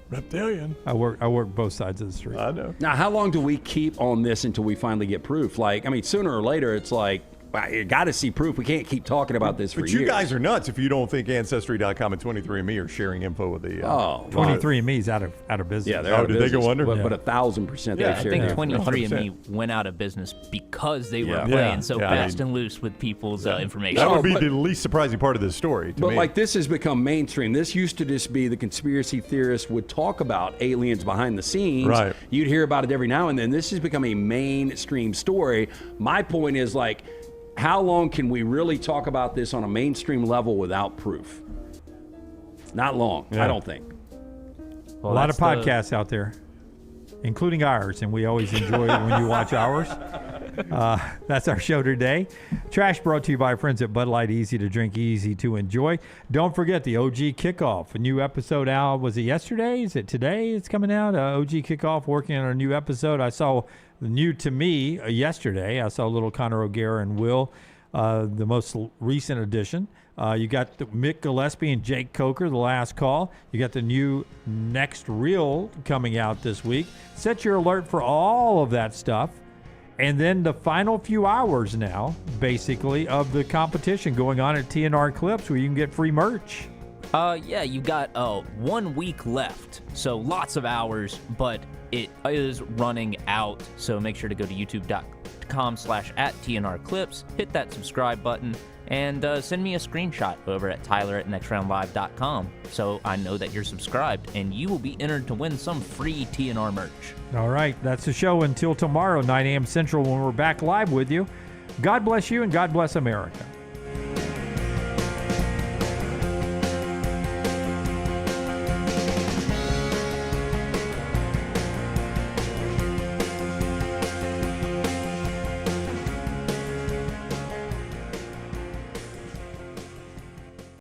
Reptilian. I work both sides of the street. I know. Now, how long do we keep on this until we finally get proof? Sooner or later, it's like, well, you got to see proof. We can't keep talking about this for years. But you guys are nuts if you don't think Ancestry.com and 23andMe are sharing info with the... 23andMe is out of business. Yeah, they're out of business. Did they go under? But 1,000% Yeah, they I share think info. 23andMe went out of business because they were playing so fast and loose with people's information. That would be the least surprising part of this story to me. But this has become mainstream. This used to just be the conspiracy theorists would talk about aliens behind the scenes. Right. You'd hear about it every now and then. This has become a mainstream story. My point is, how long can we really talk about this on a mainstream level without proof? Not long, I don't think. Well, a lot of podcasts out there, including ours, and we always enjoy it when you watch ours. That's our show today. Trash brought to you by our friends at Bud Light. Easy to drink, easy to enjoy. Don't forget the OG Kickoff. A new episode out. Was it yesterday? Is it today? It's coming out. OG Kickoff, working on a new episode. I saw new to me yesterday. I saw little Connor O'Gara and Will, the most recent edition. You got Mick Gillespie and Jake Coker, The Last Call. You got the new Next Reel coming out this week. Set your alert for all of that stuff. And then the final few hours now, basically, of the competition going on at TNR Clips where you can get free merch. You got 1 week left, so lots of hours, but it is running out. So make sure to go to youtube.com/@TNRClips, hit that subscribe button, and send me a screenshot over at Tyler@nextroundlive.com so I know that you're subscribed, and you will be entered to win some free TNR merch. All right, that's the show until tomorrow, 9 a.m. Central, when we're back live with you. God bless you, and God bless America.